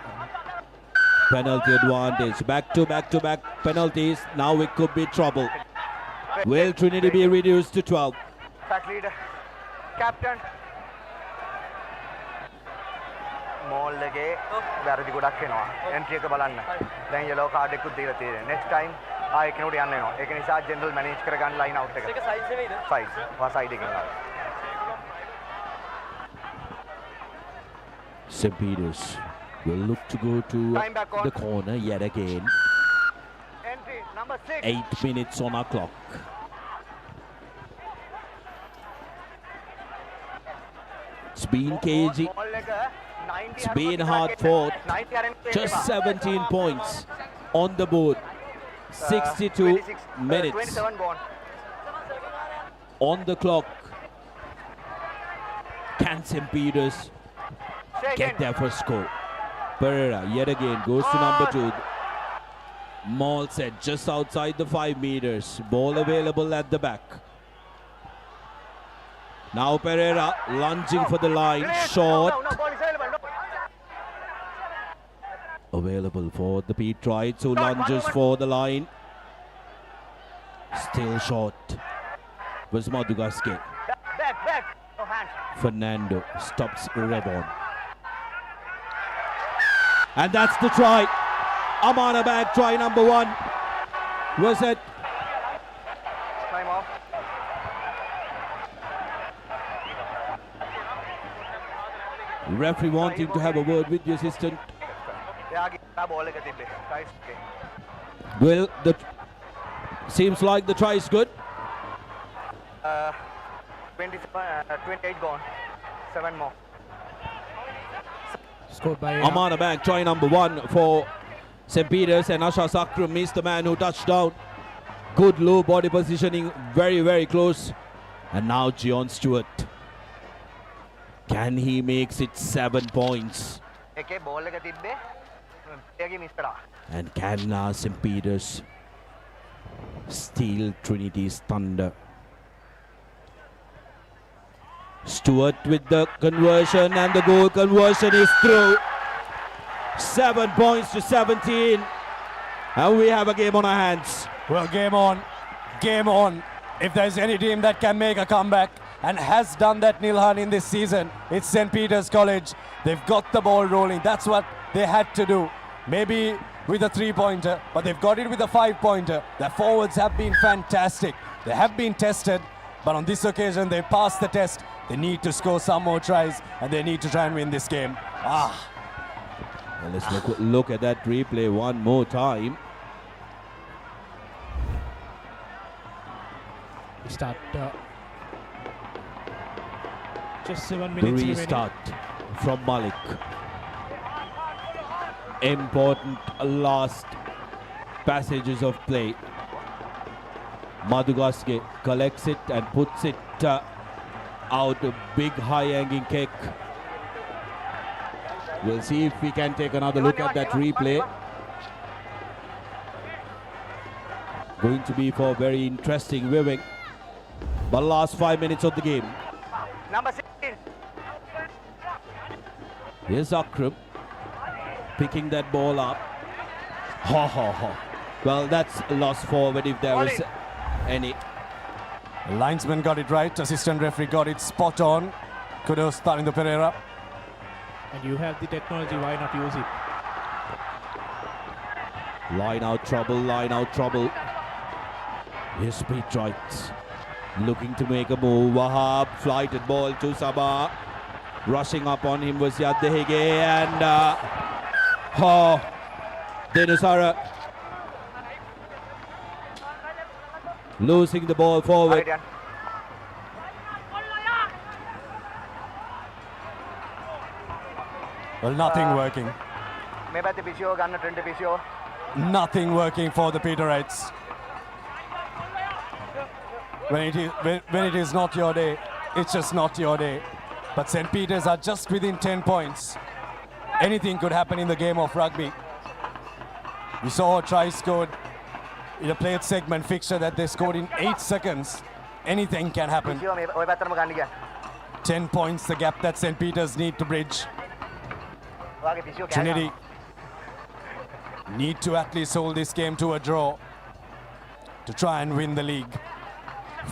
penalty advantage. Back to back penalties. Now it could be trouble. Will Trinity be reduced to 12? Pack leader, captain. Maul lege වැරදි ගොඩක් එනවා. Entry එක බලන්න. දැන් yellow card එකකුත් දීලා තියෙනවා. Next time ආයෙ කෙනෙකුට යන්න වෙනවා. ඒක නිසා general manage කරගන්න line out එක. ඒක size නෙවෙයිද? Size. වා side එකෙන් ආවා. St. Peter's will look to go to the corner yet again. Entry number 6. 8 minutes on our clock. It's been cagey. It's been hard fought. Just 17 points on the board. 62 minutes 27 gone. on the clock. Can St. Peter's get their first score? Pereira yet again goes to number 2. Maul set just outside the 5 meters. Ball available at the back. Now Pereira lunging for the line. Short. Available for the Pete Trites, who lunges for the line. Still short. Was Madugaske. Back. No hands. Fernando stops Revon. And that's the try. Amana back, try number 1. Was it? Time off. Referee wanting to have a word with the assistant. Well, seems like the try is good. 28 gone. 7 more. Scored by Amana back, try number 1 for St. Peter's, and Asha Sakram is the man who touched down. Good low body positioning, very, very close. And now John Stewart. Can he makes it 7 points? And can St. Peter's steal Trinity's thunder? Stewart with the conversion, and the goal conversion is through. 7 points to 17. And we have a game on our hands. Well, game on. Game on. If there's any team that can make a comeback and has done that, Nilhan, in this season, it's St. Peter's College. They've got the ball rolling. That's what they had to do. Maybe with a 3-pointer, but they've got it with a 5-pointer. Their forwards have been fantastic. They have been tested, but on this occasion, they passed the test. They need to score some more tries, and they need to try and win this game. Well, let's look at that replay one more time. We start just 7 The minutes restart from Malik. Important last passages of play. Madugaske collects it and puts it out. A big high-hanging kick. We'll see if we can take another look at that replay. Going to be for very interesting viewing. But last 5 minutes of the game. Number 16. Here's Akram picking that ball up. Well, that's a loss forward if there was any. The linesman got it right. Assistant referee got it spot on. Kudos, Tarindo Pereira. And you have the technology, why not use it? Line out trouble. Here's Pete Trites looking to make a move. Wahab flighted ball to Sabah. Rushing up on him was Yadehige, and Denusara losing the ball forward. Well, nothing working. Nothing working for the Peterites. When it is not your day, it's just not your day. But St. Peter's are just within 10 points. Anything could happen in the game of rugby. We saw a try scored in a played segment fixture that they scored in 8 seconds. Anything can happen. 10 points, the gap that St. Peter's need to bridge. Trinity need to at least hold this game to a draw to try and win the league.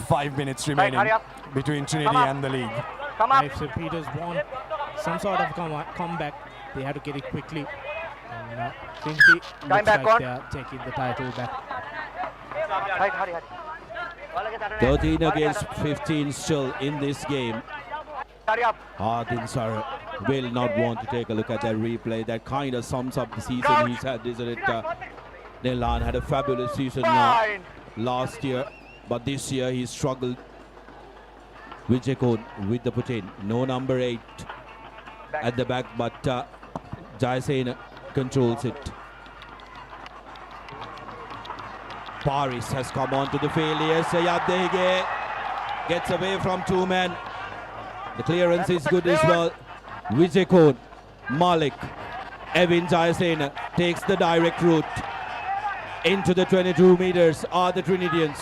5 minutes remaining between Trinity and the league. If St. Peter's want some sort of comeback, they have to get it quickly. And Trinity looks like they are taking the title back. 13 against 15 still in this game. Hardin Sar will not want to take a look at that replay. That kind of sums up the season he's had, isn't it? Nilan had a fabulous season last year, but this year he struggled. Vijekon with the put in. No number 8 at the back, but Jayasena controls it. Paris has come on to the field here. Sayadege gets away from two men. The clearance is good as well. Vijay Kohn, Malik, Evin Jayasena takes the direct route. Into the 22 meters are the Trinitians.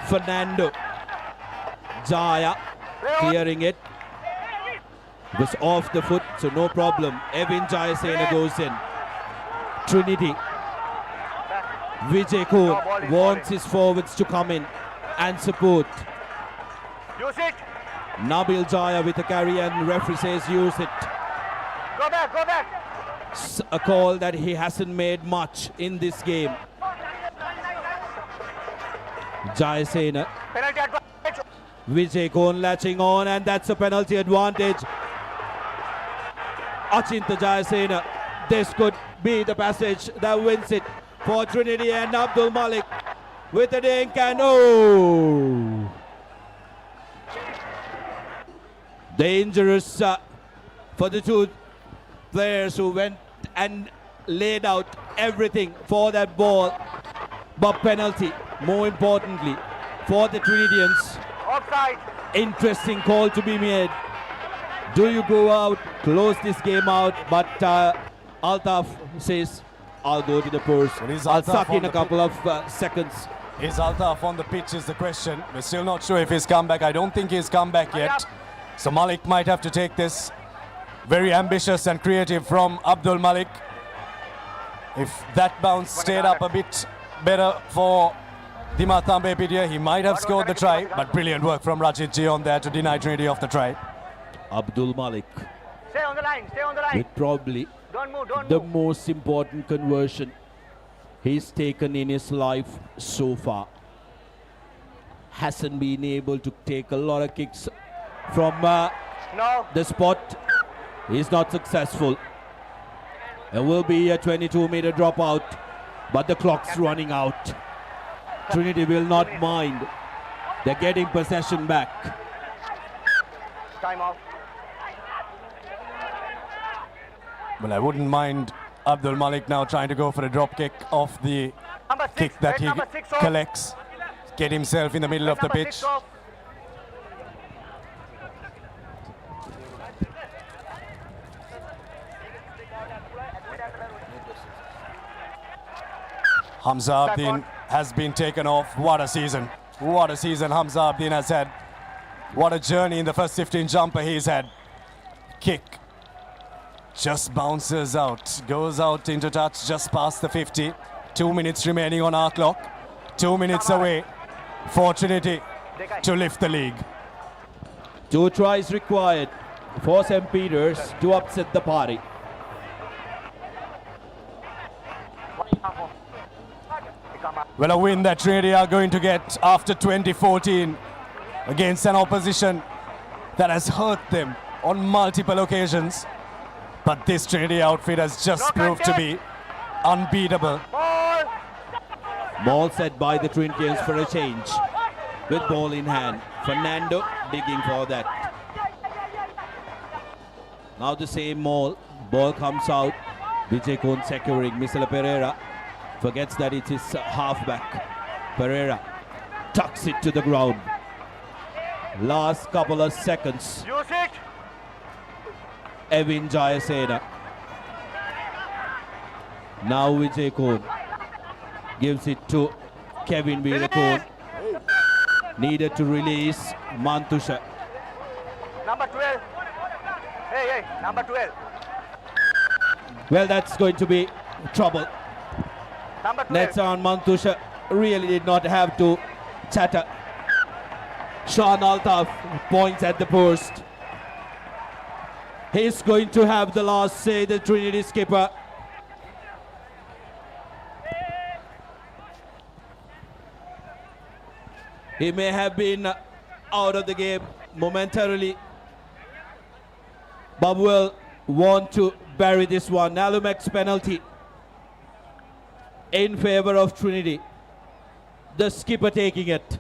Fernando Jaya clearing it. It was off the foot, so no problem. Evin Jayasena goes in. Trinity. Vijay Kohn wants his forwards to come in and support. Use it. Nabil Jaya with a carry and referee says use it. Go back, go back. A call that he hasn't made much in this game. Jayasena. Penalty advantage. Vijay Kohn latching on, and that's a penalty advantage. Achinta Jayasena. This could be the passage that wins it for Trinity, and Abdul Malik with a dink, and oh! Dangerous for the two players who went and laid out everything for that ball. But penalty, more importantly, for the Trinitians. Offside. Interesting call to be made. Do you go out, close this game out? But Altaf says, I'll go to the purse. I'll suck in a couple of seconds. Is Altaf on the pitch is the question. We're still not sure if he's come back. I don't think he's come back yet. So Malik might have to take this. Very ambitious and creative from Abdul Malik. If that bounce stayed up a bit better for Bambalapitiya, he might have scored the try. But brilliant work from Rajit G on there to deny Trinity of the try. Abdul Malik. Stay on the line, stay on the line. With probably the most important conversion he's taken in his life so far. Hasn't been able to take a lot of kicks from the spot. He's not successful. There will be a 22-meter dropout, but the clock's running out. Trinity will not mind. They're getting possession back. Time off. Well, I wouldn't mind Abdul Malik now trying to go for a drop kick off the kick that he collects. Get himself in the middle of the pitch. Hamza Abdin has been taken off. What a season. What a season Hamza Abdin has had. What a journey in the first 15 jumper he's had. Kick. Just bounces out. Goes out into touch just past the 50. 2 minutes remaining on our clock. 2 minutes away for Trinity to lift the league. 2 tries required for St. Peter's to upset the party. Well, a win that Trinity are going to get after 2014 against an opposition that has hurt them on multiple occasions. But this Trinity outfit has just proved to be unbeatable. Ball set by the Trinitians for a change. With ball in hand. Fernando digging for that. Now the same maul. Ball comes out. Vijay Kohn securing. Misala Pereira forgets that it is halfback. Pereira tucks it to the ground. Last couple of seconds. Use it. Evin Jayasena. Now Vijay Kohn gives it to Kevin Veerakoon. Needed to release Mantusha. Number 12. Hey, number 12. Well, that's going to be trouble. Number 12. Netsan Mantusha really did not have to chatter. Sean Altaf points at the post. He's going to have the last say, the Trinity skipper. He may have been out of the game momentarily, but will want to bury this one. Nalumex penalty in favor of Trinity. The skipper taking it.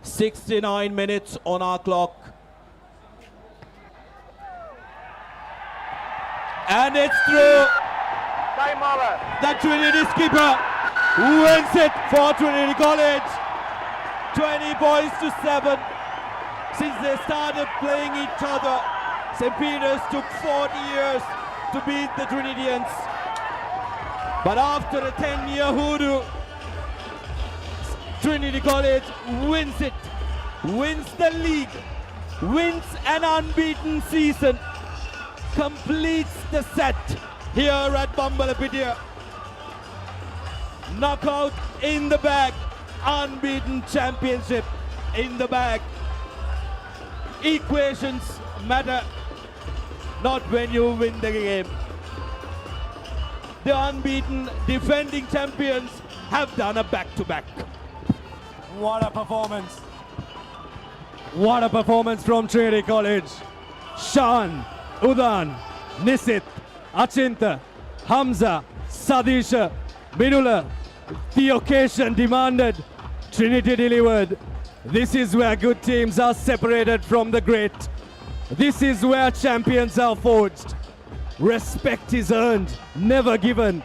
69 minutes on our clock. And it's through. Time over. The Trinity skipper wins it for Trinity College. 20 points to 7. Since they started playing each other, St. Peter's took 40 years to beat the Trinitians. But after a 10-year hoodoo, Trinity College wins it, wins the league, wins an unbeaten season, completes the set here at Bambalapitiya. Knockout in the bag, unbeaten championship in the bag. Equations matter not when you win the game. The unbeaten defending champions have done a back-to-back. What a performance. What a performance from Trinity College. Shan, Udan, Nisit, Achinta, Hamza, Sadisha, Binula. The occasion demanded. Trinity delivered. This is where good teams are separated from the great. This is where champions are forged. Respect is earned, never given.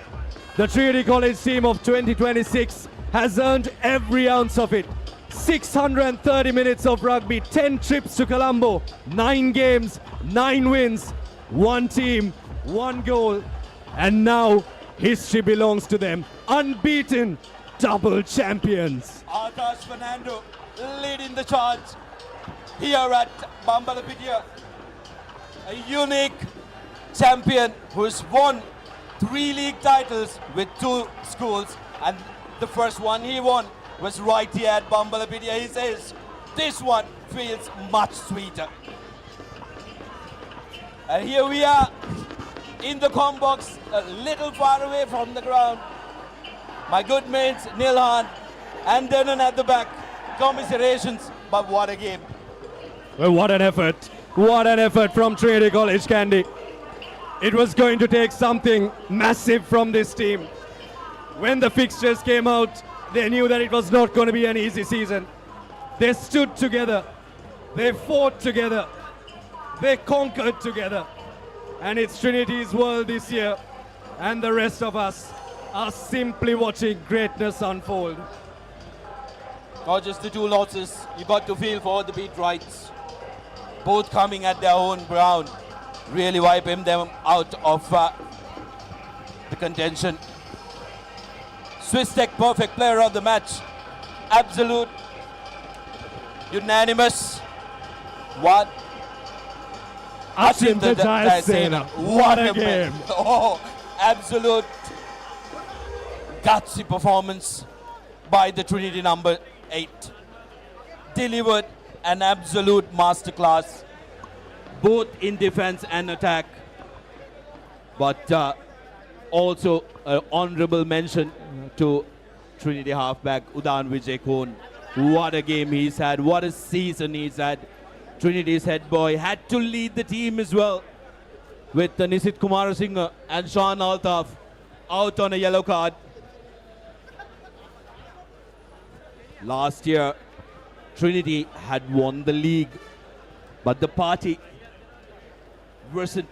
The Trinity College team of 2026 has earned every ounce of it. 630 minutes of rugby, 10 trips to Colombo, 9 games, 9 wins, 1 team, 1 goal. And now history belongs to them. Unbeaten, double champions. Akash Fernando leading the charge here at Bambalapitiya. A unique champion who's won 3 league titles with 2 schools, and the first one he won was right here at Bambalapitiya. He says, this one feels much sweeter. And here we are in the com box, a little far away from the ground. My good mates Nilhan and Denon at the back. Commiserations, but what a game. Well, what an effort. What an effort from Trinity College, Kandy. It was going to take something massive from this team. When the fixtures came out, they knew that it was not going to be an easy season. They stood together. They fought together. They conquered together. And it's Trinity's world this year. And the rest of us are simply watching greatness unfold. Not just the 2 losses, you got to feel for the beat rights. Both coming at their own ground, really wiping them out of the contention. Swiss Tech perfect player of the match. Absolute, unanimous. What? Achinta Jayasena. What a game. Oh, absolute gutsy performance by the Trinity number 8. Delivered an absolute masterclass, both in defense and attack. But also an honorable mention to Trinity halfback Udan Vijay Kohn. What a game he's had, what a season he's had. Trinity's head boy had to lead the team as well, with Nisit Kumarasinghe and Sean Altaf out on a yellow card. Last year, Trinity had won the league, but the party wasn't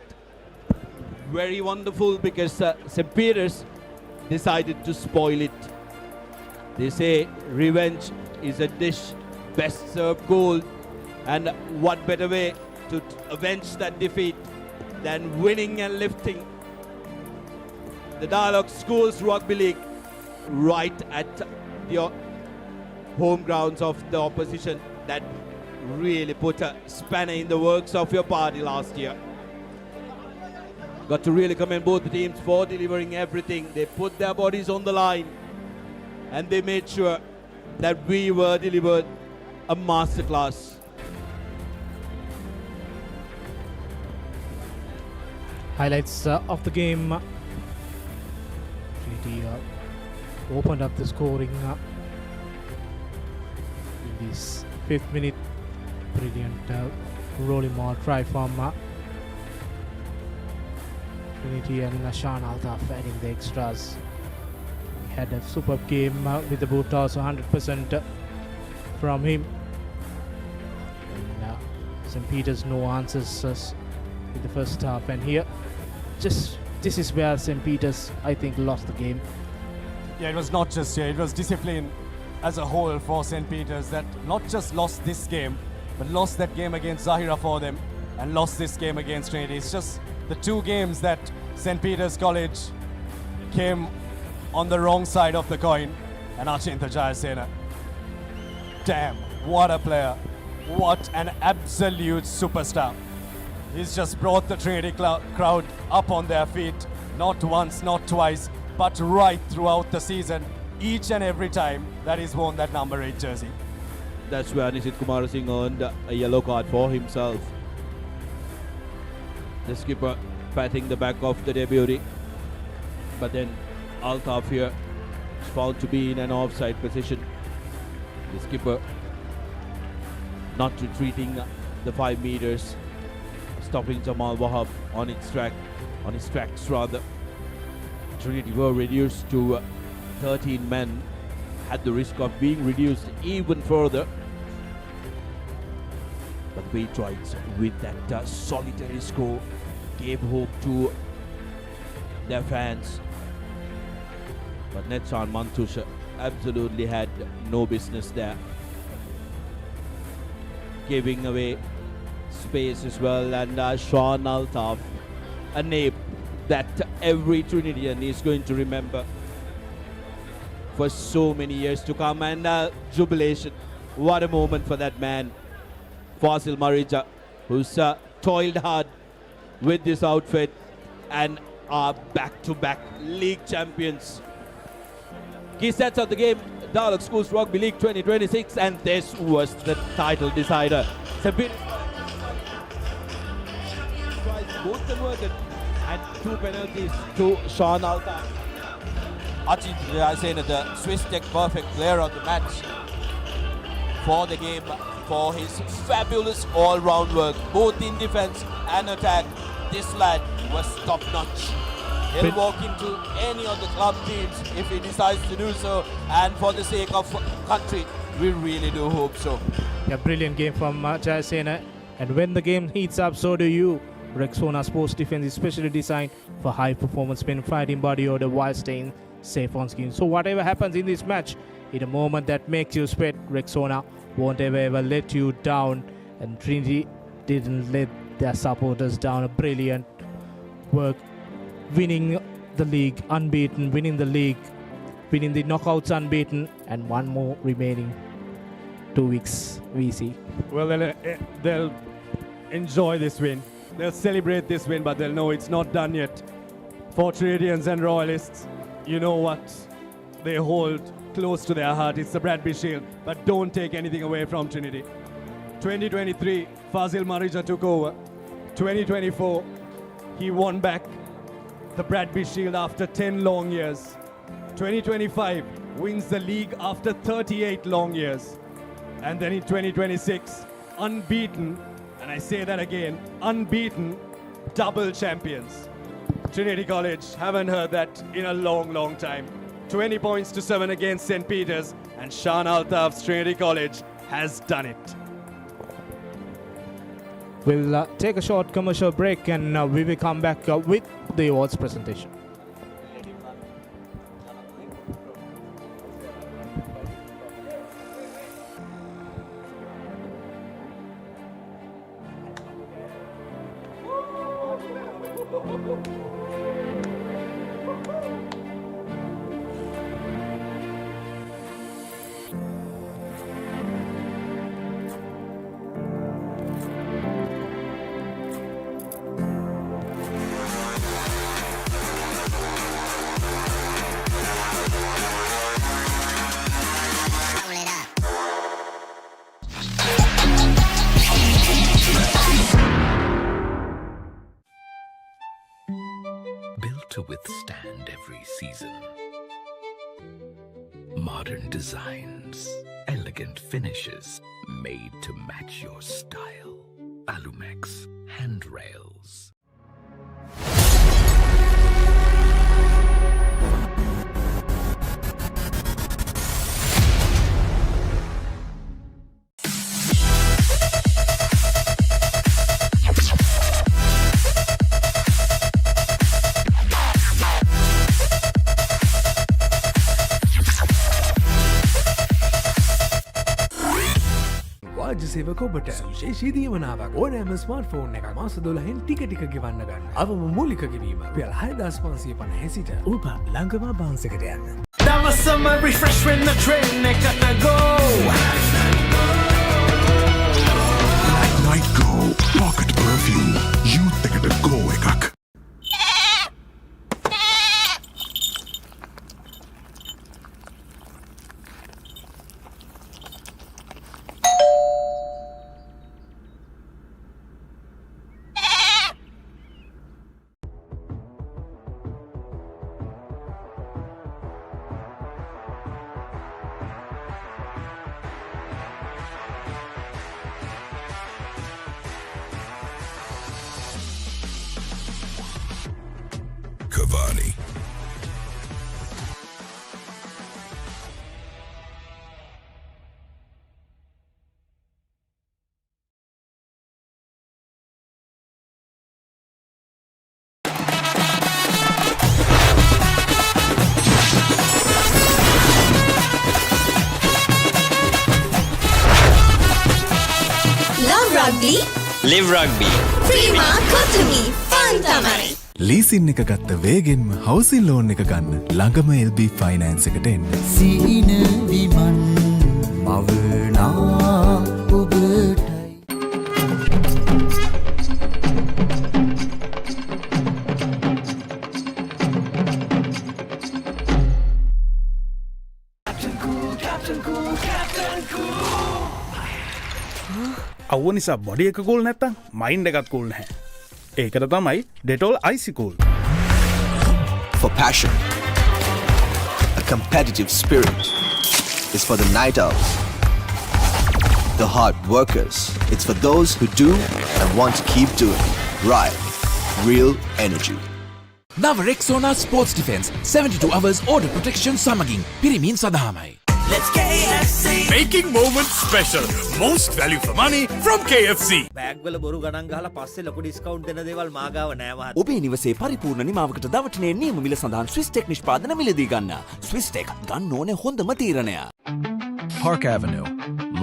very wonderful because St. Peter's decided to spoil it. They say revenge is a dish best served cold, and what better way to avenge that defeat than winning and lifting the Dialog Schools Rugby League right at the home grounds of the opposition. That really put a spanner in the works of your party last year. Got to really commend both the teams for delivering everything. They put their bodies on the line and they made sure that we were delivered a masterclass. Highlights of the game. Trinity opened up the scoring in this 5th minute. Brilliant rolling ball try from Trinity and Nashan Altaf adding the extras. He had a superb game with the boot toss, 100% from him. And St. Peter's no answers in the first half, and here this is where St. Peter's I think lost the game. Yeah, it was not just here, it was discipline as a whole for St. Peter's that not just lost this game, but lost that game against Zahira for them and lost this game against Trinity. It's just the two games that St. Peter's College came on the wrong side of the coin. And Achinta Jayasena, damn, what a player. What an absolute superstar. He's just brought the Trinity crowd up on their feet, not once, not twice, but right throughout the season, each and every time that he's worn that number 8 jersey. That's where Nisit Kumar Singh earned a yellow card for himself. The skipper patting the back of the debuting, but then Altaf here is found to be in an offside position. The skipper not retreating the 5 meters, stopping Jamal Wahab on his tracks rather. Trinity were reduced to 13 men, had the risk of being reduced even further. But the Patriots, with that solitary score, gave hope to their fans. But Netsan Mantusha absolutely had no business there, giving away space as well. And Sean Altaf, a name that every Trinidadian is going to remember for so many years to come. And jubilation, what a moment for that man, Fasil Marija, who's toiled hard with this outfit and are back-to-back league champions. Key stats of the game, Dialog Schools Rugby League 2026, and this was the title decider. St. Peter's both converted and 2 penalties to Sean Altaf. Achinta Jayasena, the Swiss Tech perfect player of the match for the game, for his fabulous all-round work, both in defense and attack. This lad was top-notch. He'll walk into any of the club teams if he decides to do so, and for the sake of country, we really do hope so. Yeah, brilliant game from Jayasena. And when the game heats up, so do you. Rexona Sports Defense is specially designed for high-performance spin fighting body order while staying safe on screen. So whatever happens in this match, in a moment that makes you sweat, Rexona won't ever let you down. And Trinity didn't let their supporters down. A brilliant work, winning the league unbeaten, winning the league, winning the knockouts unbeaten, and one more remaining 2 weeks, VC. Well, they'll enjoy this win. They'll celebrate this win, but they'll know it's not done yet. For Trinidadians and Royalists, you know what they hold close to their heart. It's the Bradby Shield, but don't take anything away from Trinity. 2023, Fazil Marija took over. 2024, he won back the Bradby Shield after 10 long years. 2025, wins the league after 38 long years. And then in 2026, unbeaten, and I say that again, unbeaten, double champions. Trinity College, haven't heard that in a long time. 20 points to 7 against St. Peter's, and Sean Altaf's Trinity College has done it. We'll take a short commercial break, and we will come back with the awards presentation. To withstand every season. Modern designs, elegant finishes, made to match your style. Alumex handrails. රාජ්‍ය සේවක ඔබට විශේෂී දීමනාවක් ඕනෑම smartphone එකක් මාස 12න් ටික ගෙවන්න ගන්න. අවම මූලික ගෙවීම රුපියල් 6550 සිට ඔබ ළඟම බාන්ස් එකට යන්න. Some refresh when the train they gotta go. Night Go Pocket Perfume. You think it go ekak. Cavani. Love Rugby. Live Rugby. Prima Kotumi. Fun Tamari. Leasing එක ගත්ත වේගෙන්ම හවසින් ලෝන් එක ගන්න ළඟම LB ෆයිනෑන්ස් එකට එන්න. සීන විමන් මවනා ඔබටයි. අව්ව නිසා බොඩි එක cool නැත්තම් මයින්ඩ් එකත් කූල් නැහැ. ඒකට තමයි Dettol Icy Cool. For passion, a competitive spirit is for the night owls, the hard workers. It's for those who do and want to keep doing. Right, real energy. Nava Rexona Sports Defense 72 hours order protection සමගින් පිරිමින් සඳහාමයි. Let's KFC. Making moments special. Most value for money from KFC. Bag වල බොරු ගණන් ගහලා පස්සේ ලොකු discount දෙන දේවල් මාගාව නෑ මහත්තයා. ඔබේ නිවසේ පරිපූර්ණ නිමාවකට දවටනේ නියම මිල සඳහන් ස්විස්ටෙක් නිෂ්පාදන මිලදී ගන්න. ස්විස්ටෙක් ගන්න ඕනේ හොඳම තීරණය. Park Avenue.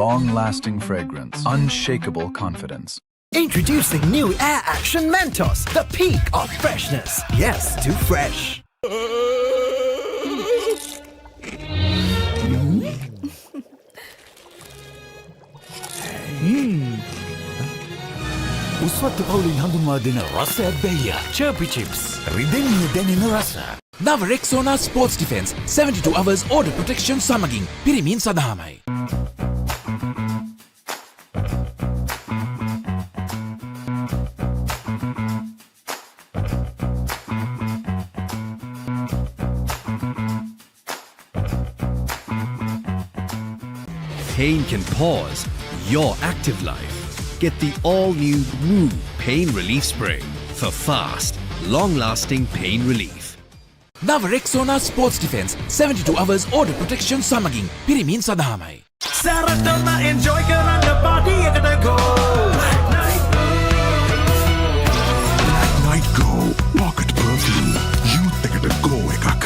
Long-lasting fragrance. Unshakable confidence. Introducing new Air Action Mentos, the peak of freshness. Yes, too fresh. උස්වත්ත පවුලින් හඳුන්වා දෙන රසයක් බැහැය. Chirpy chips. රිදෙන්නේ දැනෙන රස. Nava Rexona Sports Defense 72 hours order protection සමගින් පිරිමින් සඳහාමයි. Pain can pause your active life. Get the all-new Woo Pain Relief Spray for fast, long-lasting pain relief. Nava Rexona Sports Defense 72 hours order protection සමගින් පිරිමින් සඳහාමයි. Saratona enjoy කරන්න party එකට go. Night Go Pocket Perfume. You think it go ekak.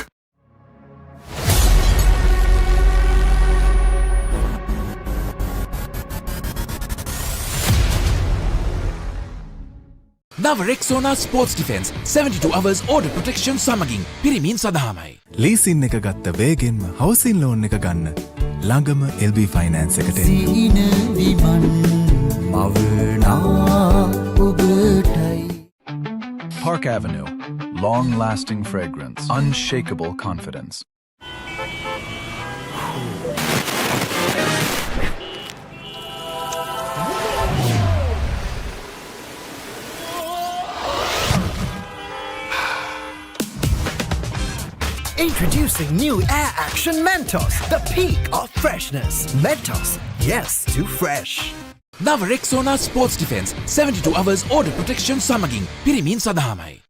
Nava Rexona Sports Defense 72 hours order protection සමගින් පිරිමින් සඳහාමයි. Leasing එක ගත්ත වේගෙන්ම හවසින් loan එක ගන්න ළඟම LB ෆයිනෑන්ස් එකට එන්න. සීන විමන් මවනා ඔබටයි. Park Avenue. Long-lasting fragrance. Unshakable confidence. Introducing new Air Action Mentos, the peak of freshness. Mentos, yes, too fresh. Nava Rexona Sports Defense 72 hours order protection සමගින් පිරිමින් සඳහාමයි.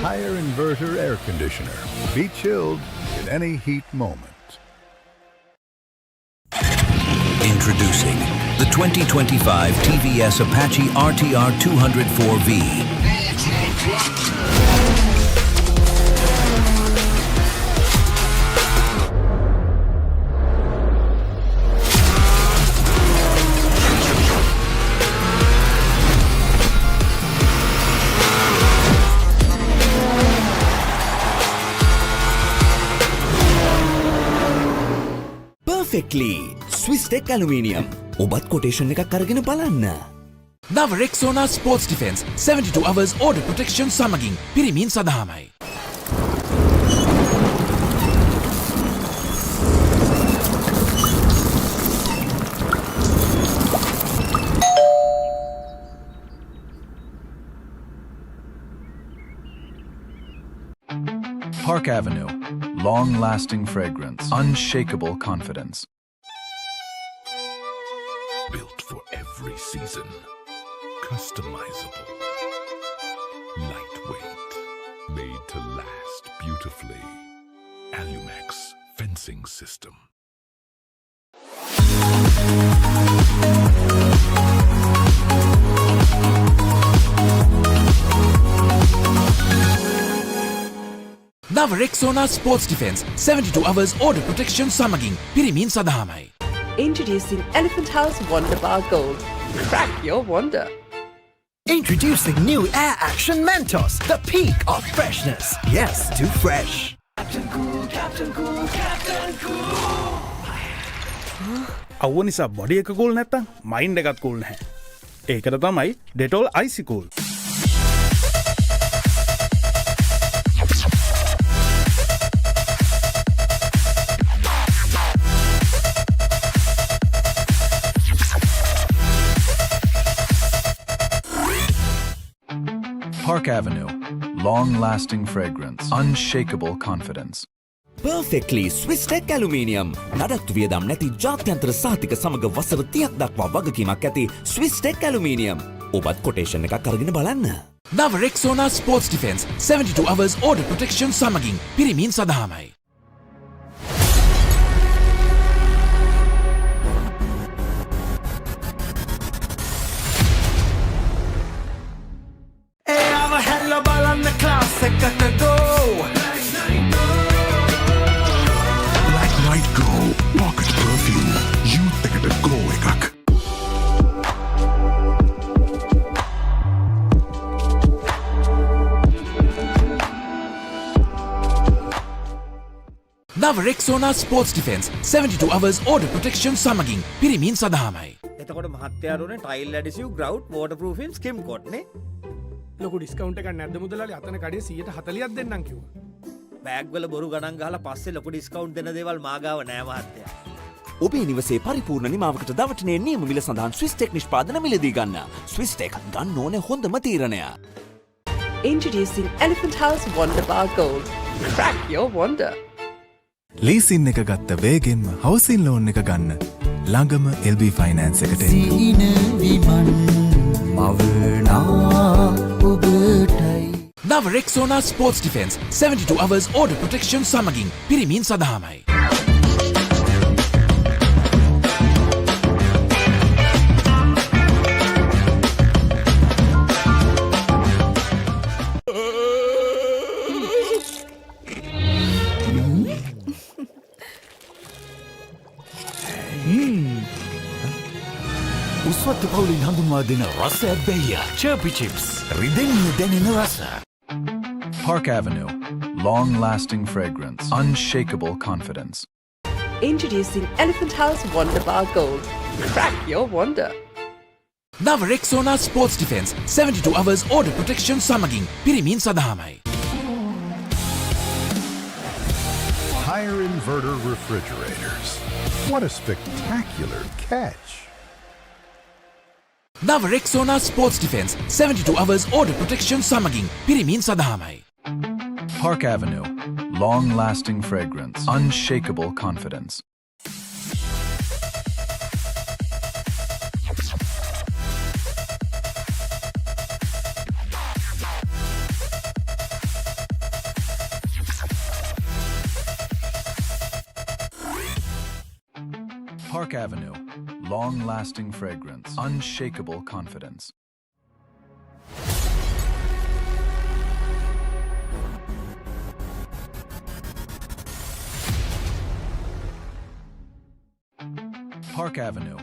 Higher inverter air conditioner. Be chilled in any heat moment. Introducing the 2025 TVS Apache RTR 204V. Perfectly Swiss Tech Aluminium ඔබත් quotation එකක් අරගෙන බලන්න. නව Rexona sports defence 72 hours order protection සමගින් පිරිමින් සඳහාමයි. Park Avenue. Long-lasting fragrance. Unshakable confidence. Built for every season. Customizable. Lightweight. Made to last beautifully. Alumex fencing system. නව Rexona sports defence 72 hours order protection සමගින් පිරිමින් සඳහාමයි. Introducing Elephant House Wonder Bar Gold. Crack your wonder. Introducing new Air Action Mentos, the peak of freshness. Yes, too fresh. Captain Cool, Captain Cool, Captain Cool. අවුව නිසා body එක cool නැත්තම් mind එකත් cool නැහැ. ඒකට තමයි Dettol Icy Cool. Park Avenue. Long-lasting fragrance. Unshakable confidence. Perfectly Swiss Tech Aluminium නඩත්තු වියදම් නැති ජාත්‍යන්තර සහතික සමග වසර 30ක් දක්වා වගකීමක් ඇති Swiss Tech Aluminium ඔබත් කොටේෂන් එකක් අරගෙන බලන්න. නව Rexona sports defence 72 hours order protection සමගින් පිරිමින් සඳහාමයි. Black Night Go Pocket Perfume Youth එකට go එකක්. නව Rexona sports defence 72 hours order protection සමගින් පිරිමින් සඳහාමයි. එතකොට මහත්තයාරුනේ ටයිල් ඇඩිසිව් ග්‍රවුට් වෝටර්ප්‍රූෆින් ස්කිම් කොට් නේ. ලොකු ඩිස්කවුන්ට් එකක් නැද්ද මුදලාලි? අතන කඩේ 140ක් දෙන්නම් කිව්වා. බෑග් වල බොරු ගණන් ගහලා පස්සේ ලොකු ඩිස්කවුන්ට් දෙන දේවල් මාගාව නෑ මහත්තයා. ඔබේ නිවසේ පරිපූර්ණ නිමාවකට දවටනේ නියම මිල සඳහන් Swiss Tech නිෂ්පාදන මිලදී ගන්න. Swiss Tech ගන්න ඕනේ හොඳම තීරණය. Introducing Elephant House Wonder Bar Gold. Crack your wonder. Leasing එක ගත්ත වේගෙන්ම හවසින් ලෝන් එක ගන්න. ළඟම LB ෆයිනෑන්ස් එකට එන්න. නව Rexona sports defence 72 hours order protection සමගින් පිරිමින් සඳහාමයි. උස්වත්ත පවුලින් හඳුන්වා දෙන රස ඇබ්බැහිය චර්පි චිප්ස් රිදෙන්නේ දැනෙන රස. Park Avenue. Long-lasting fragrance. Unshakable confidence. Introducing Elephant House Wonder Bar Gold. Crack your wonder. නව Rexona sports defence 72 hours order protection සමගින් පිරිමින් සඳහාමයි. Higher inverter refrigerators. What a spectacular catch. නව Rexona sports defence 72 hours order protection සමගින් පිරිමින් සඳහාමයි. Park Avenue. Long-lasting fragrance. Unshakable confidence. Park Avenue. Long-lasting fragrance. Unshakable confidence. Park Avenue.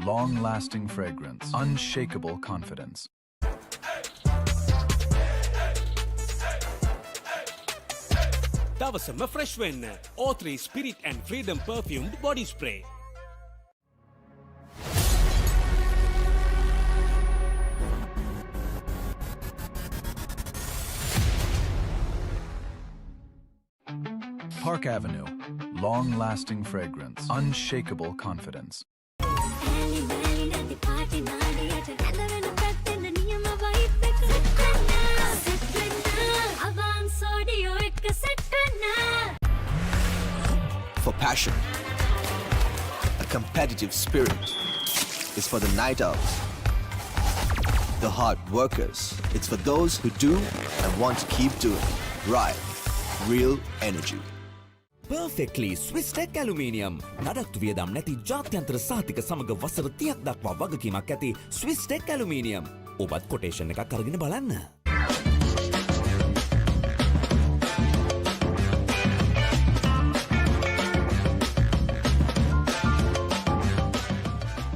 Long-lasting fragrance. Unshakable confidence. දවසම fresh වෙන්න O3 Spirit and Freedom perfumed body spray. Park Avenue, long-lasting fragrance, unshakable confidence. For passion, a competitive spirit is for the night owls, the hard workers. It's for those who do and want to keep doing. Right, real energy. Perfectly Swiss Tech Aluminium. නඩත්තු වියදම් නැති ජාත්‍යන්තර සහතික සමග වසර 30ක් දක්වා වගකීමක් ඇති Swiss Tech Aluminium. ඔබත් කොටේෂන් එකක් අරගෙන බලන්න.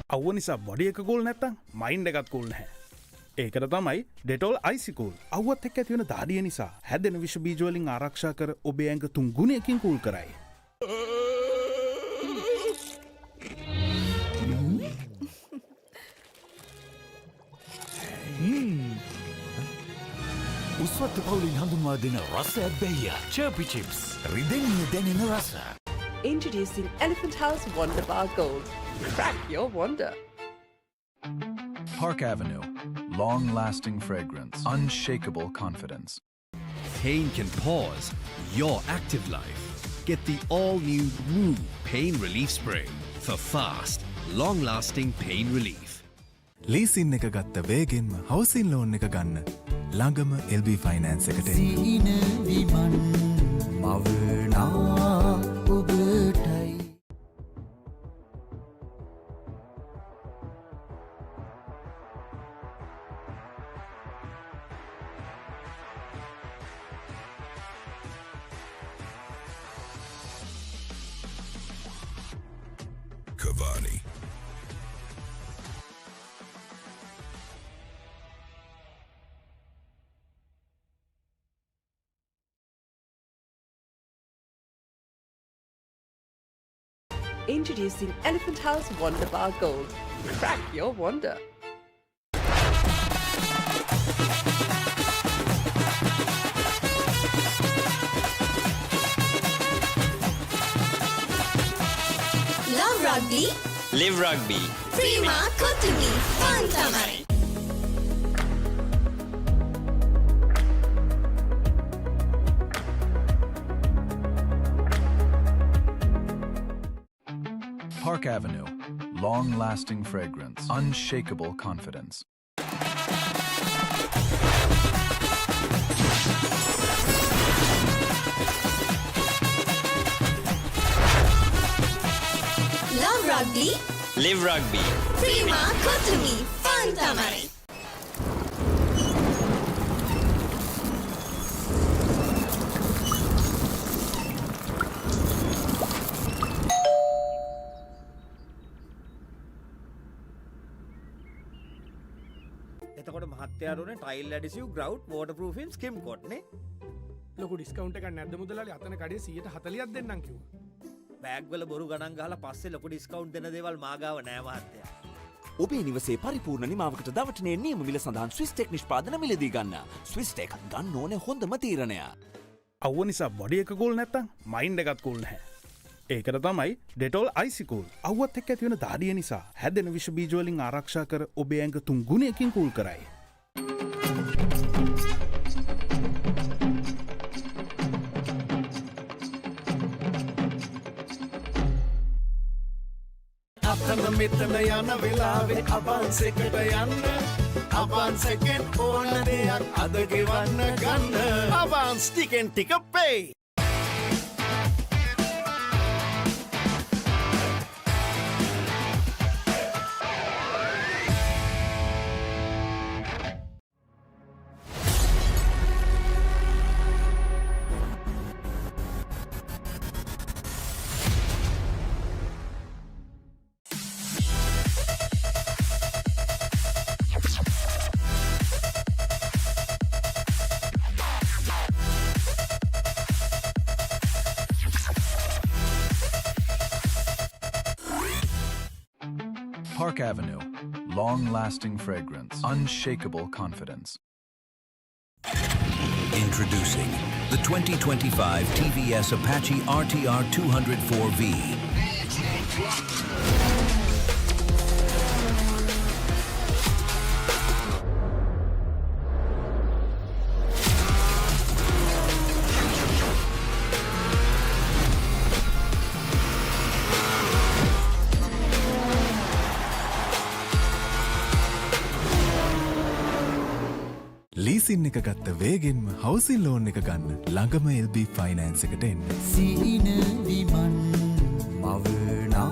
අවුව නිසා බොඩි එක කූල් නැත්තම් මයින්ඩ් එකත් කූල් නැහැ. ඒකට තමයි ඩෙටෝල් අයිසිකූල්. අවුවත් එක්ක ඇති වෙන දාඩිය නිසා හැදෙන විෂ බීජ වලින් ආරක්ෂා කර ඔබේ ඇඟ 3 ගුණයකින් කූල් කරයි. උස්වත්ත පවුලින් හඳුන්වා දෙන රස ඇබ්බැහිය චර්පි චිප්ස් රිදෙන්නේ දැනෙන රස. Introducing Elephant House Wonder Bar Gold. Crack your wonder. Park Avenue, long-lasting fragrance, unshakable confidence. Pain can pause your active life. Get the all-new Move Pain Relief Spray for fast, long-lasting pain relief. Leasing එක ගත්ත වේගෙන්ම හවසින් loan එක ගන්න ළඟම LB finance එකට සීන විමන් මවනා ඔබටයි. Cavani. Introducing Elephant House Wonder Bar Gold. Crack your wonder. Love Rugby. Live Rugby. Prima Kotumi Fantamari. Park Avenue, long-lasting fragrance, unshakable confidence. Love Rugby. Live Rugby. Prima Kotumi Fantamari. එතකොට මහත්තයාරුනේ tile ඇඩිසිව් ග්‍රවුට් වෝටර්ප්‍රූෆින් ස්කිම් කොට් නේ ලොකු discount එකක් නැද්ද මුදලාලි අතන කඩේ 140ක් දෙන්නම් කිව්වා. බෑග් වල බොරු ගණන් ගහලා පස්සේ ලොකු ඩිස්කවුන්ට් දෙන දේවල් මාගාව නෑ මහත්තයා. ඔබේ නිවසේ පරිපූර්ණ නිමාවකට දවටනේ නියම මිල සඳහන් ස්විස් ටෙක් නිෂ්පාදන මිලදී ගන්න. ස්විස් ටෙක් ගන්න ඕනේ හොඳම තීරණය. අවුව නිසා බොඩි එක කූල් නැත්තම් මයින්ඩ් එකත් කූල් නැහැ. ඒකට තමයි ඩෙටෝල් අයිසිකූල්. අවුවත් එක්ක ඇති වෙන දාඩිය නිසා හැදෙන විෂ බීජ වලින් ආරක්ෂා කර ඔබේ ඇඟ 3 ගුණයකින් කූල් කරයි. අතන මෙතන යන වෙලාවේ අවන්ස් එකට යන්න අවන්ස් එකෙන් ඕන දෙයක් අද ගෙවන්න ගන්න අවන්ස් ටිකෙන් ටික පේ. Park Avenue, long-lasting fragrance, unshakable confidence. Introducing the 2025 TVS Apache RTR 204V. Leasing එක ගත්ත වේගෙන්ම හවසින් ලෝන් එක ගන්න ළඟම LB ෆයිනෑන්ස් එකට එන්න. සීන විමන් මවනා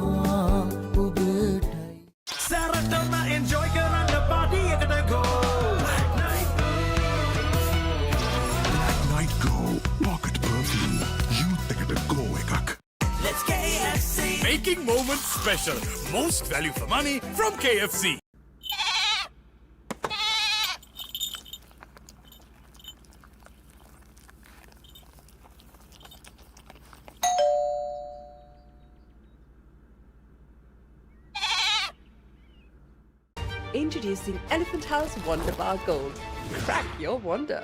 ඔබටයි. සැරටම එන්ජොයි කරන්න පාටි එකට ගෝ. Night Go Pocket Perfume Youth එකට go එකක්. Let's KFC. Making moments special. Most value for money from KFC. Introducing Elephant House Wonder Bar Gold. Crack your wonder.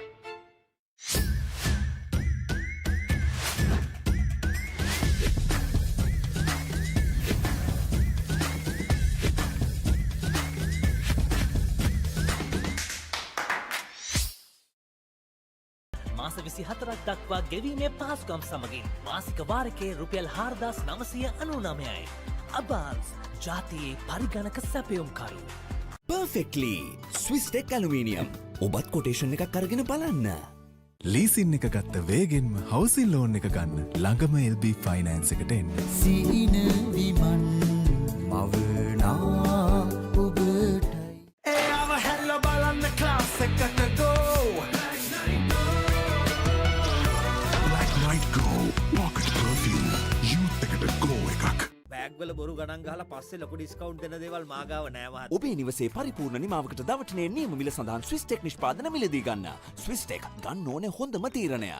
මාස 24ක් දක්වා ගෙවීමේ පහසුකම් සමගින් මාසික වාරිකයේ රුපියල් 4999යි. අබාන්ස් ජාතියේ පරිගණක සැපයුම්කරු. Perfectly Swiss Tech Aluminium. ඔබත් කොටේෂන් එකක් අරගෙන බලන්න. ලීසින් එක ගත්ත වේගෙන්ම හවසින් ලෝන් එක ගන්න ළඟම LB ෆයිනෑන්ස් එකට එන්න. සීන විමන් මවනා ඔබටයි. එයාව හැල්ල බලන්න ක්ලාස් එකට ගෝ. Black Night Go Pocket Perfume Youth එකට go එකක්. බෑග් වල බොරු ගණන් ගහලා පස්සේ ලොකු ඩිස්කවුන්ට් දෙන දේවල් මාගාව නෑ මහත්තයා. ඔබේ නිවසේ පරිපූර්ණ නිමාවකට දවටනේ නියම මිල සඳහන් Swiss Tech නිෂ්පාදන මිලදී ගන්න. Swiss Tech ගන්න ඕනේ හොඳම තීරණය.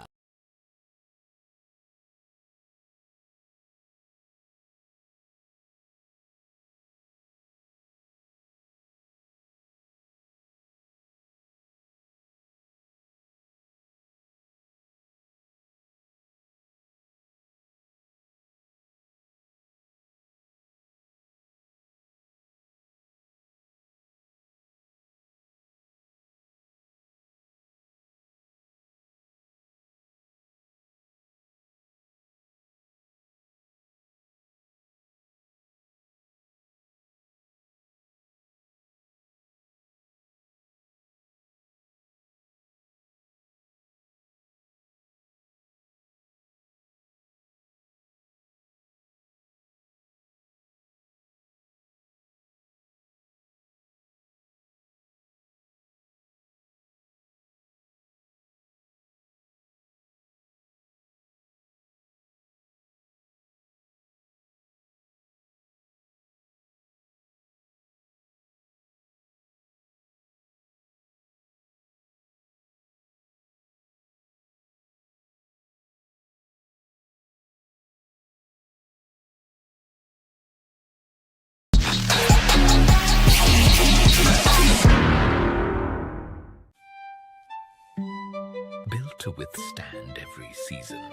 Built to withstand every season.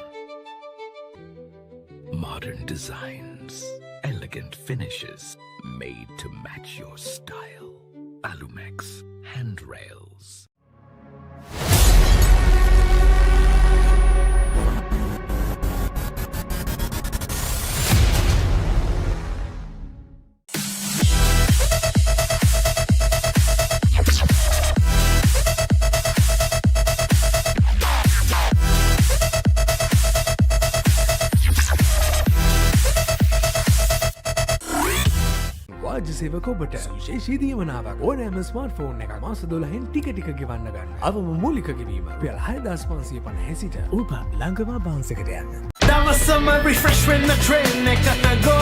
Modern designs, elegant finishes, made to match your style. Alumex handrails. වාජ්‍ය සේවක ඔබට විශේෂී දීමනාවක් ඕනෑම ස්මාර්ට්ෆෝන් එකක් මාස 12න් ටික ගෙවන්න ගන්න. අවම මූලික ගෙවීම රුපියල් 6550 සිට ඔබ ළඟම බාන්ස් එකට යන්න. දවසම refresh වෙන්න train එකට go.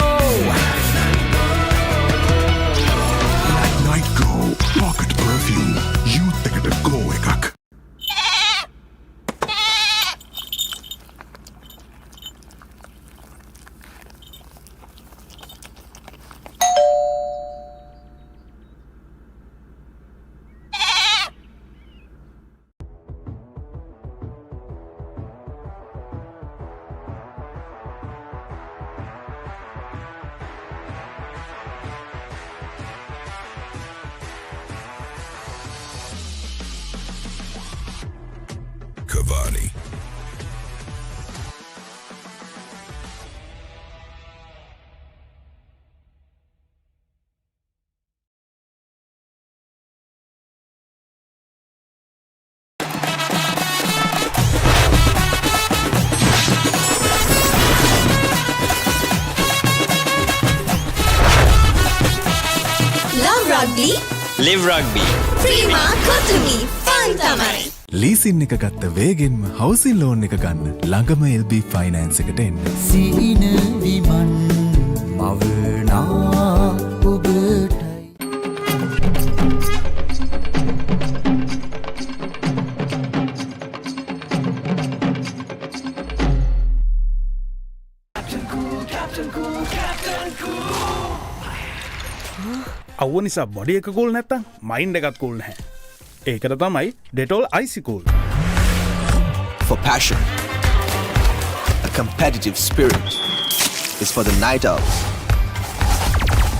Black Night Go Pocket Perfume Youth එකට go එකක්. Cavani. Love rugby. Live rugby. Prima Kotumi Fun Tamari. Leasing එක ගත්ත වේගෙන්ම හවසින් ලෝන් එක ගන්න ළඟම LB ෆයිනෑන්ස් එකට එන්න. සීන විමන් මවනා ඔබටයි. අව්ව නිසා බොඩි එක කූල් නැත්තම් මයින්ඩ් එකත් කූල් නැහැ. ඒකට තමයි Dettol Icy Cool. For passion, a competitive spirit is for the night owls,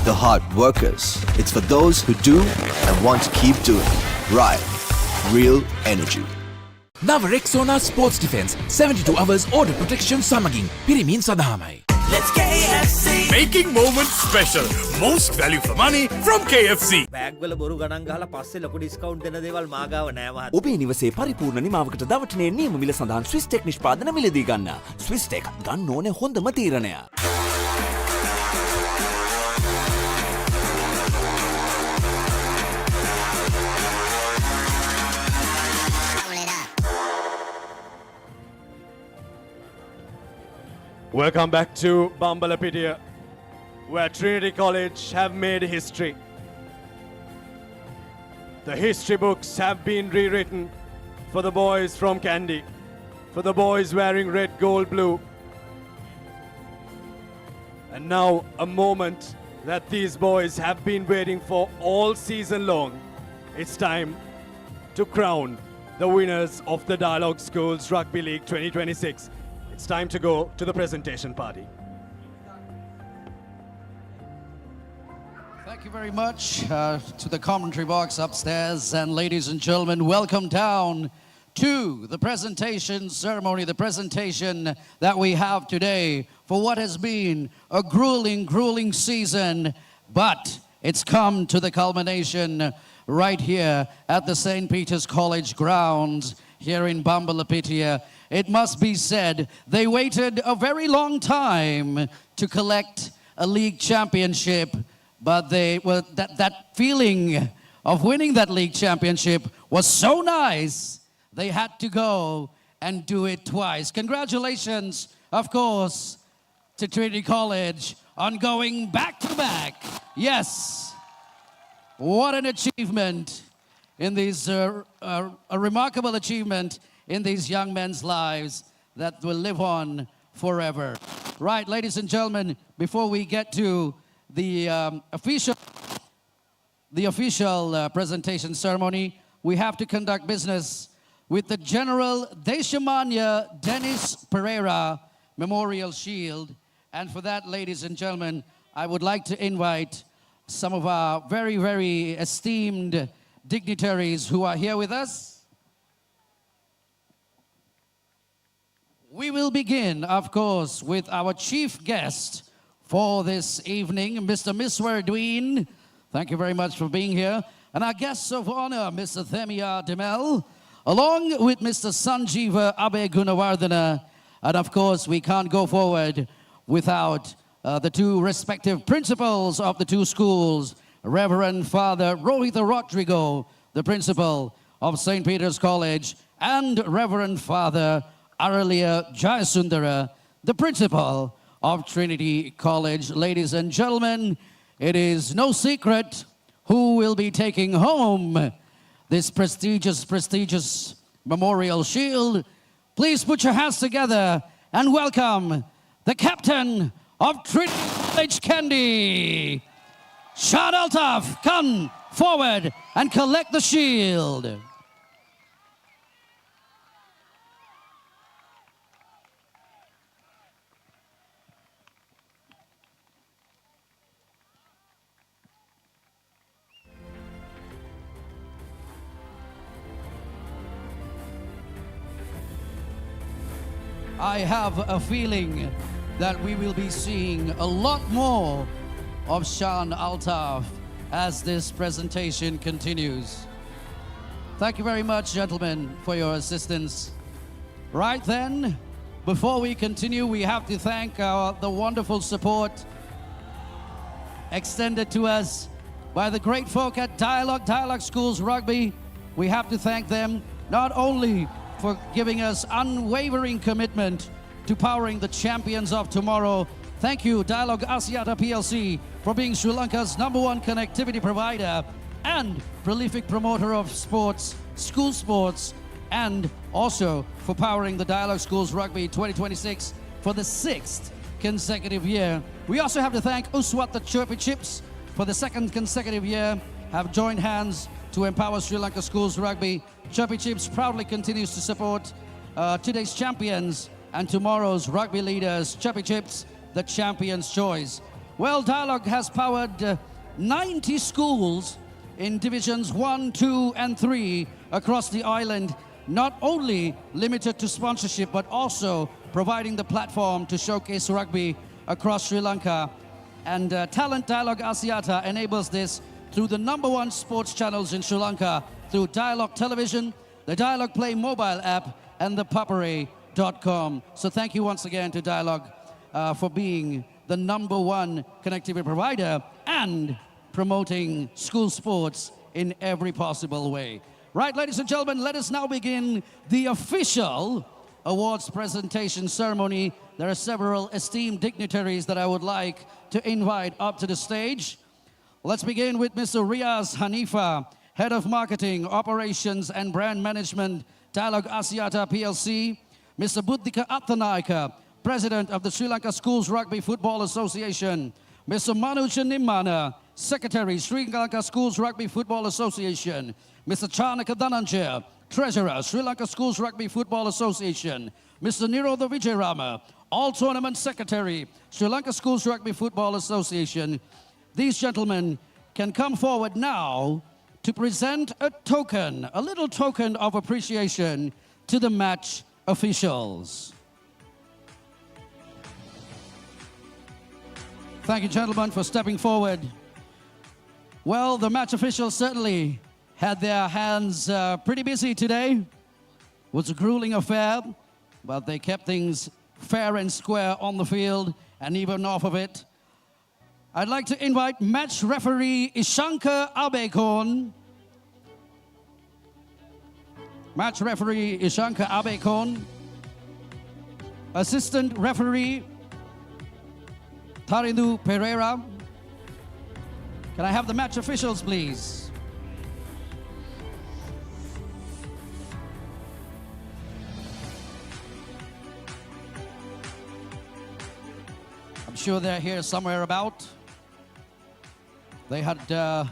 the hard workers. It's for those who do and want to keep doing. Right, real energy. Now Rexona Sports Defense 72 hours order protection samagin pirimin sadhamai. Let's KFC! Making moments special. Most value for money from KFC. Bag වල බොරු ගණන් ගහලා පස්සේ ලොකු discount දෙන දේවල් මාගාව නෑ මහත්තයා. ඔබේ නිවසේ පරිපූර්ණ නිමාවකට දවටනේ නියම මිල සඳහන් ස්විස් ටෙක් නිෂ්පාදන මිලදී ගන්න. ස්විස් ටෙක් ගන්න ඕනේ හොඳම තීරණය. Welcome back to Bambalapitiya, where Trinity College have made history. The history books have been rewritten for the boys from Kandy, for the boys wearing red, gold, blue. And now a moment that these boys have been waiting for all season long. It's time to crown the winners of the Dialog Schools Rugby League 2026. It's time to go to the presentation party. Thank you very much to the commentary box upstairs. And ladies and gentlemen, welcome down to the presentation ceremony, the presentation that we have today for what has been a grueling, grueling season. But it's come to the culmination right here at the St. Peter's College grounds here in Bambalapitiya. It must be said, they waited a very long time to collect a league championship, but that feeling of winning that league championship was so nice, they had to go and do it twice. Congratulations, of course, to Trinity College on going back to back. Yes, what an achievement in these, a remarkable achievement in these young men's lives that will live on forever. Right, ladies and gentlemen, before we get to the official presentation ceremony, we have to conduct business with the General Deshamanya Dennis Pereira Memorial Shield. And for that, ladies and gentlemen, I would like to invite some of our very, very esteemed dignitaries who are here with us. We will begin, of course, with our chief guest for this evening, Mr. Miswar Dween. Thank you very much for being here. And our guests of honor, Mr. Themia Demel, along with Mr. Sanjeeva Abe Gunawardana. And of course, we can't go forward without the two respective principals of the two schools, Reverend Father Rohitha Rodrigo, the principal of St. Peter's College, and Reverend Father Aralia Jayasundara, the principal of Trinity College. Ladies and gentlemen, it is no secret who will be taking home this prestigious, prestigious memorial shield. Please put your hands together and welcome the captain of Trinity College, Kandy. Shad Altaf, come forward and collect the shield. I have a feeling that we will be seeing a lot more of Shan Altaf as this presentation continues. Thank you very much, gentlemen, for your assistance. Right then, before we continue, we have to thank the wonderful support extended to us by the great folk at Dialog Schools Rugby. We have to thank them not only for giving us unwavering commitment to powering the champions of tomorrow. Thank you, Dialog Axiata PLC, for being Sri Lanka's #1 connectivity provider and prolific promoter of sports, school sports, and also for powering the Dialog Schools Rugby 2026 for the 6th consecutive year. We also have to thank Uswat the Chirpy Chips for the 2nd consecutive year, have joined hands to empower Sri Lanka Schools Rugby. Chirpy Chips proudly continues to support today's champions and tomorrow's rugby leaders. Chirpy Chips, the champion's choice. Well, Dialog has powered 90 schools in divisions 1, 2, and 3 across the island, not only limited to sponsorship, but also providing the platform to showcase rugby across Sri Lanka. And Talent Dialog Axiata enables this through the #1 sports channels in Sri Lanka, through Dialog Television, the Dialog Play mobile app, and the Papare.com. So thank you once again to Dialog for being the #1 connectivity provider and promoting school sports in every possible way. Right, ladies and gentlemen, let us now begin the official awards presentation ceremony. There are several esteemed dignitaries that I would like to invite up to the stage. Let's begin with Mr. Riaz Hanifa, Head of Marketing, Operations and Brand Management, Dialog Axiata PLC. Mr. Buddhika Attanaika, President of the Sri Lanka Schools Rugby Football Association. Mr. Manu Chanimana, Secretary, Sri Lanka Schools Rugby Football Association. Mr. Chanaka Dhananjaya, Treasurer, Sri Lanka Schools Rugby Football Association. Mr. Nirodha Vijayarama, All Tournament Secretary, Sri Lanka Schools Rugby Football Association. These gentlemen can come forward now to present a token, a little token of appreciation to the match officials. Thank you, gentlemen, for stepping forward. Well, the match officials certainly had their hands pretty busy today. It was a grueling affair, but they kept things fair and square on the field and even off of it. I'd like to invite match referee Ishanka Abekon. Match referee Ishanka Abekon. Assistant referee Tarindu Pereira. Can I have the match officials, please? I'm sure they're here somewhere about. They had a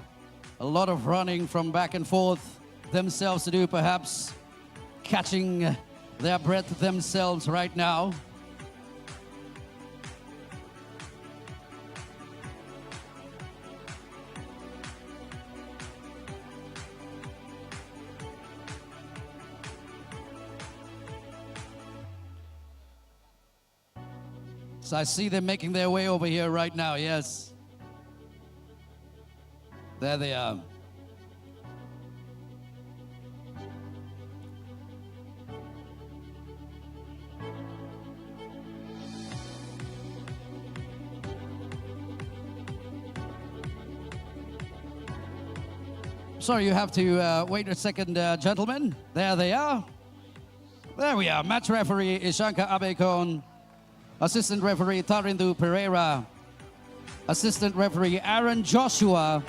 lot of running from back and forth themselves to do, perhaps catching their breath themselves right now. So I see them making their way over here right now, yes. There they are. Sorry, you have to wait a second, gentlemen. There they are. There we are. Match referee Ishanka Abekon. Assistant referee Tarindu Pereira. Assistant referee Aaron Joshua.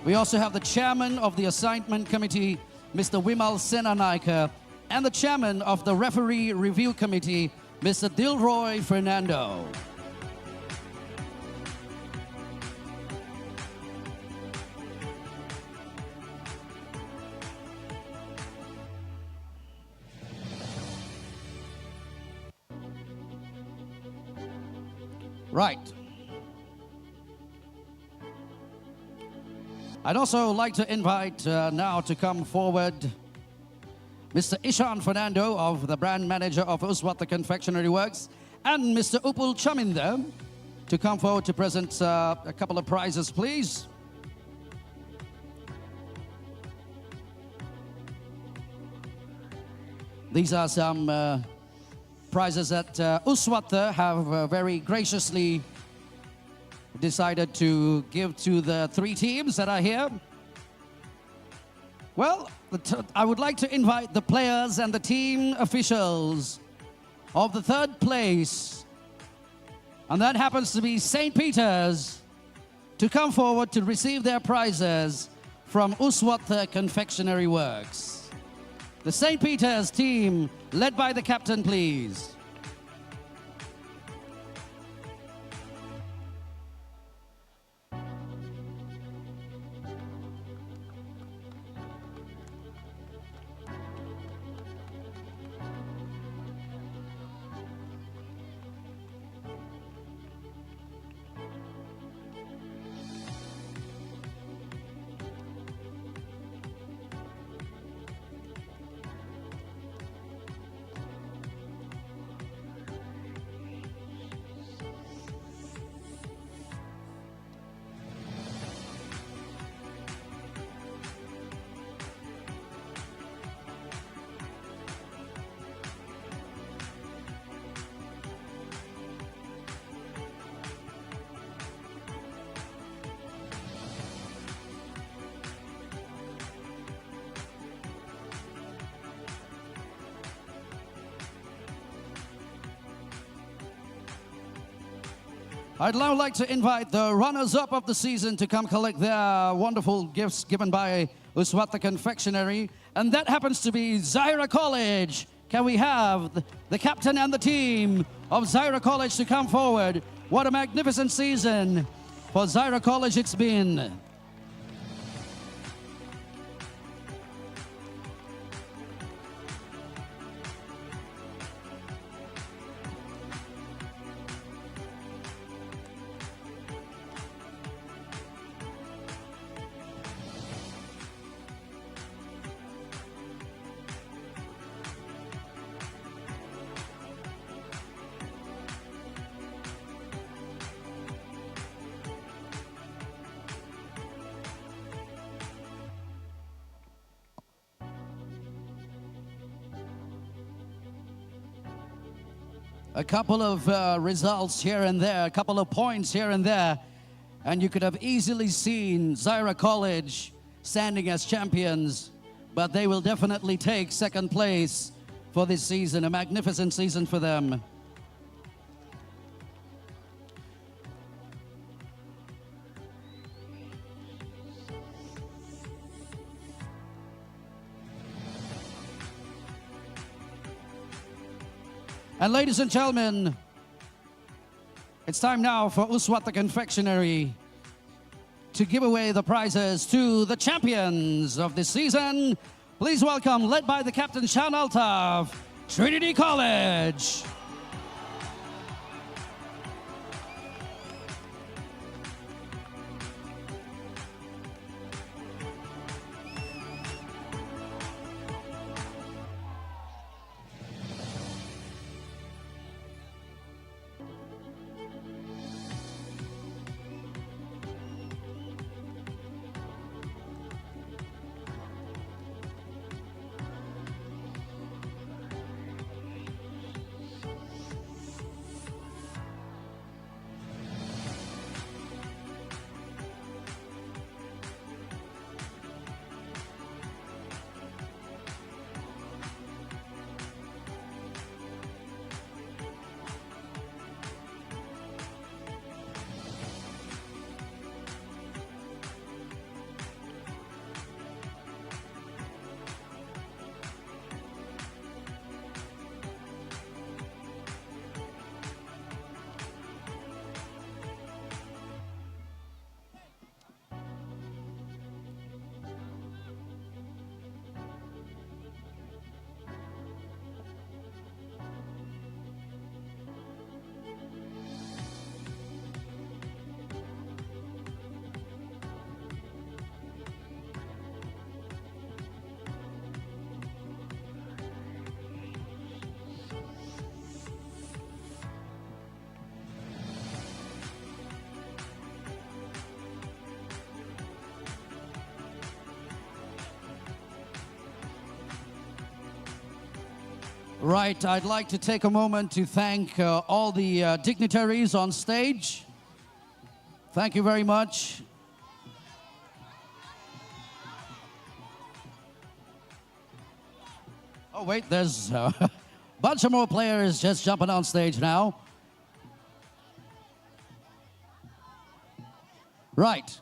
We also have the chairman of the assignment committee, Mr. Wimal Senanaika, and the chairman of the referee review committee, Mr. Dilroy Fernando. Right. I'd also like to invite now to come forward Mr. Ishan Fernando of the brand manager of Uswata Confectionery Works and Mr. Upul Chaminda to come forward to present a couple of prizes, please. These are some prizes that Uswata have very graciously decided to give to the three teams that are here. Well, I would like to invite the players and the team officials of the third place, and that happens to be St. Peter's, to come forward to receive their prizes from Uswata Confectionery Works. The St. Peter's team, led by the captain, please. I'd now like to invite the runners-up of the season to come collect their wonderful gifts given by Uswata Confectionery, and that happens to be Zaira College. Can we have the captain and the team of Zaira College to come forward? What a magnificent season for Zaira College it's been. A couple of results here and there, a couple of points here and there, and you could have easily seen Zaira College standing as champions, but they will definitely take second place for this season, a magnificent season for them. And ladies and gentlemen, it's time now for Uswata Confectionery to give away the prizes to the champions of this season. Please welcome, led by the captain Shan Altaf, Trinity College. Right, I'd like to take a moment to thank all the dignitaries on stage. Thank you very much. Oh wait, there's a bunch of more players just jumping on stage now. Right.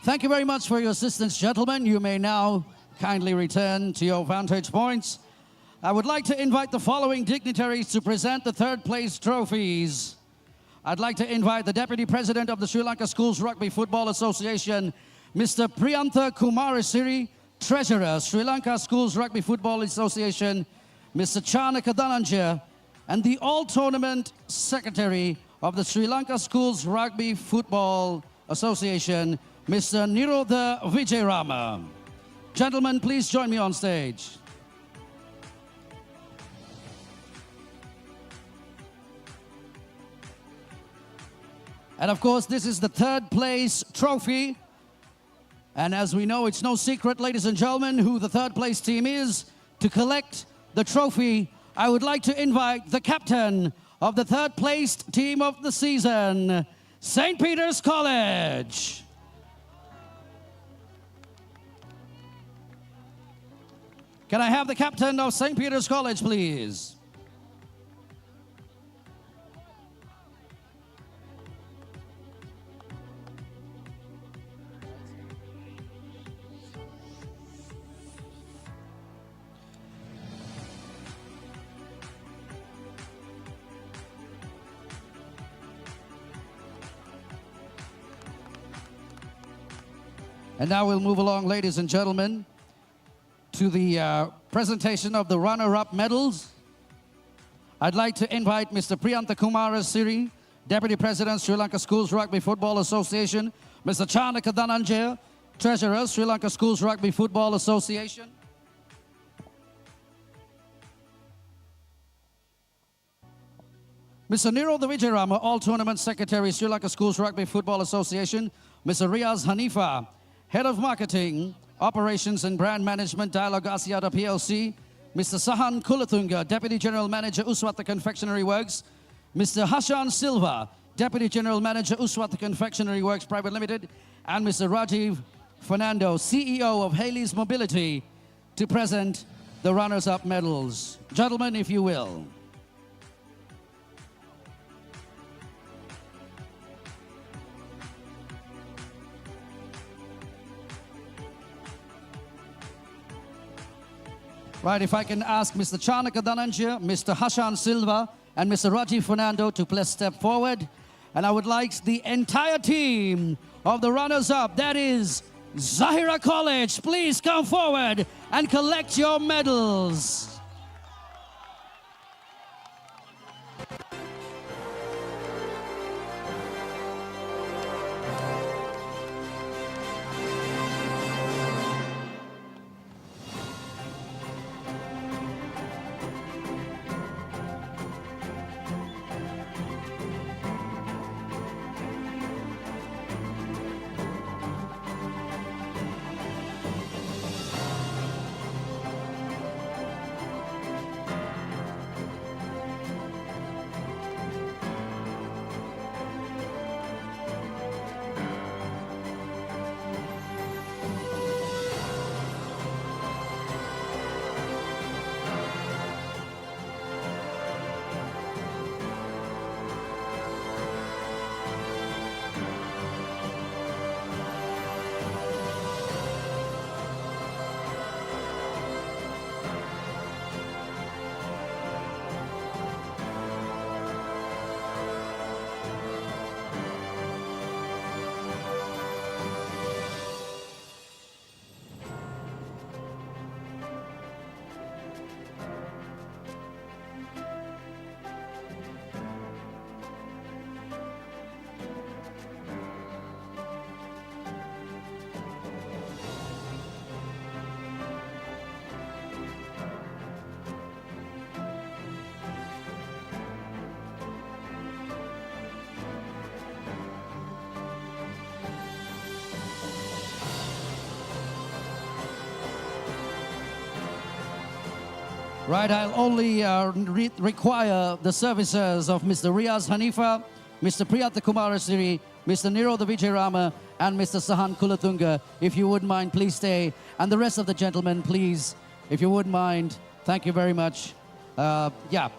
Thank you very much for your assistance, gentlemen. You may now kindly return to your vantage points. I would like to invite the following dignitaries to present the third place trophies. I'd like to invite the Deputy President of the Sri Lanka Schools Rugby Football Association, Mr. Priyantha Kumarasiri, Treasurer, Sri Lanka Schools Rugby Football Association, Mr. Chanaka Dhananjaya, and the All-Tournament Secretary of the Sri Lanka Schools Rugby Football Association, Mr. Nirodha Vijayarama. Gentlemen, please join me on stage. And of course, this is the third place trophy. And as we know, it's no secret, ladies and gentlemen, who the third place team is. To collect the trophy, I would like to invite the captain of the third placed team of the season, St. Peter's College. Can I have the captain of St. Peter's College, please? And now we'll move along, ladies and gentlemen, to the presentation of the runner-up medals. I'd like to invite Mr. Priyantha Kumarasiri, Deputy President, Sri Lanka Schools Rugby Football Association, Mr. Chanaka Dhananjaya, Treasurer, Sri Lanka Schools Rugby Football Association, Mr. Nirodha Vijayarama, All-Tournament Secretary, Sri Lanka Schools Rugby Football Association, Mr. Riaz Hanifa, Head of Marketing, Operations and Brand Management, Dialog Asiata PLC, Mr. Sahan Kulathunga, Deputy General Manager, Uswata Confectionery Works, Mr. Hashan Silva, Deputy General Manager, Uswata Confectionery Works Private Limited, and Mr. Rajiv Fernando, CEO of Haley's Mobility, to present the runners-up medals. Gentlemen, if you will. Right, if I can ask Mr. Chanaka Dhananjaya, Mr. Hashan Silva, and Mr. Rajiv Fernando to please step forward. And I would like the entire team of the runners-up, that is Zahira College, please come forward and collect your medals. Right, I'll only require the services of Mr. Riaz Hanifa, Mr. Priyatha Kumarasiri, Mr. Nirodha Vijayarama, and Mr. Sahan Kulatunga. If you wouldn't mind, please stay. And the rest of the gentlemen, please, if you wouldn't mind. Thank you very much. But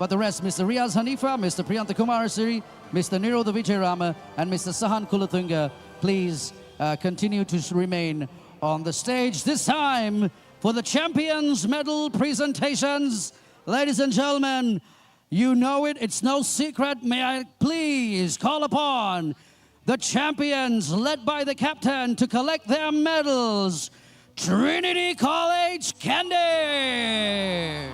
the rest, Mr. Riaz Hanifa, Mr. Priyatha Kumarasiri, Mr. Nirodha Vijayarama, and Mr. Sahan Kulatunga, please continue to remain on the stage. This time, for the champions medal presentations. Ladies and gentlemen, you know it, it's no secret. May I please call upon the champions led by the captain to collect their medals. Trinity College, Kandy.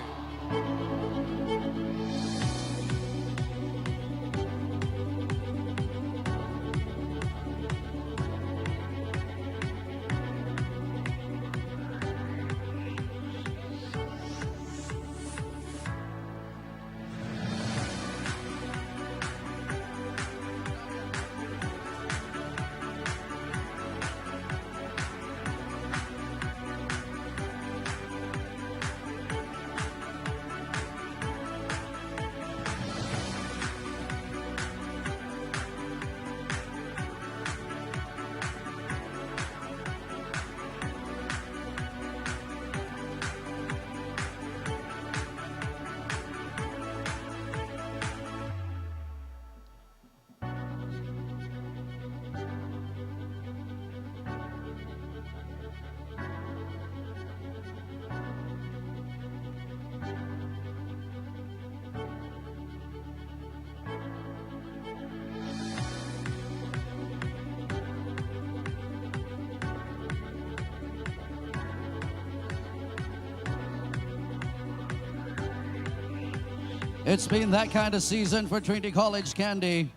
It's been that kind of season for Trinity College, Kandy.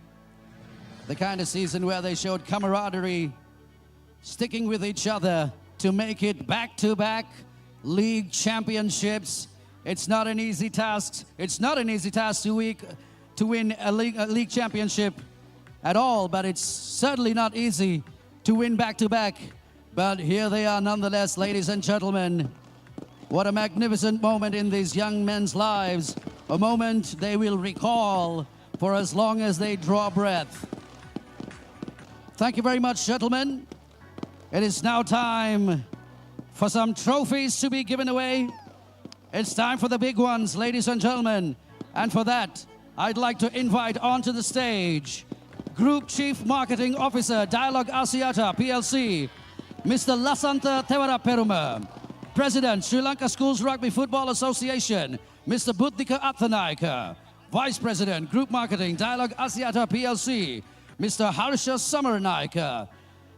The kind of season where they showed camaraderie, sticking with each other to make it back-to-back league championships. It's not an easy task. It's not an easy task to win a league championship at all, but it's certainly not easy to win back-to-back. But here they are nonetheless, ladies and gentlemen. What a magnificent moment in these young men's lives. A moment they will recall for as long as they draw breath. Thank you very much, gentlemen. It is now time for some trophies to be given away. It's time for the big ones, ladies and gentlemen. And for that, I'd like to invite onto the stage Group Chief Marketing Officer, Dialog Asiata PLC, Mr. Lasantha Thewaraperuma. President, Sri Lanka Schools Rugby Football Association, Mr. Buddhika Athanayaka. Vice President, Group Marketing, Dialog Asiata PLC, Mr. Harsha Samaranaika.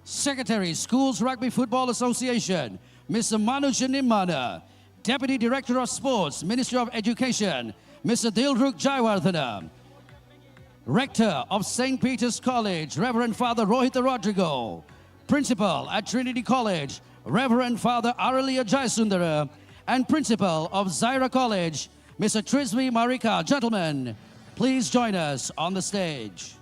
Secretary, Schools Rugby Football Association, Mr. Manu Janimana. Deputy Director of Sports, Ministry of Education, Mr. Dilruk Jayawardena. Rector of St. Peter's College, Reverend Father Rohita Rodrigo. Principal at Trinity College, Reverend Father Aralia Jayasundara. And Principal of Zaira College, Mr. Trisvi Marika. Gentlemen, please join us on the stage.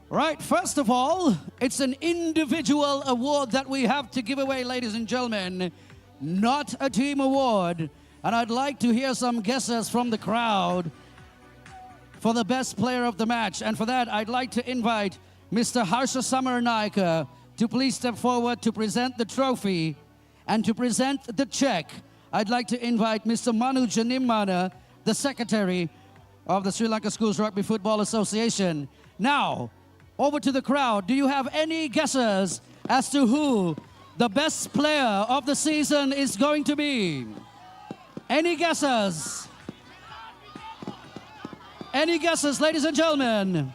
Right, first of all, it's an individual award that we have to give away, ladies and gentlemen, not a team award. And I'd like to hear some guesses from the crowd for the best player of the match. And for that, I'd like to invite Mr. Harsha Samaranaika to please step forward to present the trophy and to present the check. I'd like to invite Mr. Manu Janimana, the Secretary of the Sri Lanka Schools Rugby Football Association. Now, over to the crowd. Do you have any guesses as to who the best player of the season is going to be? Any guesses? Any guesses, ladies and gentlemen?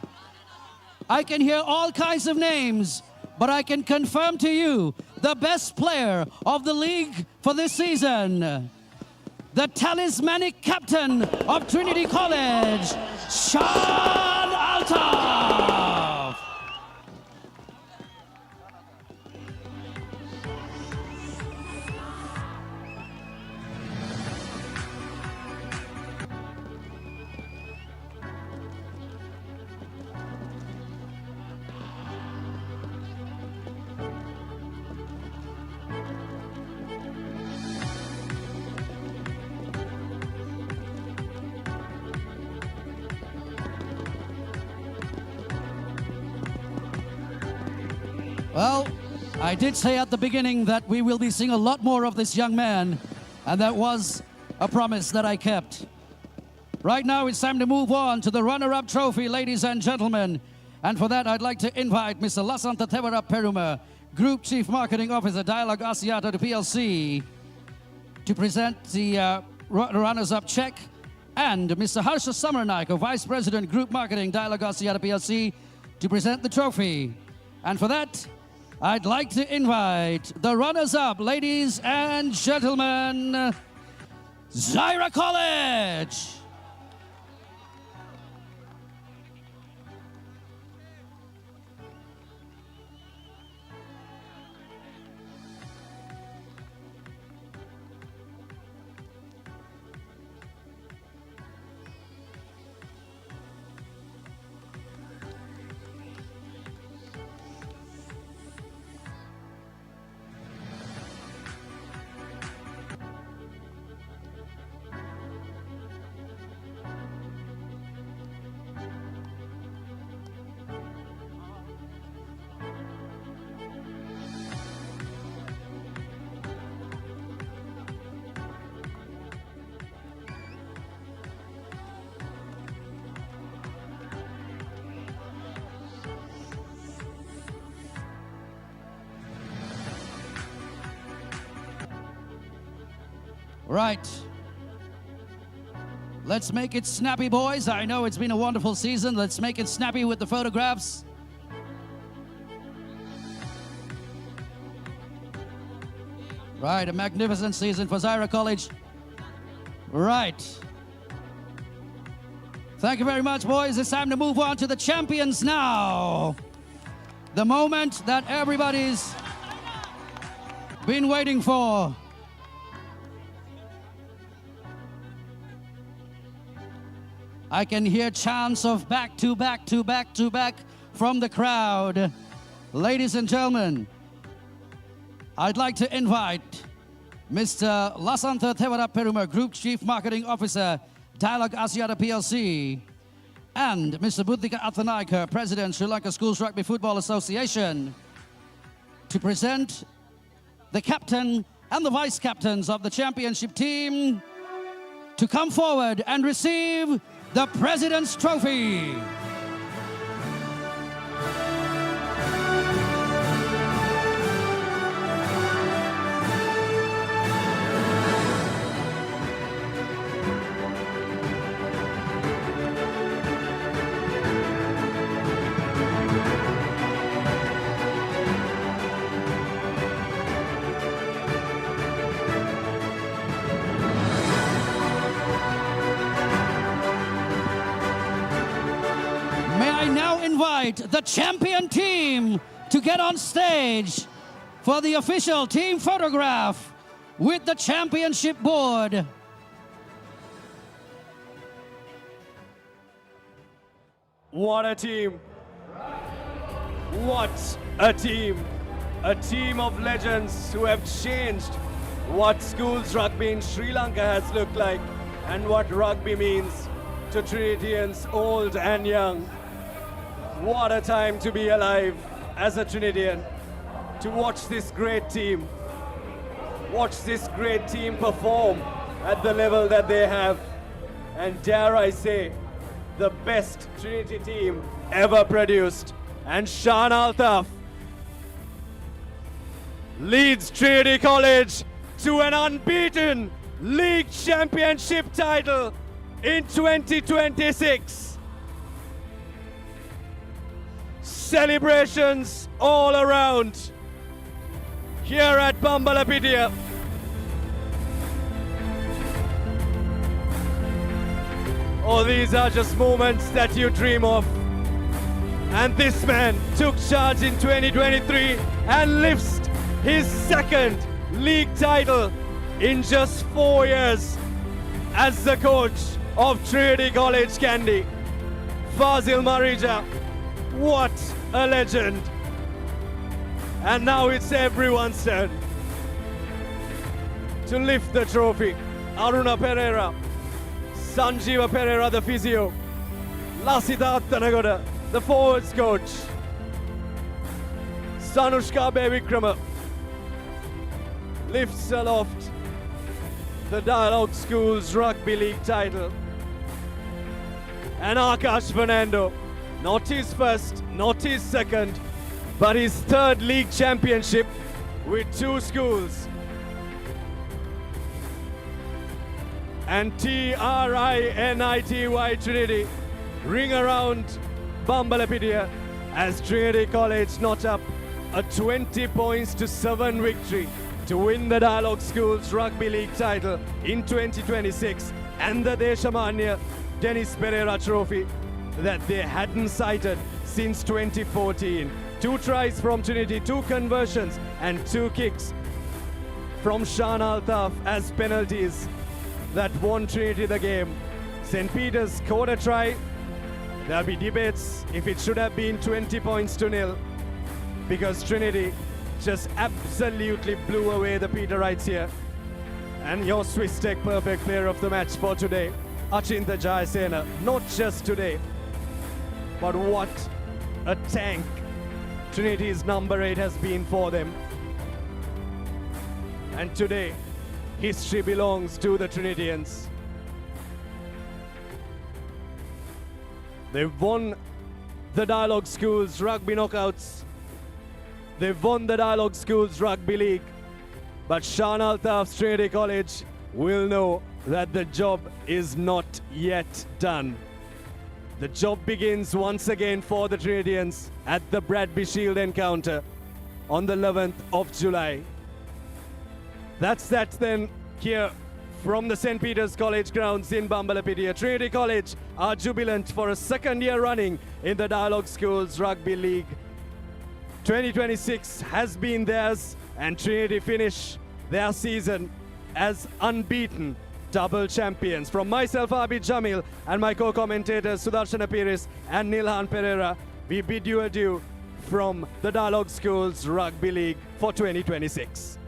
I can hear all kinds of names, but I can confirm to you the best player of the league for this season, the talismanic captain of Trinity College, Sean Altaf. Well, I did say at the beginning that we will be seeing a lot more of this young man, and that was a promise that I kept. Right now, it's time to move on to the runner-up trophy, ladies and gentlemen. And for that, I'd like to invite Mr. Lasantha Thevaraperuma, Group Chief Marketing Officer, Dialog Asiata PLC, to present the runners-up check, and Mr. Harsha Samaranaika, Vice President, Group Marketing, Dialog Asiata PLC, to present the trophy. And for that, I'd like to invite the runners-up, ladies and gentlemen, Zaira College. Right. Let's make it snappy, boys. I know it's been a wonderful season. Let's make it snappy with the photographs. Right, a magnificent season for Zaira College. Right. Thank you very much, boys. It's time to move on to the champions now. The moment that everybody's been waiting for. I can hear chants of back to back to back to back from the crowd. Ladies and gentlemen, I'd like to invite Mr. Lasantha Thevaraperuma, Group Chief Marketing Officer, Dialog Asiata PLC, and Mr. Buddhika Athanaika, President, Sri Lanka Schools Rugby Football Association, to present the captain and the vice captains of the championship team to come forward and receive the President's Trophy. The champion team to get on stage for the official team photograph with the championship board. What a team! What a team! A team of legends who have changed what schools rugby in Sri Lanka has looked like and what rugby means to Trinitians old and young. What a time to be alive as a Trinitian, to watch this great team perform at the level that they have, and dare I say, the best Trinity team ever produced. And Shan Altaf leads Trinity College to an unbeaten league championship title in 2026. Celebrations all around here at Bambalapitiya. Oh, these are just moments that you dream of. And this man took charge in 2023 and lifts his second league title in just 4 years as the coach of Trinity College Kandy. Fazil Marija, what a legend. And now it's everyone's turn to lift the trophy. Aruna Pereira, Sanjeeva Pereira, the physio, Lasita Attanagoda, the forwards coach, Sanushka Bevikrama lifts aloft the Dialog Schools Rugby League title. And Akash Fernando, not his first, not his second, but his third league championship with 2 schools. And Trinity ring around Bambalapitiya as Trinity College knot up a 20 points to 7 victory to win the Dialog Schools Rugby League title in 2026 and the Deshamanya Dennis Pereira Trophy that they hadn't cited since 2014. 2 tries from Trinity, 2 conversions and 2 kicks from Shan Altaf as penalties that won Trinity the game. St. Peter's scored a try. There'll be debates if it should have been 20 points to 0 because Trinity just absolutely blew away the Peterites here. And your Swiss Tech perfect player of the match for today, Achinta Jayasena, not just today, but what a tank Trinity's number 8 has been for them. And today, history belongs to the Trinitians. They've won the Dialog Schools Rugby Knockouts. They've won the Dialog Schools Rugby League. But Shan Altaf's Trinity College will know that the job is not yet done. The job begins once again for the Trinitians at the Bradby Shield encounter on the 11th of July. That's that then here from the St. Peter's College grounds in Bambalapitiya. Trinity College are jubilant for a second year running in the Dialog Schools Rugby League. 2026 has been theirs and Trinity finish their season as unbeaten double champions. From myself, Abid Jamil, and my co-commentators Sudarshana Pires and Nilhan Pereira, we bid you adieu from the Dialog Schools Rugby League for 2026.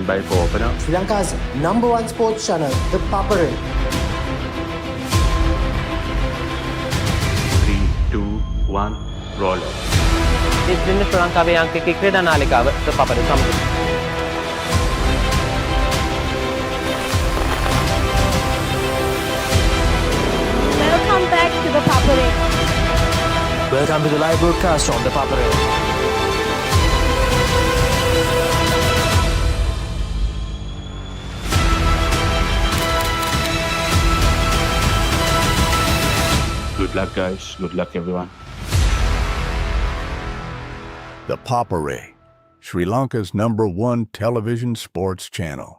standby for opener. Sri Lanka's #1 sports channel, ThePapare. 3, 2, 1, roll. ඉදිරින් ශ්‍රී ලංකාවේ අංකික ක්‍රීඩා නාලිකාව ThePapare සමග. Welcome back to ThePapare. Welcome to the live broadcast on ThePapare. Good luck, guys. Good luck, everyone. ThePapare, Sri Lanka's #1 television sports channel.